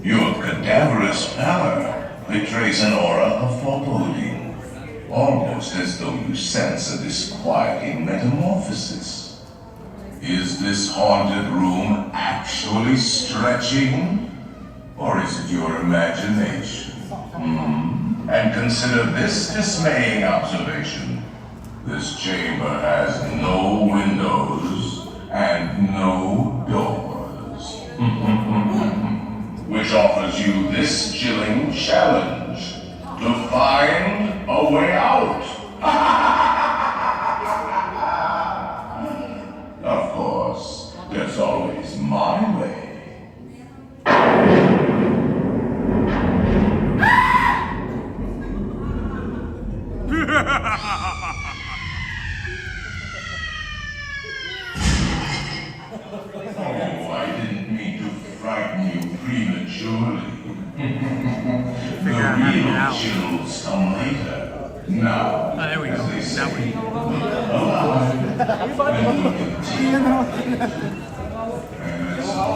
Your cadaverous pallor betrays an aura of foreboding, almost as though you sense a disquieting metamorphosis. Is this haunted room actually stretching? Or is it your imagination? And consider this dismaying observation. This chamber has no windows and no doors. Which offers you this chilling challenge to find a way out. Of course, there's always my way. Oh, I didn't mean to frighten you prematurely. The real chills come later. Now, there we go. As they say, That way. alive and look at and it's all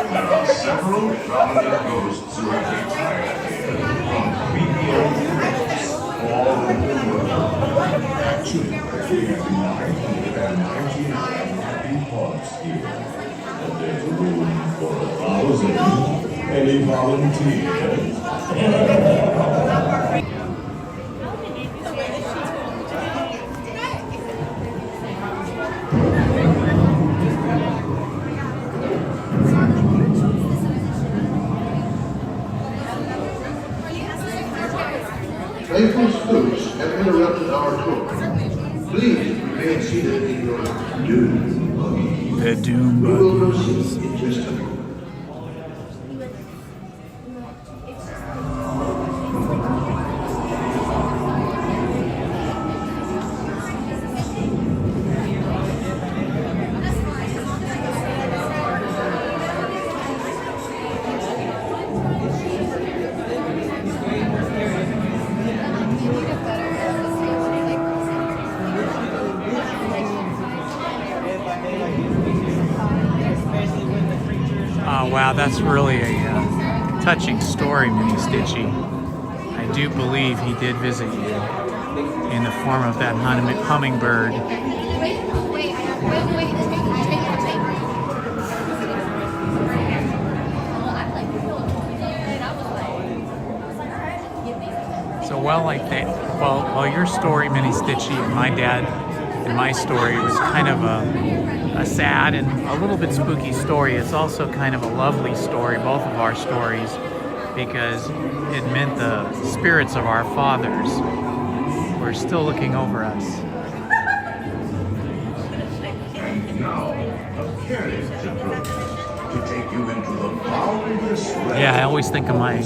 There are several prominent ghosts who have retired here from creepy old rooms all over the world. Actually, we have 999 happy haunts here. And there's room for 1,000. Any volunteers? Playful spooks have interrupted our tour. Please remain seated in your doom buggy. The doom We will buggy. proceed in just a moment. Yeah, that's really a touching story, Mini Stitchy. I do believe he did visit you in the form of that hummingbird. So while your story, Mini Stitchy, and my dad and my story was kind of a sad and a little bit spooky story, it's also kind of a lovely story, both of our stories, because it meant the spirits of our fathers were still looking over us. Now, a carriage approaches to take you into the boundless realm. Yeah, I always think of my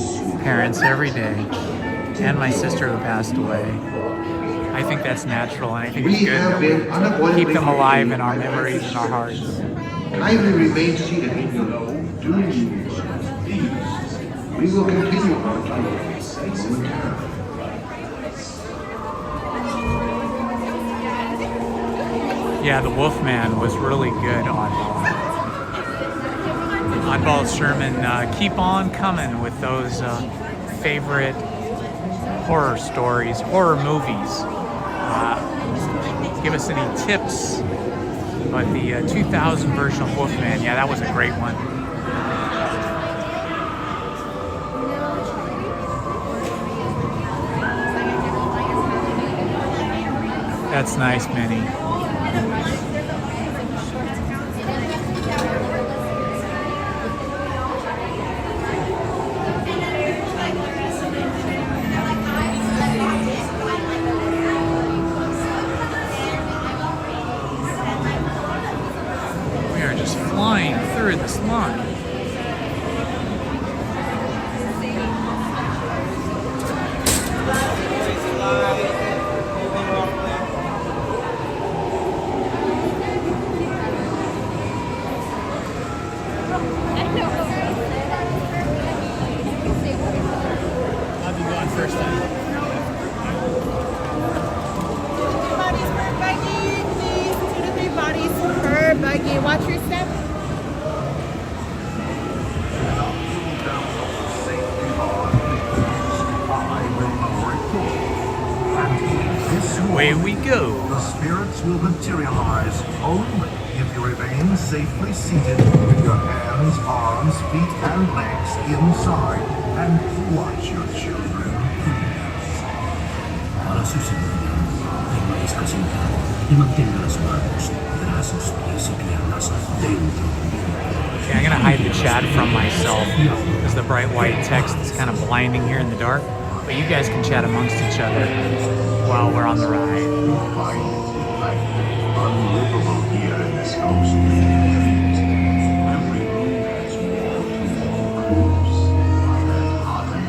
parents every day, and my sister who passed away. I think that's natural, and I think it's good that we keep them alive in our memories and our hearts. Kindly remain seated in your dunes, please. We will continue our tour momentarily. Yeah, the Wolfman was really good, Oddball. Oddball Sherman, keep on coming with those favorite horror stories, horror movies. Give us any tips. But the 2000 version of Wolfman, yeah, that was a great one. That's nice, Minnie. We are just flying through this line. I'll be going first time. Bodies per buggy, please. 2 to 3 bodies per buggy. Watch your step. Away we go. The spirits will materialize only if you remain safely seated with your hands, arms, feet, and legs inside and watch your children, please. Para su seguridad, permanezca sentado y mantenga las manos, brazos, pies y piernas dentro. Okay, I'm gonna hide the chat from myself because the bright white text is kind of blinding here in the dark. But you guys can chat amongst each other while we're on the ride. Unlivable here in this house. Every room has more proofs by that hot and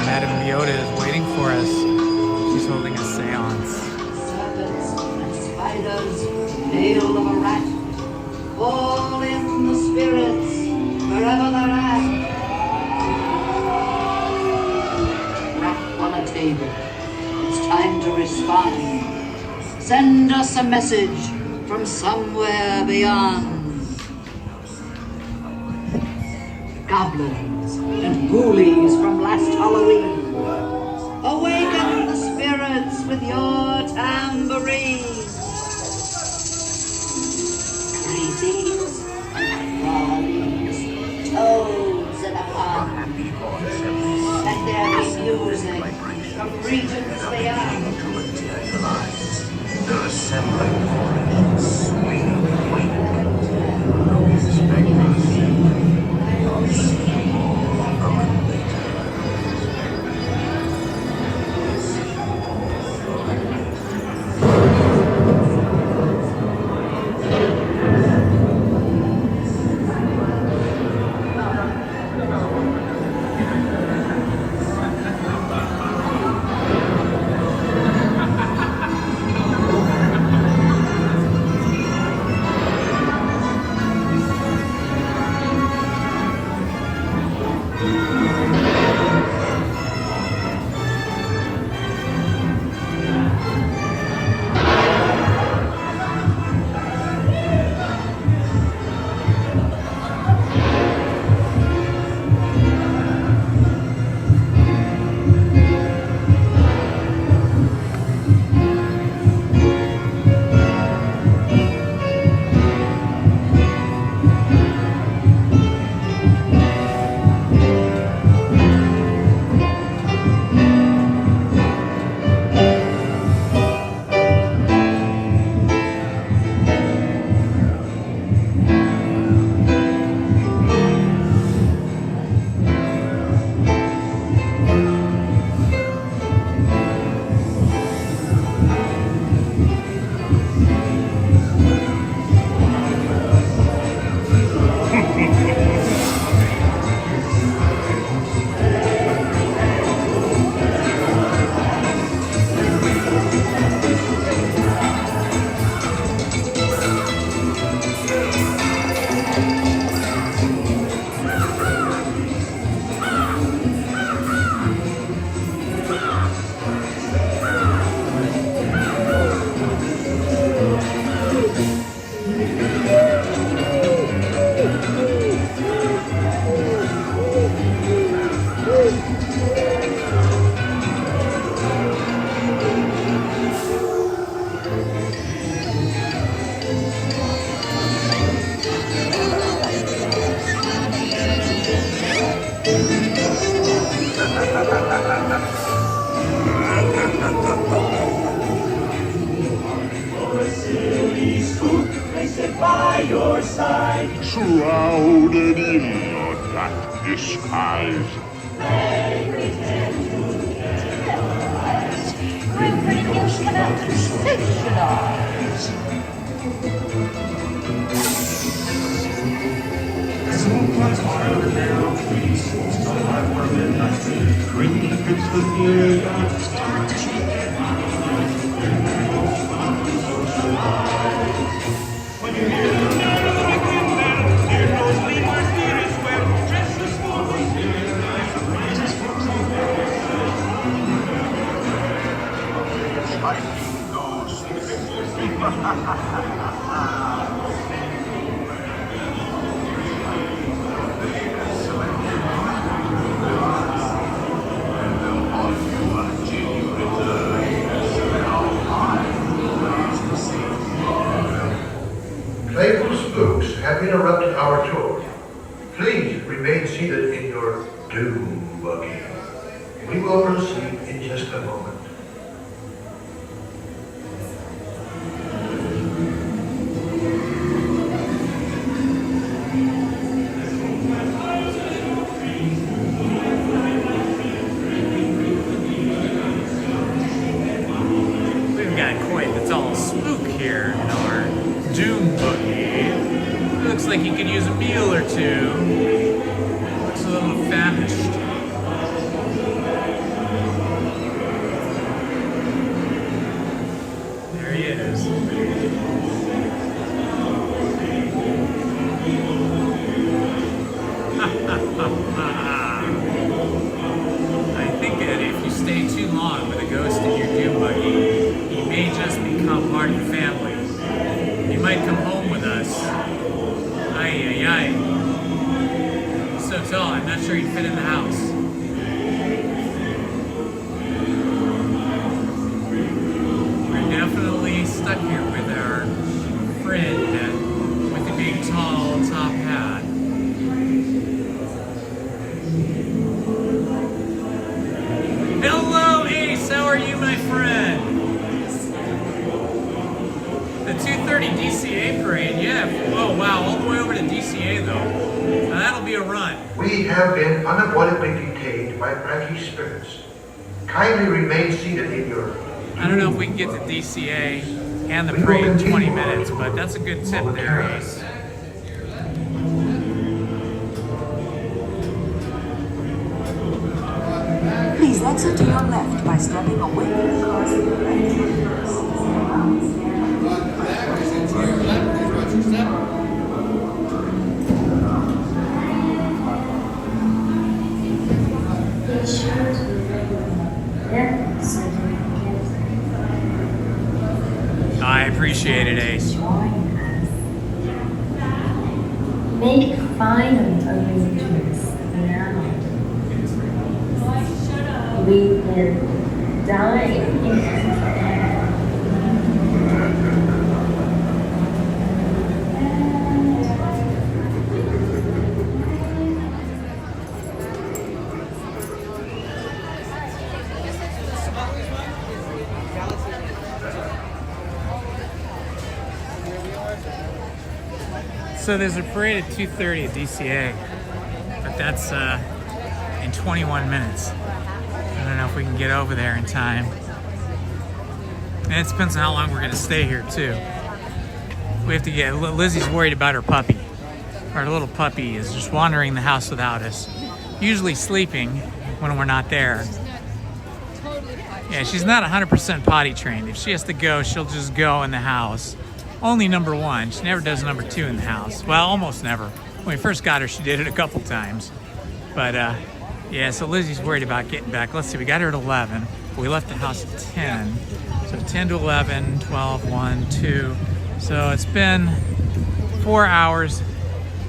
Madame Leota is waiting for us. She's holding a seance. Serpents and spiders, tail of a rat, call in the spirits wherever they're at. Rap on a table. It's time to respond. Send us a message from somewhere beyond. Goblins and ghoulies from last Halloween. Awaken the spirits with your tambourine. Crazies and frogs, toads and a pond. Let there be music from regions beyond. They're assembling for a sweet wing. your side. Shrouded in that disguise. They pretend to terrorize. Grim criminals come out to socialize. Sometimes harder narrow trees, still hard for midnight trees. Green fits the fear, start to shake it. When you hear the sound of the wicked bell, hear no sleep or fear is well. Dress the storm of spirit, rises from the Playful spooks have interrupted our tour. Please remain seated in your doom buggy. We will proceed in just a moment. We've got quite the tall spook here in our doom buggy. Looks like he could use a meal or two. Looks a little famished. There he is. I think that if you stay too long with a ghost in your doom buggy, he may just become part of the family. He might come home with us. Ay, ay, ay. He's so tall, I'm not sure he'd fit in the house. We're definitely stuck here with our friend with the big, tall top hat. Hello, Ace! How are you, my friend? The 2:30 DCA parade, yeah. Oh, wow, all the way over to DCA, though. Now, that'll be a run. We have been unavoidably detained by Frankie spirits. Kindly remain seated in your... I don't know if we can get to DCA and the parade in 20 minutes, but that's a good tip there, Ace. Please exit to your left by stepping away from the cars to your right. I appreciate it, Ace. Make fun of arrangements now. We can dine. So there's a parade at 2:30 at DCA, but that's in 21 minutes. I don't know if we can get over there in time. And it depends on how long we're going to stay here, too. We have to get... Lizzie's worried about her puppy. Our little puppy is just wandering the house without us. Usually sleeping when we're not there. Yeah, she's not 100% potty trained. If she has to go, she'll just go in the house. Only number one. She never does number two in the house. Well, almost never. When we first got her, she did it a couple times. But, yeah, so Lizzie's worried about getting back. Let's see, we got her at 11. We left the house at 10. So 10 to 11, 12, 1, 2. So it's been 4 hours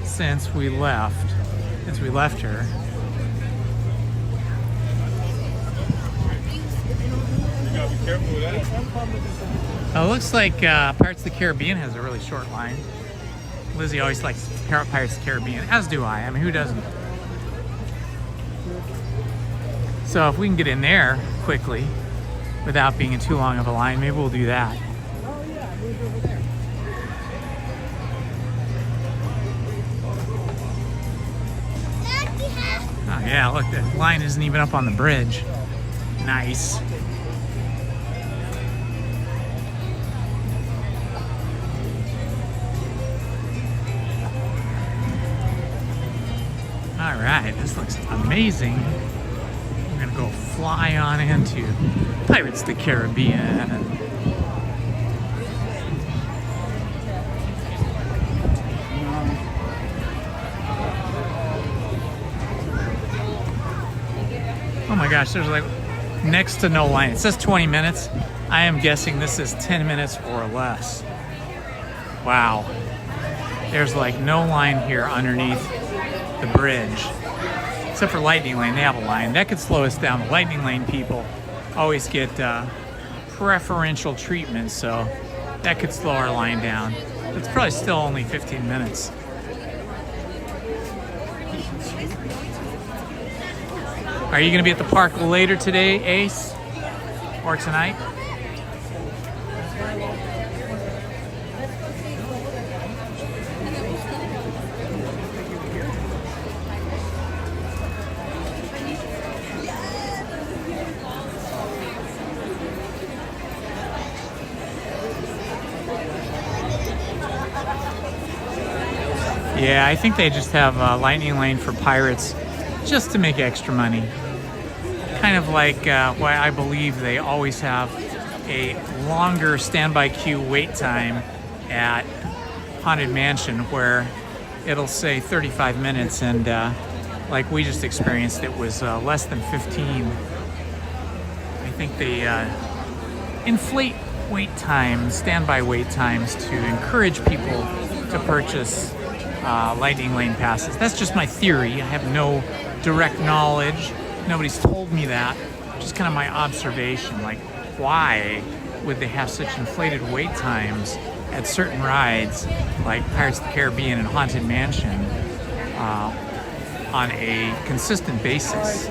since we left her. You gotta be careful with that. It looks like Pirates of the Caribbean has a really short line. Lizzie always likes Pirates of the Caribbean, as do I. I mean, who doesn't? So if we can get in there quickly without being in too long of a line, maybe we'll do that. Oh yeah, look, the line isn't even up on the bridge. Nice. All right, this looks amazing. We're gonna go fly on into Pirates of the Caribbean. Oh my gosh, there's like next to no line. It says 20 minutes. I am guessing this is 10 minutes or less. Wow. There's like no line here underneath the bridge. Except for Lightning Lane, they have a line. That could slow us down. The Lightning Lane people always get preferential treatment, so that could slow our line down. It's probably still only 15 minutes. Are you going to be at the park later today, Ace? Or tonight? Yeah, I think they just have a Lightning Lane for Pirates just to make extra money. Kind of like why I believe they always have a longer standby queue wait time at Haunted Mansion, where it'll say 35 minutes and like we just experienced, it was less than 15. I think they inflate wait times, standby wait times, to encourage people to purchase Lightning Lane passes. That's just my theory. I have no direct knowledge. Nobody's told me that. Just kind of my observation. Like, why would they have such inflated wait times at certain rides like Pirates of the Caribbean and Haunted Mansion on a consistent basis?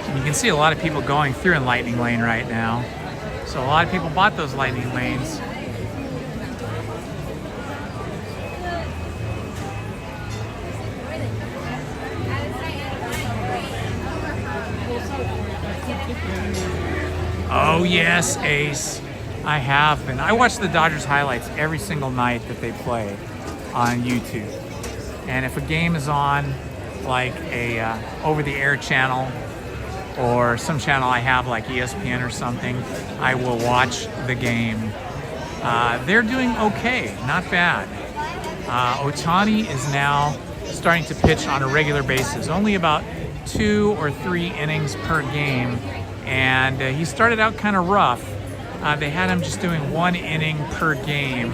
And you can see a lot of people going through in Lightning Lane right now. So a lot of people bought those Lightning Lanes. Oh yes, Ace. I have been. I watch the Dodgers highlights every single night that they play on YouTube. And if a game is on, like a over-the-air channel or some channel I have like ESPN or something, I will watch the game. They're doing okay, not bad. Ohtani is now starting to pitch on a regular basis, only about 2 or 3 innings per game. And he started out kind of rough. They had him just doing 1 inning per game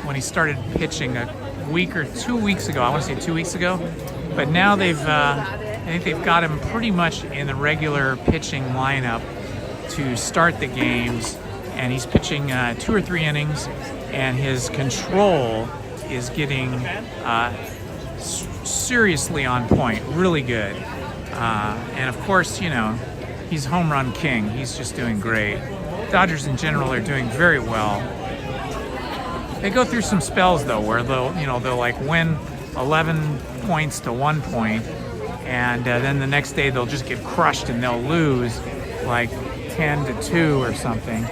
when he started pitching a week or 2 weeks ago. I want to say 2 weeks ago. But now I think they've got him pretty much in the regular pitching lineup to start the games. And he's pitching 2 or 3 innings, and his control is getting seriously on point, really good. And of course, you know, he's home run king. He's just doing great. Dodgers in general are doing very well. They go through some spells though, where they'll like win 11 points to 1 point, and then the next day they'll just get crushed and they'll lose like 10-2 or something.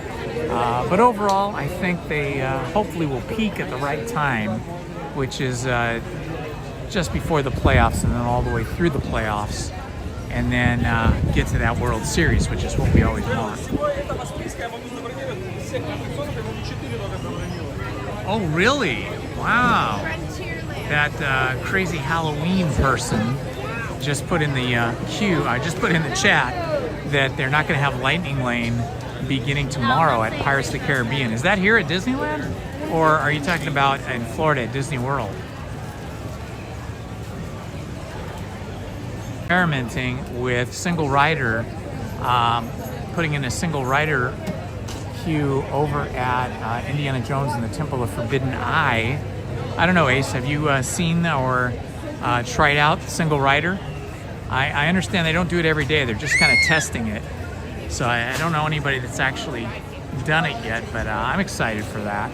But overall, I think they hopefully will peak at the right time, which is just before the playoffs and then all the way through the playoffs. And then get to that World Series, which is what we always want. Oh, really? Wow. That crazy Halloween person just put in the queue, I just put in the chat that they're not going to have Lightning Lane beginning tomorrow at Pirates of the Caribbean. Is that here at Disneyland? Or are you talking about in Florida at Disney World? Experimenting with single rider, putting in a single rider queue over at Indiana Jones and the Temple of Forbidden Eye. I don't know, Ace, have you seen or tried out single rider? I understand they don't do it every day, they're just kind of testing it. So I don't know anybody that's actually done it yet, but I'm excited for that.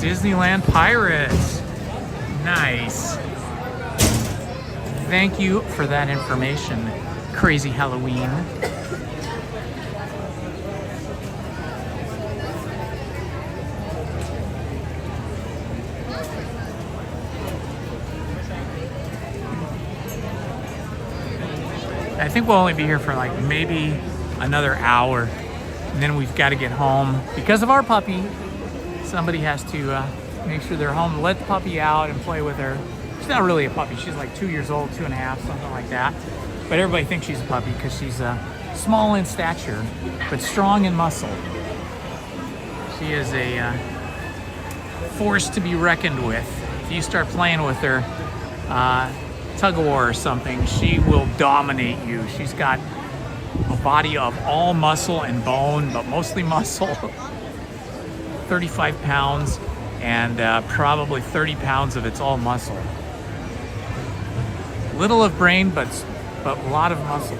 Disneyland Pirates. Nice. Thank you for that information, Crazy Halloween. I think we'll only be here for like maybe another hour, and then we've got to get home because of our puppy. Somebody has to make sure they're home to let the puppy out and play with her. She's not really a puppy. She's like 2 years old, 2.5, something like that. But everybody thinks she's a puppy because she's small in stature, but strong in muscle. She is a force to be reckoned with. If you start playing with her, tug of war or something, she will dominate you. She's got a body of all muscle and bone, but mostly muscle. 35 pounds, and probably 30 pounds of it's all muscle. Little of brain, but a lot of muscle.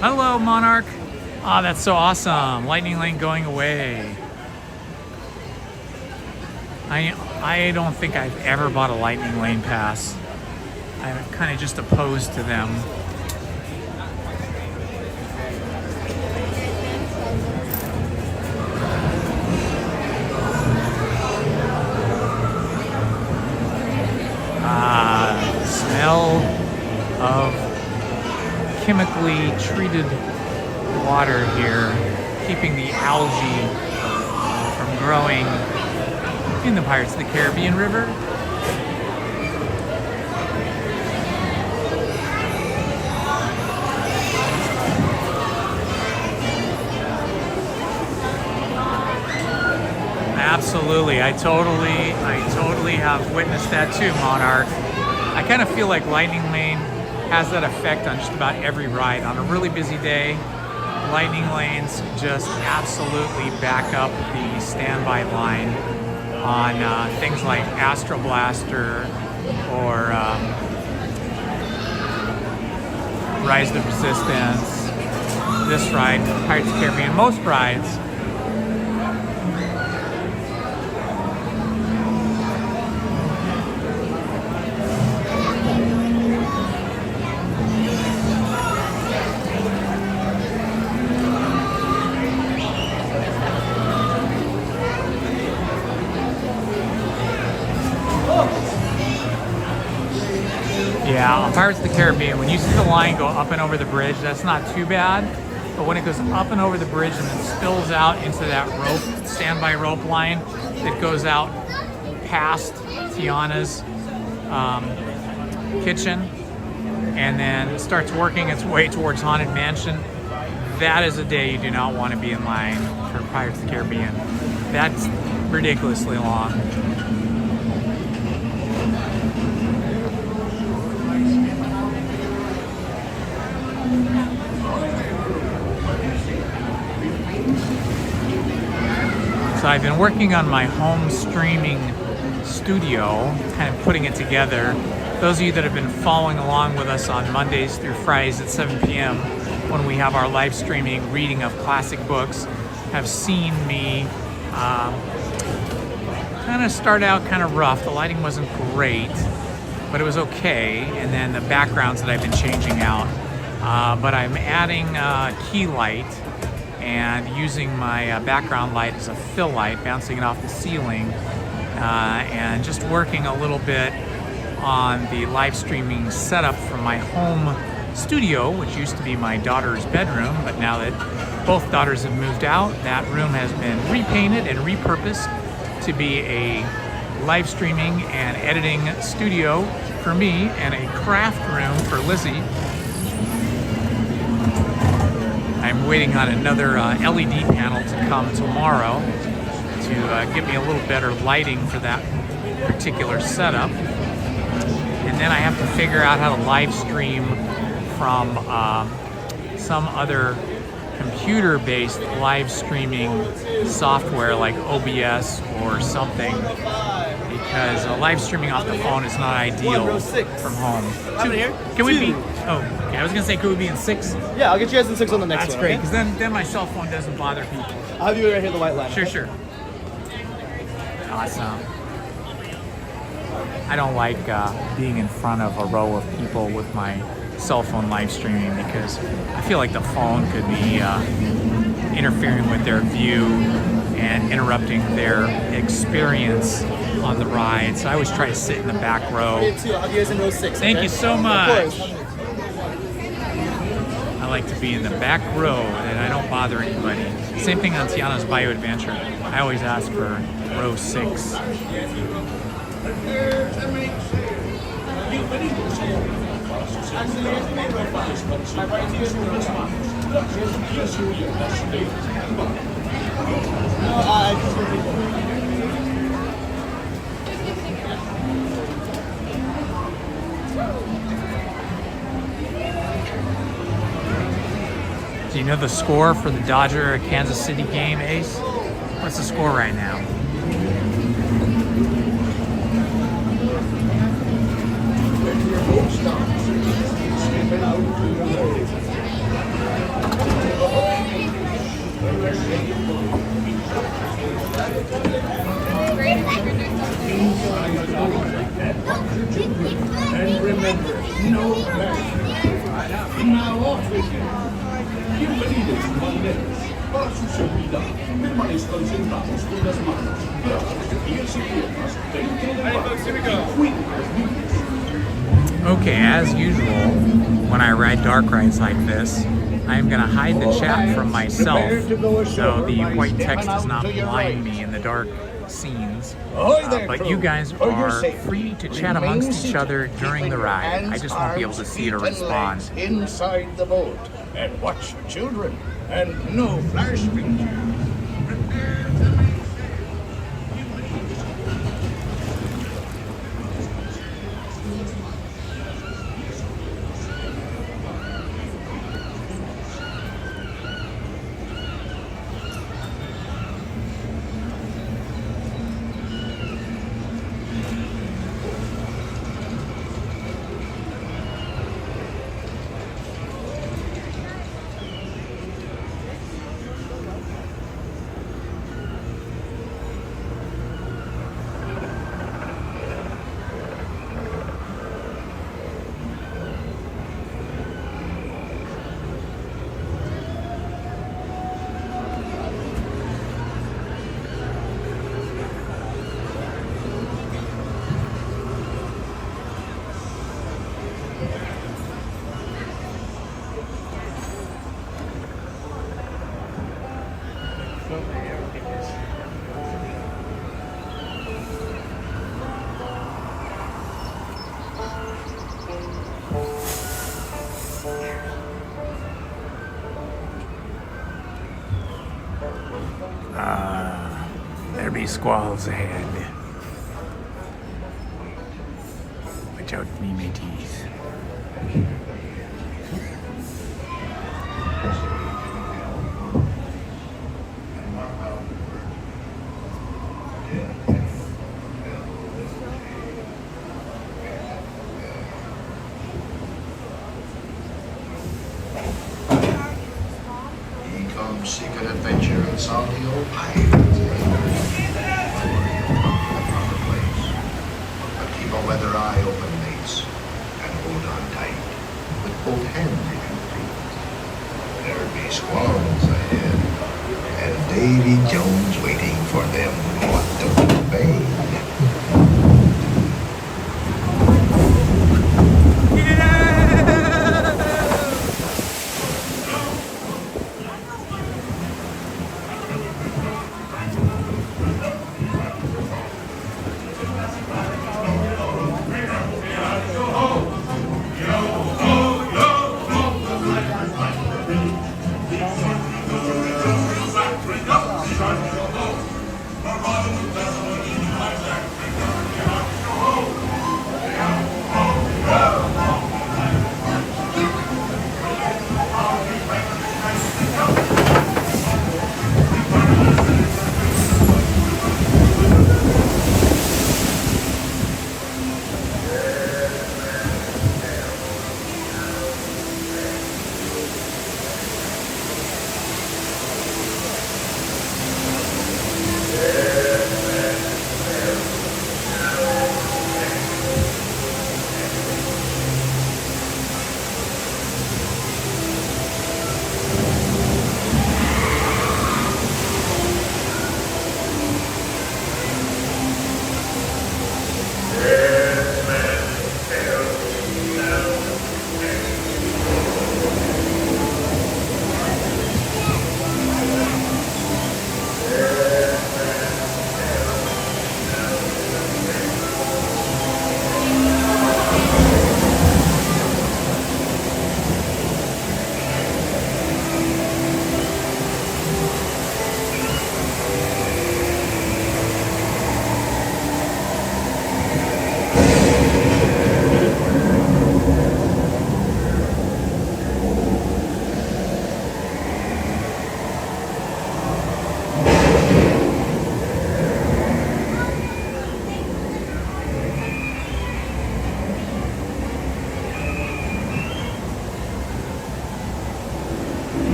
Hello, Monarch. Ah, that's so awesome. Lightning Lane going away. I don't think I've ever bought a Lightning Lane pass. I'm kind of just opposed to them. Smell of chemically treated water here, keeping the algae from growing in the Pirates of the Caribbean River. Absolutely, I totally have witnessed that too, Monarch. I kind of feel like Lightning Lane has that effect on just about every ride. On a really busy day, Lightning Lanes just absolutely back up the standby line on things like Astro Blaster or Rise of the Resistance, this ride, Pirates of the Caribbean, most rides. Yeah, on Pirates of the Caribbean, when you see the line go up and over the bridge, that's not too bad. But when it goes up and over the bridge and then spills out into that rope, standby rope line that goes out past Tiana's kitchen and then starts working its way towards Haunted Mansion, that is a day you do not want to be in line for Pirates of the Caribbean. That's ridiculously long. So I've been working on my home streaming studio, kind of putting it together. Those of you that have been following along with us on Mondays through Fridays at 7 p.m. when we have our live streaming reading of classic books have seen me kind of start out kind of rough. The lighting wasn't great, but it was okay. And then the backgrounds that I've been changing out. But I'm adding key light and using my background light as a fill light, bouncing it off the ceiling, and just working a little bit on the live streaming setup for my home studio, which used to be my daughter's bedroom, but now that both daughters have moved out, that room has been repainted and repurposed to be a live streaming and editing studio for me and a craft room for Lizzie. I'm waiting on another LED panel to come tomorrow to give me a little better lighting for that particular setup. And then I have to figure out how to live stream from some other computer-based live streaming software like OBS or something, because live streaming off the phone is not ideal row 6. from home. Two here. Can we be? 2. Oh, okay. I was gonna say, could we be in 6? Yeah, I'll get you guys in 6 on the next That's one. great, okay? because then my cell phone doesn't bother people. I'll have you right here, the white line. Sure, okay? sure. Awesome. I don't like being in front of a row of people with my cell phone live streaming because I feel like the phone could be interfering with their view and interrupting their experience on the ride. So I always try to sit in the back row. I'll have you guys in row 6. Thank okay? you so Of much. course. I like to be in the back row and I don't bother anybody. Same thing on Tiana's Bio Adventure. I always ask for row 6. Do you know the score for the Dodger Kansas City game, Ace? What's the score right now? And remember, no bad. Now off with you. Bienvenidos, marineros. Para su seguridad, permanezcan sentados con las manos, brazos, pies y piernas dentro del barco. Cuiden los niños. Okay, as usual, when I ride dark rides like this, I'm going to hide the chat from myself so the white text does not blind me in the dark scenes. But you guys are free to chat amongst each other during the ride. I just won't be able to see it or respond. Inside the boat, and watch your children, and no flash speech. There be squalls ahead. Watch out, me mateys. He comes seeking adventure and salty old pirates. But keep a weather eye open, mates, and hold on tight with both hands if you please. There be squalls ahead, and Davy Jones waiting for them who want to obey. Yo,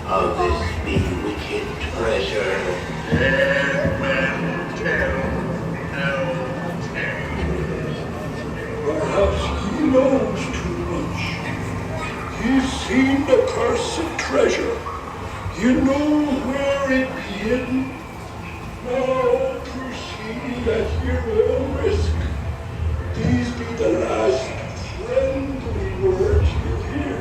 Of this bewitching treasure. Perhaps he knows too much. He's seen the cursed treasure. You know where it be hidden. Now proceed at your own risk. These be the last friendly words you hear.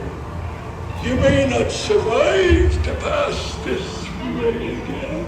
You may not survive to pass this way again.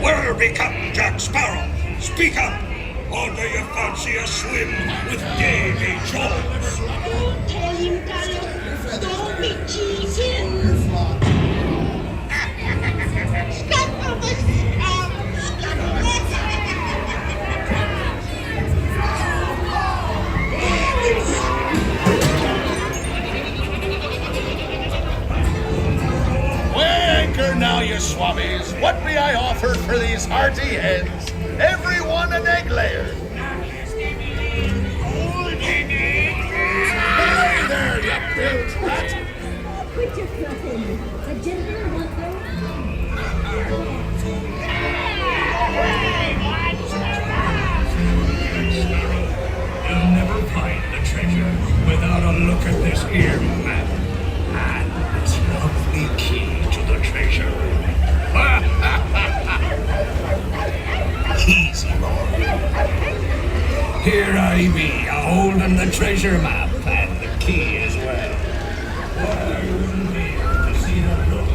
Where become Jack Sparrow? Speak up! Or do you fancy a swim with Davy Jones? Don't tell him, Carlos. Don't be cheating. Stop of us. Anchor now, you swabbies. What be I offered for these hearty heads? Every one an egg layer. Hey there, you built rat. Quit your fluffing. The gentleman won't go You'll never find the treasure without a look at this here map and its lovely key to the treasure. Easy, boy. Here I be, a-holding the treasure map and the key as well. I wouldn't be able to see the look.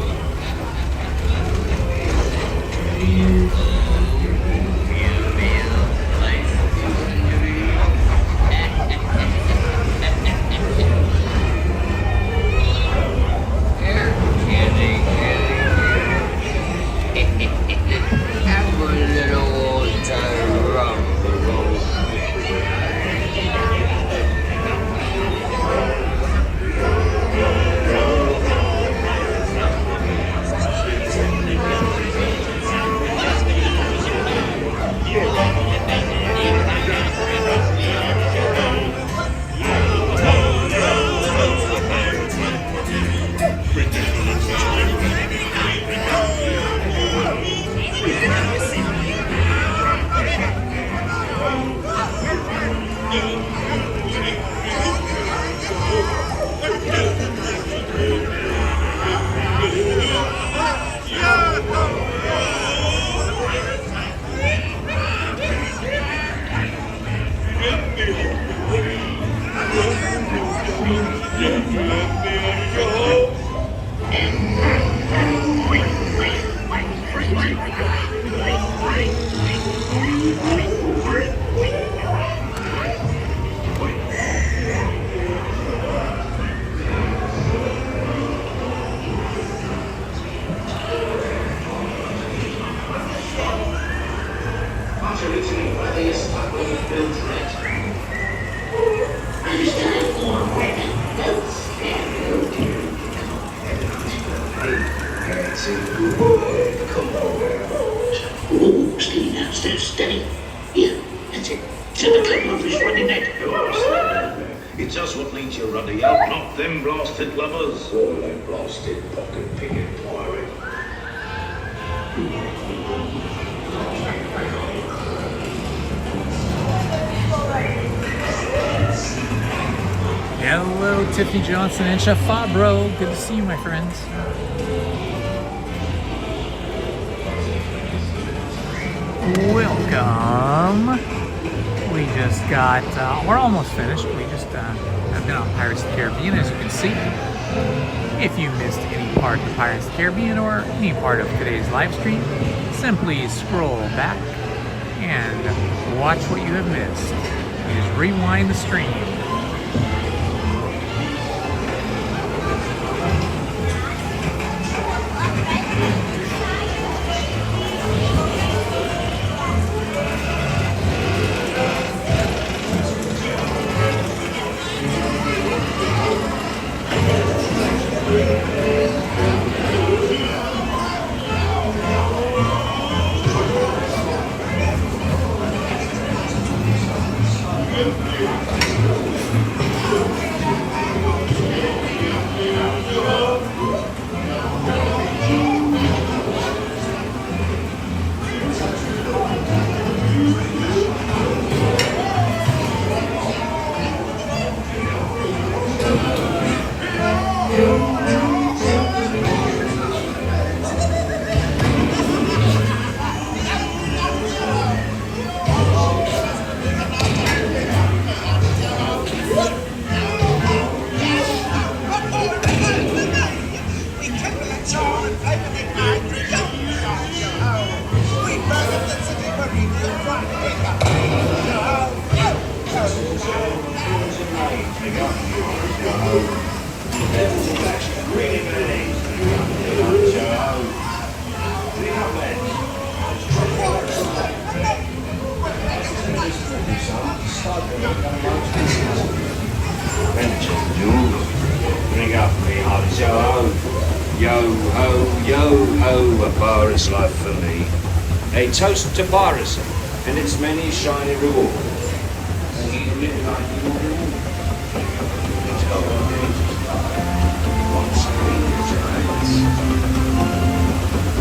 Ooh, steady now, steady. Yeah, that's it. Set the club off his ruddy neck. It's us what needs your ruddy help, not them blasted lovers. All them blasted pocket picking pirate. Hello, Tiffany Johnson and Chef Fabro. Good to see you, my friends. Welcome. We just got, we're almost finished. We just have been on Pirates of the Caribbean, as you can see. If you missed any part of the Pirates of the Caribbean or any part of today's live stream, simply scroll back and watch what you have missed. You just rewind the stream. Bring up me heart, yo ho, a pirate's life for me. A toast to piracy and its many shiny rewards.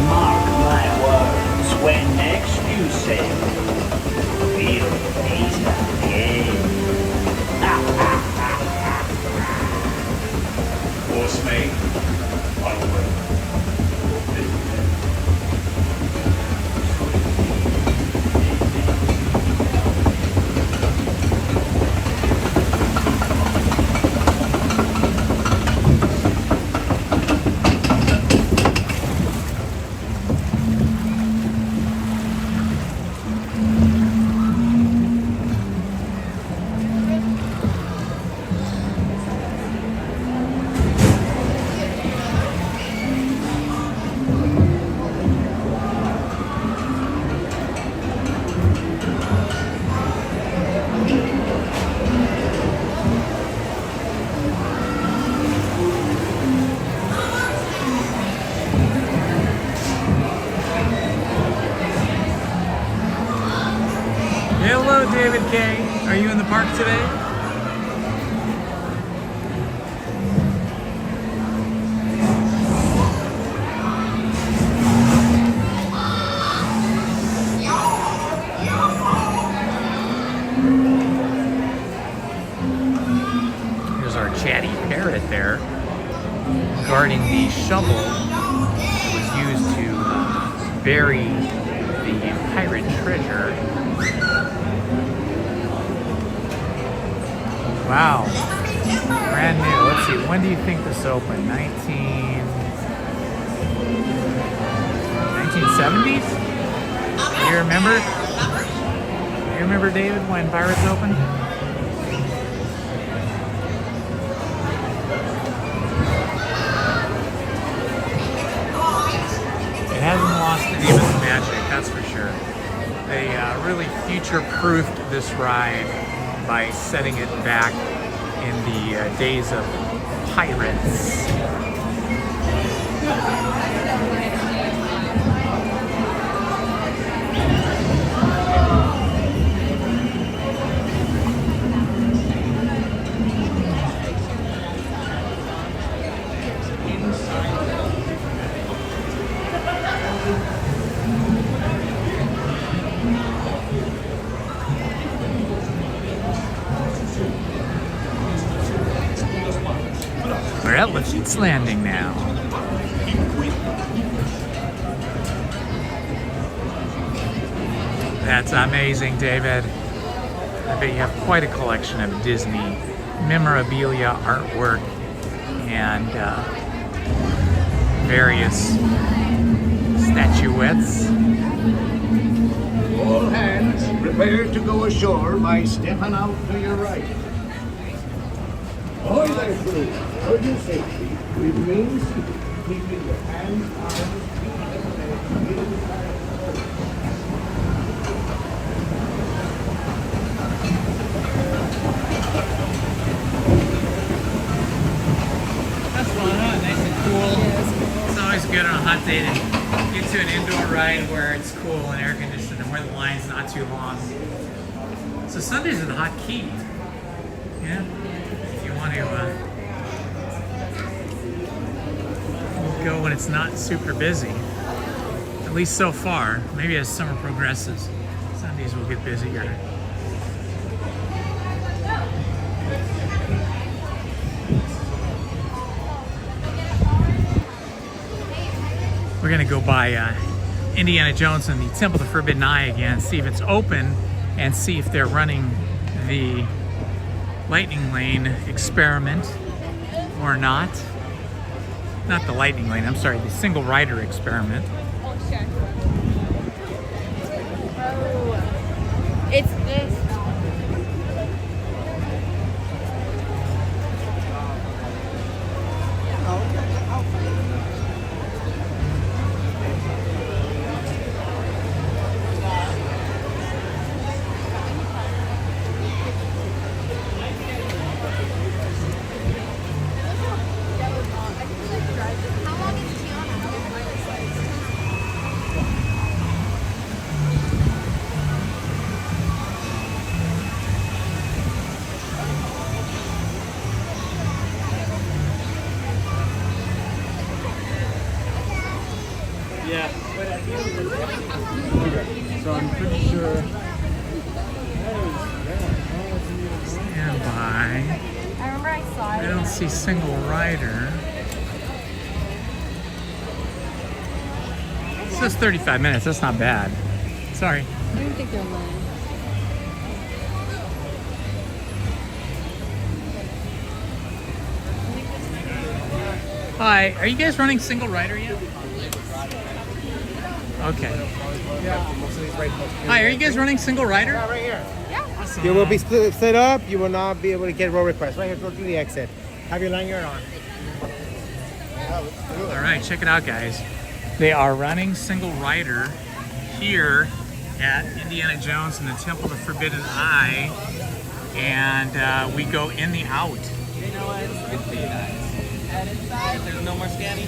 Mark my words, when next you sail, feel the beast of the game. Force me, onward. Hello, David K. Are you in the park today? Here's our chatty parrot there, guarding the shovel that was used to bury the pirate treasure. Wow, brand new. Let's see, when do you think this opened? 1970s? You remember? You remember, David, when Pirates opened? It hasn't lost any of its magic, that's for sure. They really future-proofed this ride by setting it back in the days of pirates. We're at Lafitte's Landing now. That's amazing, David. I bet you have quite a collection of Disney memorabilia, artwork, and various statuettes. All hands, prepare to go ashore by stepping out to your right. Ahoy there, crew. For your safety, remain seated, keeping your hands, arms, feet, and legs inside. That's fun, huh? Nice and cool. It's always good on a hot day to get to an indoor ride where it's cool and air conditioned and where the line's not too long. So Sundays are the hot key. Yeah? If you want to go when it's not super busy. At least so far. Maybe as summer progresses, Sundays will get busier. We're gonna go by Indiana Jones and the Temple of the Forbidden Eye again, see if it's open and see if they're running the lightning lane experiment or not. Not the lightning lane, I'm sorry, the single rider experiment. It's this. So I'm pretty sure. Stand by. I remember I saw it. I don't see single rider. It says 35 minutes, that's not bad. Sorry. I don't think they're lying. Hi, are you guys running single rider yet? Okay. Hi, are you guys running single rider? Yeah, right here. Yeah. Awesome. You will be split up. You will not be able to get row requests. Right here, go through the exit. Have your lanyard on. All right, check it out, guys. They are running single rider here at Indiana Jones and the Temple of the Forbidden Eye, and we go in the out. You know what? It's good for you guys. And inside, there's no more scanning.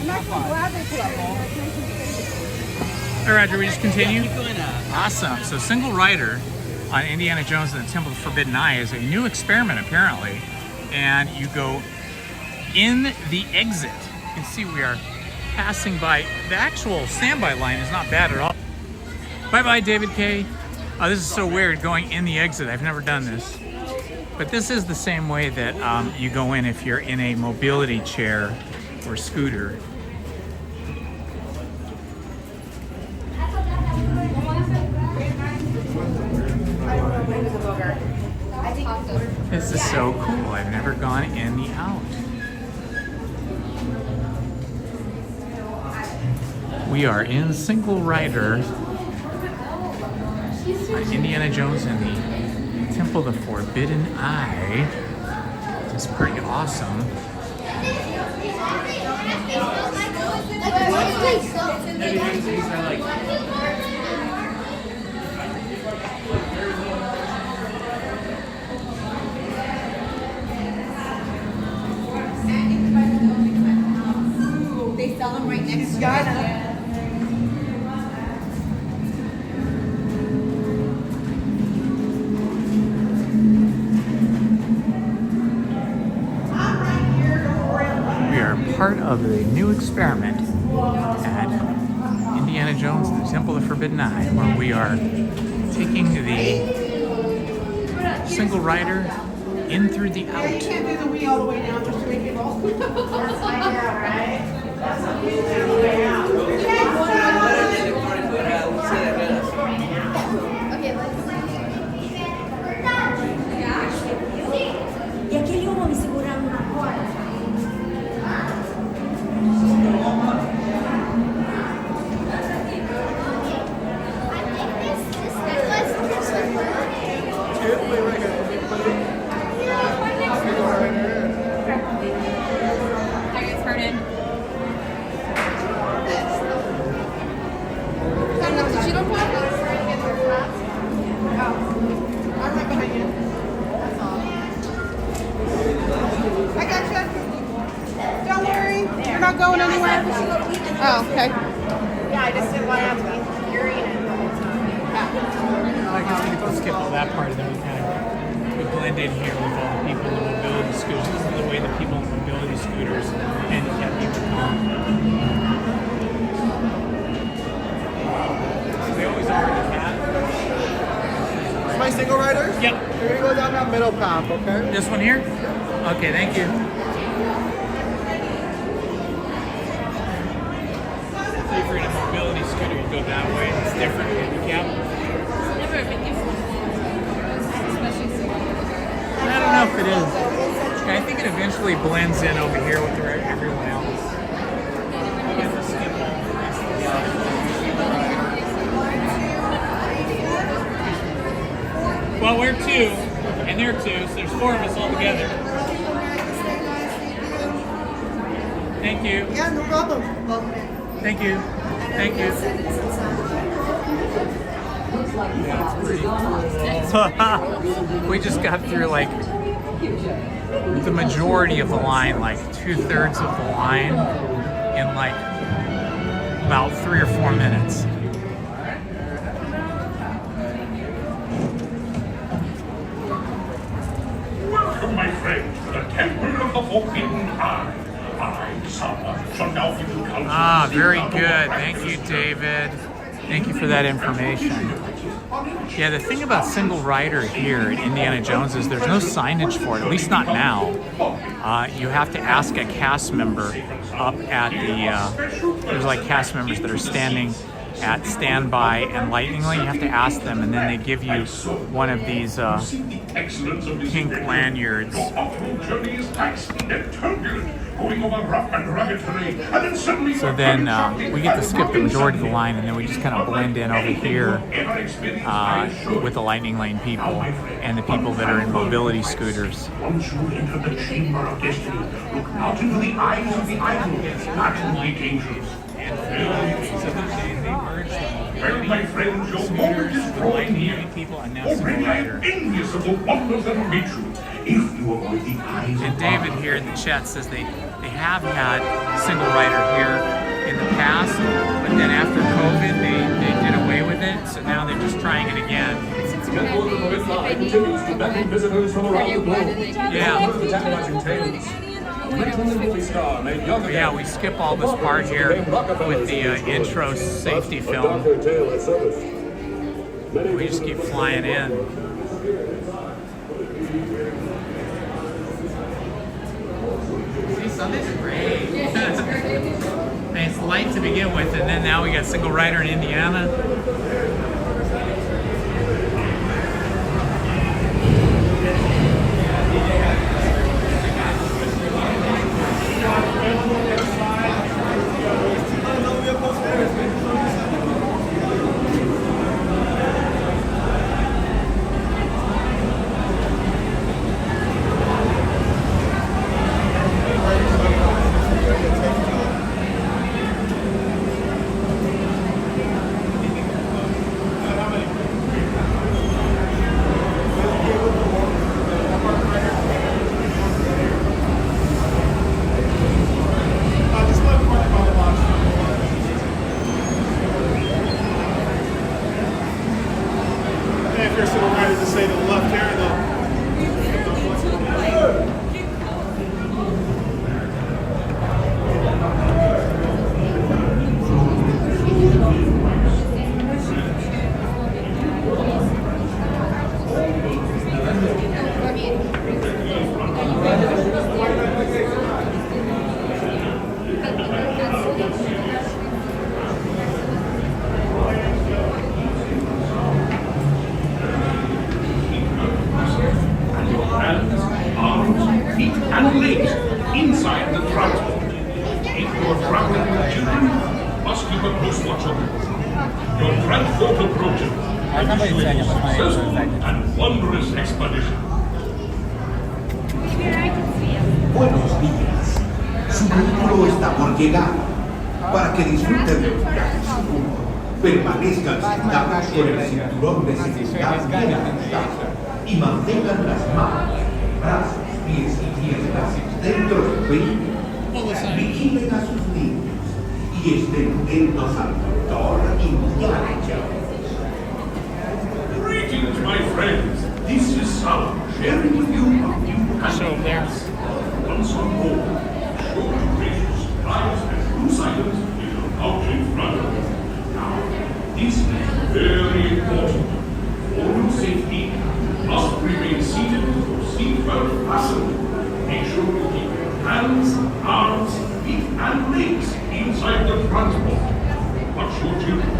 All right, Roger, we just continue? Yeah, keep going up. Awesome. So single rider on Indiana Jones and the Temple of the Forbidden Eye is a new experiment, apparently. And you go in the exit. You can see we are passing by. The actual standby line is not bad at all. Bye-bye, David K. Oh, this is so weird, going in the exit. I've never done this. But this is the same way that you go in if you're in a mobility chair or scooter. This is so cool. I've never gone in the out. We are in single rider on Indiana Jones and the Temple of the Forbidden Eye. It's pretty awesome. part of the new experiment at Indiana Jones and the Temple of the Forbidden Eye, where we are taking the single rider in through the out. You can't do the wheel all the way down just to make it all. That's like that, right? That's the wheel all the way out. Okay, e aquele homem segurando na corda. Going anywhere? Oh, okay. Yeah, I just didn't want to have to be carrying it the whole time. We'll skip all that part, and then we blend in here with all the people in the mobility scooters. This is the way the people in the mobility scooters and handicapped people come. So they always already have. My single riders? Yep. You're gonna go down that middle path, okay? This one here? Okay, thank you. If you're in a mobility scooter, you go that way. It's different handicap. Never been different. I don't know if it is. I think it eventually blends in over here with everyone else. We get to skip all the rest of the Well, we're two, and they're two, so there's four of us all together. Thank you. Yeah, no problem. Thank you. Thank you. We just got through like the majority of the line, like 2/3 of the line in like about 3 or 4 minutes. Welcome, my friends, to the Temple of the Forbidden Eye. Ah, very good. Thank you, David. Thank you for that information. Yeah, the thing about single rider here at Indiana Jones is there's no signage for it, at least not now. You have to ask a cast member up at the, there's like cast members that are standing at standby and lightning lane. You have to ask them, and then they give you one of these pink lanyards. So then we get to skip the majority of the line, and then we just kind of blend in over here with the lightning lane people and the people that are in mobility scooters. Once you enter the chamber of destiny, look not into the eyes of the idol, not in the angels. Well, my friends, your moment is drawing near. Already I am envious of the wonders that await you. If you avoid the eyes and of David here in the chat says they have had single rider here in the past, but then after COVID they did away with it, so now they're just trying it again. Yeah, we skip all this part here with the intro safety film. We just keep flying in. See, Sunday's great. And it's light to begin with, and then now we got single rider in Indiana. fort approaches. I wish you a successful and wondrous expedition. Buenos días. Su vehículo está por llegar. Para que disfruten de un viaje seguro, permanezcan sentados con el cinturón de seguridad bien ajustado y mantengan las manos, brazos, pies y piernas dentro del vehículo. Vigilen a sus niños y estén atentos al motor Indiana Jones. Greetings, my friends. This is Sal, sharing with you a few handicaps. Once on board, sure to raise your surprise and loose items in the pouch in front of you. Now, this is very important. For your safety, you must remain seated with your seatbelt fastened. Make sure to keep your hands, arms, feet, and legs inside the transport. Watch your children.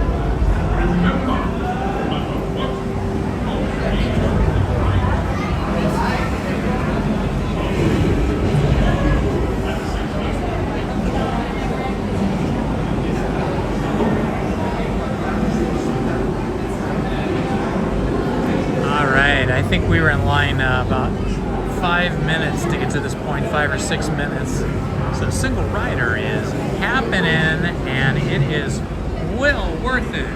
Remember, no matter what, I think we were in line about 5 minutes to get to this point, 5 or 6 minutes. So single rider is happening, and it is well worth it.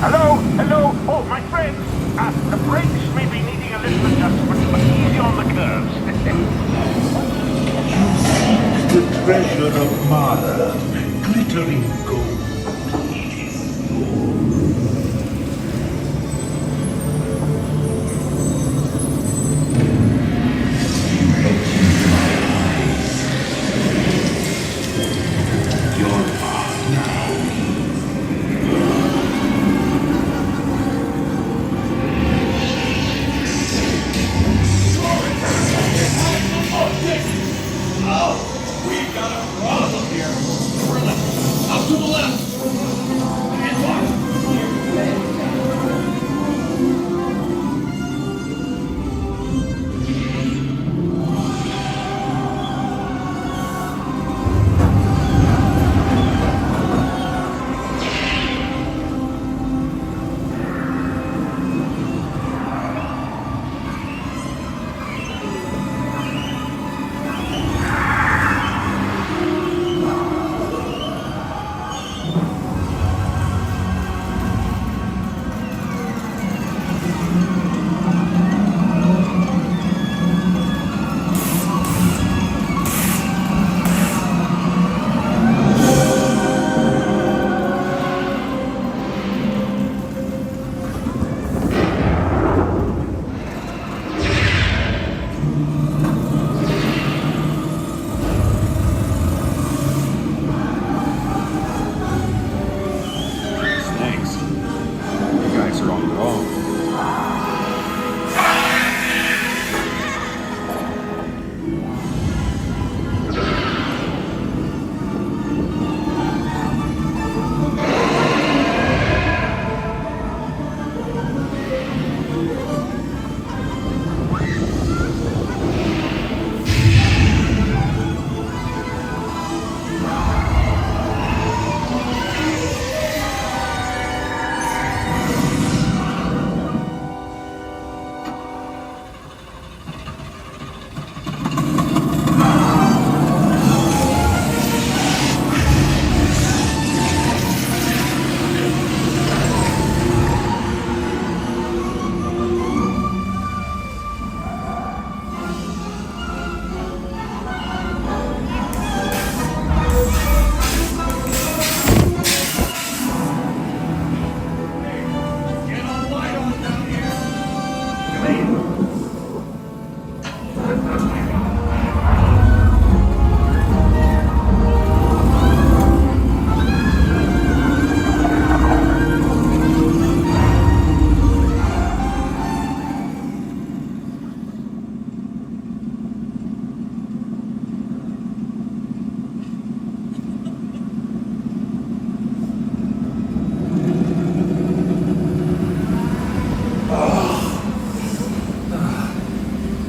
Hello, oh, my friends. The brakes may be needing a little adjustment, but easy on the curves. You seek the treasure of Mara, glittering gold. It is yours. got a problem here. Further, out to the left. And watch.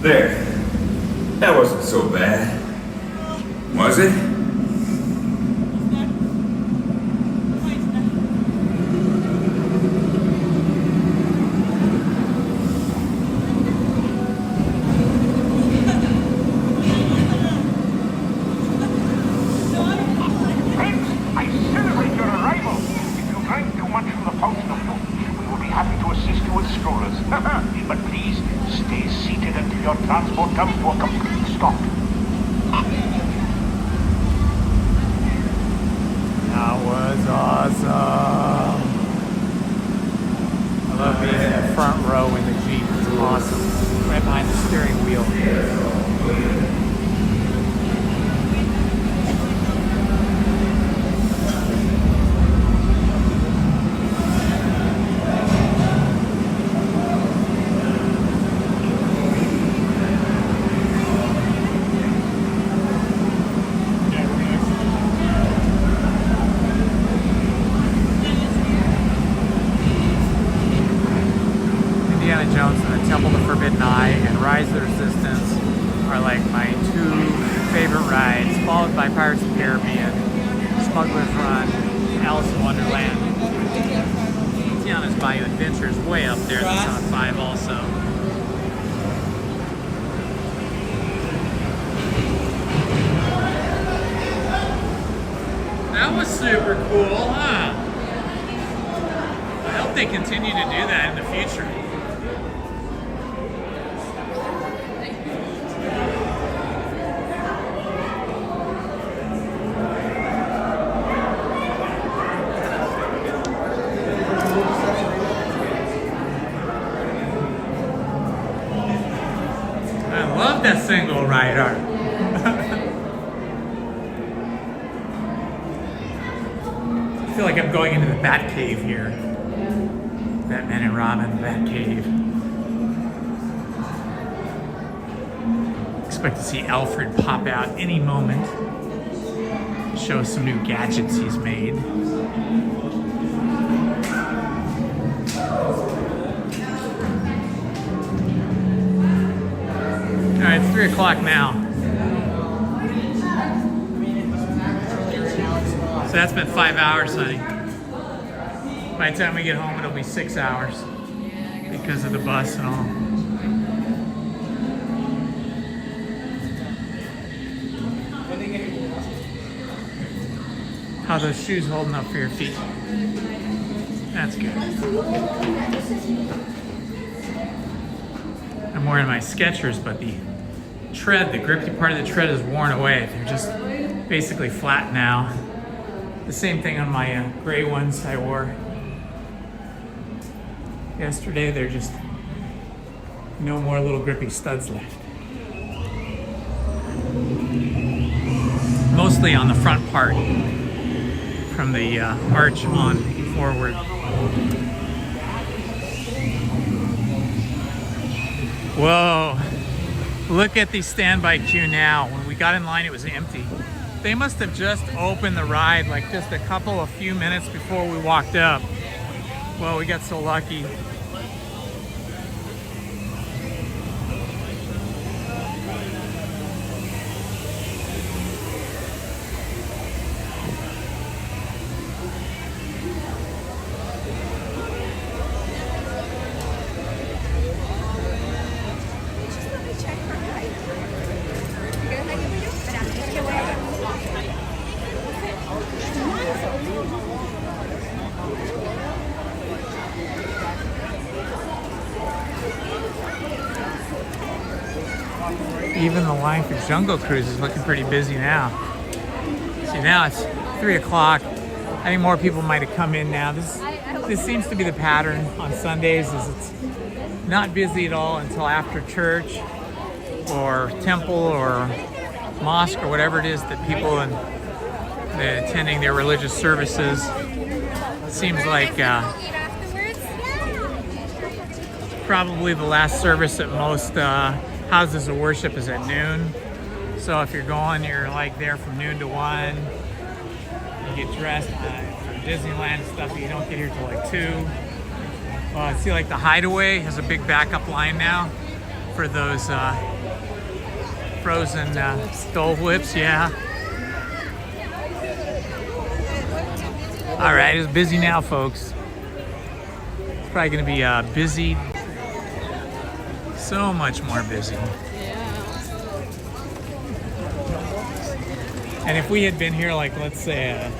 There. That wasn't so bad. Was it? Pirates of the Caribbean, Smugglers Run, Alice in Wonderland. Tiana's Bayou Adventure is way up there. That's on 5 also. That was super cool, huh? I hope they continue to do that in the future. That single rider. I feel like I'm going into the Bat Cave here. Batman and Robin, Bat Cave. Expect to see Alfred pop out any moment. Show some new gadgets he's made. All right, it's 3 o'clock now. So that's been 5 hours, honey. By the time we get home, it'll be 6 hours because of the bus and all. How are those shoes holding up for your feet? That's good. I'm wearing my Skechers, but the tread, the grippy part of the tread is worn away. They're just basically flat now. The same thing on my gray ones I wore yesterday. They're just no more little grippy studs left. Mostly on the front part from the arch on forward. Whoa, look at the standby queue now. When we got in line, it was empty. They must have just opened the ride like just a few minutes before we walked up. Well, we got so lucky. Even the line for Jungle Cruise is looking pretty busy now. See, now it's 3 o'clock. I think more people might have come in now. This seems to be the pattern on Sundays, is it's not busy at all until after church or temple or mosque or whatever it is that people and attending their religious services. It seems like probably the last service at most houses of worship is at noon. So if you're going, you're like there from noon to 1. You get dressed for Disneyland and stuff, but you don't get here till like 2. I see like the Hideaway has a big backup line now for those frozen Dole Whips, yeah. All right, it's busy now, folks. It's probably gonna be busy. So much more busy. And if we had been here, like, let's say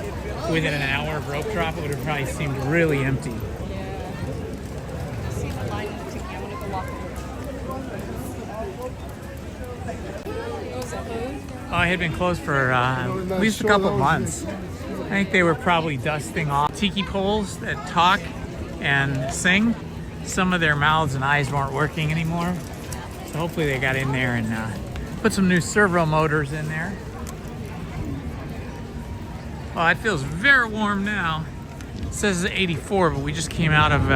within an hour of rope drop, it would have probably seemed really empty. Oh, it had been closed for at least a couple of months. I think they were probably dusting off tiki poles that talk and sing. Some of their mouths and eyes weren't working anymore. So hopefully they got in there and put some new servo motors in there. Oh, it feels very warm now. It says it's 84, but we just came out of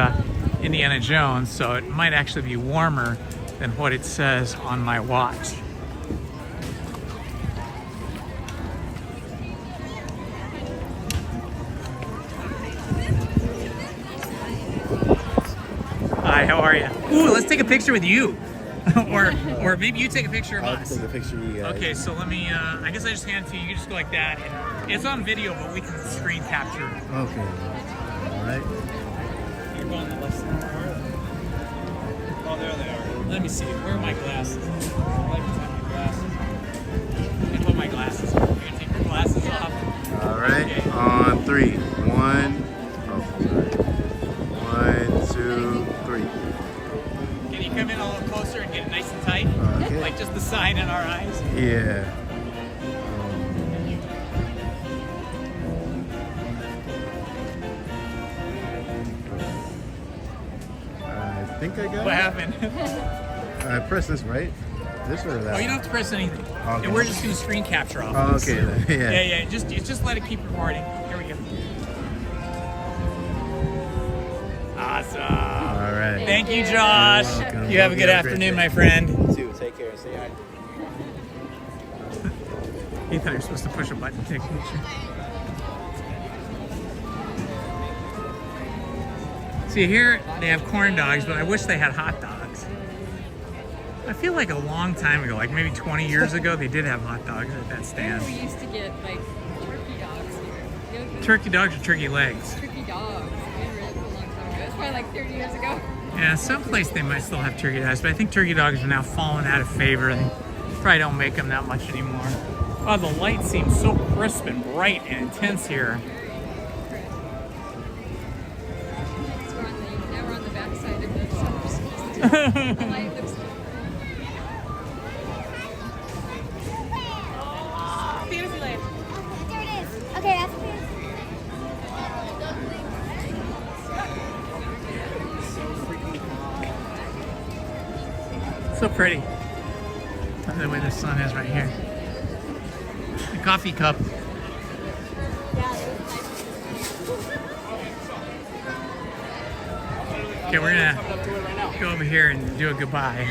Indiana Jones, so it might actually be warmer than what it says on my watch. Hi, how are you? Ooh, let's take a picture with you. or maybe you take a picture of us. I'll take a picture of you guys. Okay, so let me, I guess I just hand it to you. You just go like that. It's on video, but we can screen capture. Okay. All right. You're going the left side. Oh, there they are. Let me see. Where are my glasses? Let me take my glasses. I put my glasses on. You're going to take your glasses off? All right. Okay. On 3. 1. Oh, sorry. 1, 2, 3. Can you come in a little closer and get it nice and tight? Okay. Like just the sign in our eyes? Yeah. I think I got What it. happened? I press this, right? This or that? Oh, you don't have to press anything. Okay. And we're just going to screen capture off. Oh, okay. Then. Yeah. Yeah. Just let it keep recording. Here we go. Awesome. All right. Thank you, Josh. You have a good afternoon, my friend. You too. Take care. Say hi. You thought you were supposed to push a button to take a picture. See, here they have corn dogs, but I wish they had hot dogs. I feel like a long time ago, like maybe 20 years ago, they did have hot dogs at that stand. We used to get like turkey dogs here. Turkey dogs or turkey legs? Turkey dogs. We were a long time ago. It's probably like 30 years ago. Yeah, someplace they might still have turkey dogs, but I think turkey dogs are now falling out of favor. They probably don't make them that much anymore. Oh, the light seems so crisp and bright and intense here. Now we're on the back side of the summer. The light looks Fantasy Land. There it is. Okay, that's fantasy. So pretty. The way the sun is right here. The coffee cup. Okay, we're gonna go over here and do a goodbye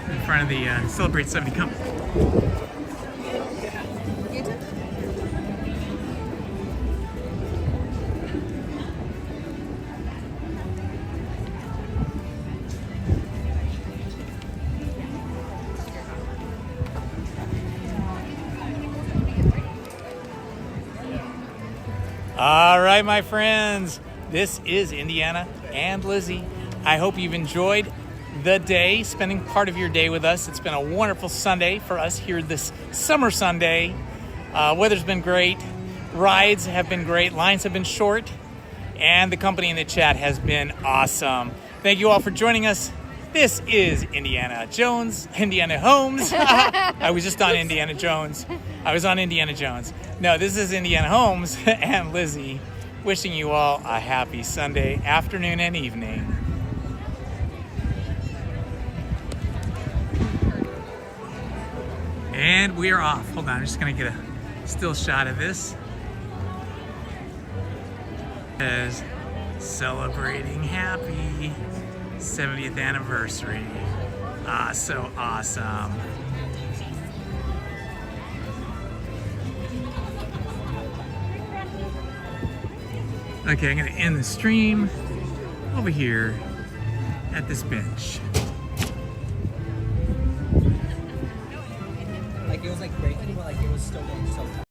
in front of the Celebrate 70 Cup. All right, my friends, this is Indiana and Lizzie. I hope you've enjoyed the day, spending part of your day with us. It's been a wonderful Sunday for us here this summer Sunday. Weather's been great, rides have been great, lines have been short, and the company in the chat has been awesome. Thank you all for joining us. This is Indiana Holmes. I was just on Indiana Jones. I was on Indiana Jones. No, this is Indiana Holmes and Lizzie wishing you all a happy Sunday afternoon and evening. And we are off. Hold on, I'm just gonna get a still shot of this. As celebrating happy 70th anniversary. Ah, so awesome. Okay, I'm gonna end the stream over here at this bench. Like it was like breaking, but like it was still going so fast.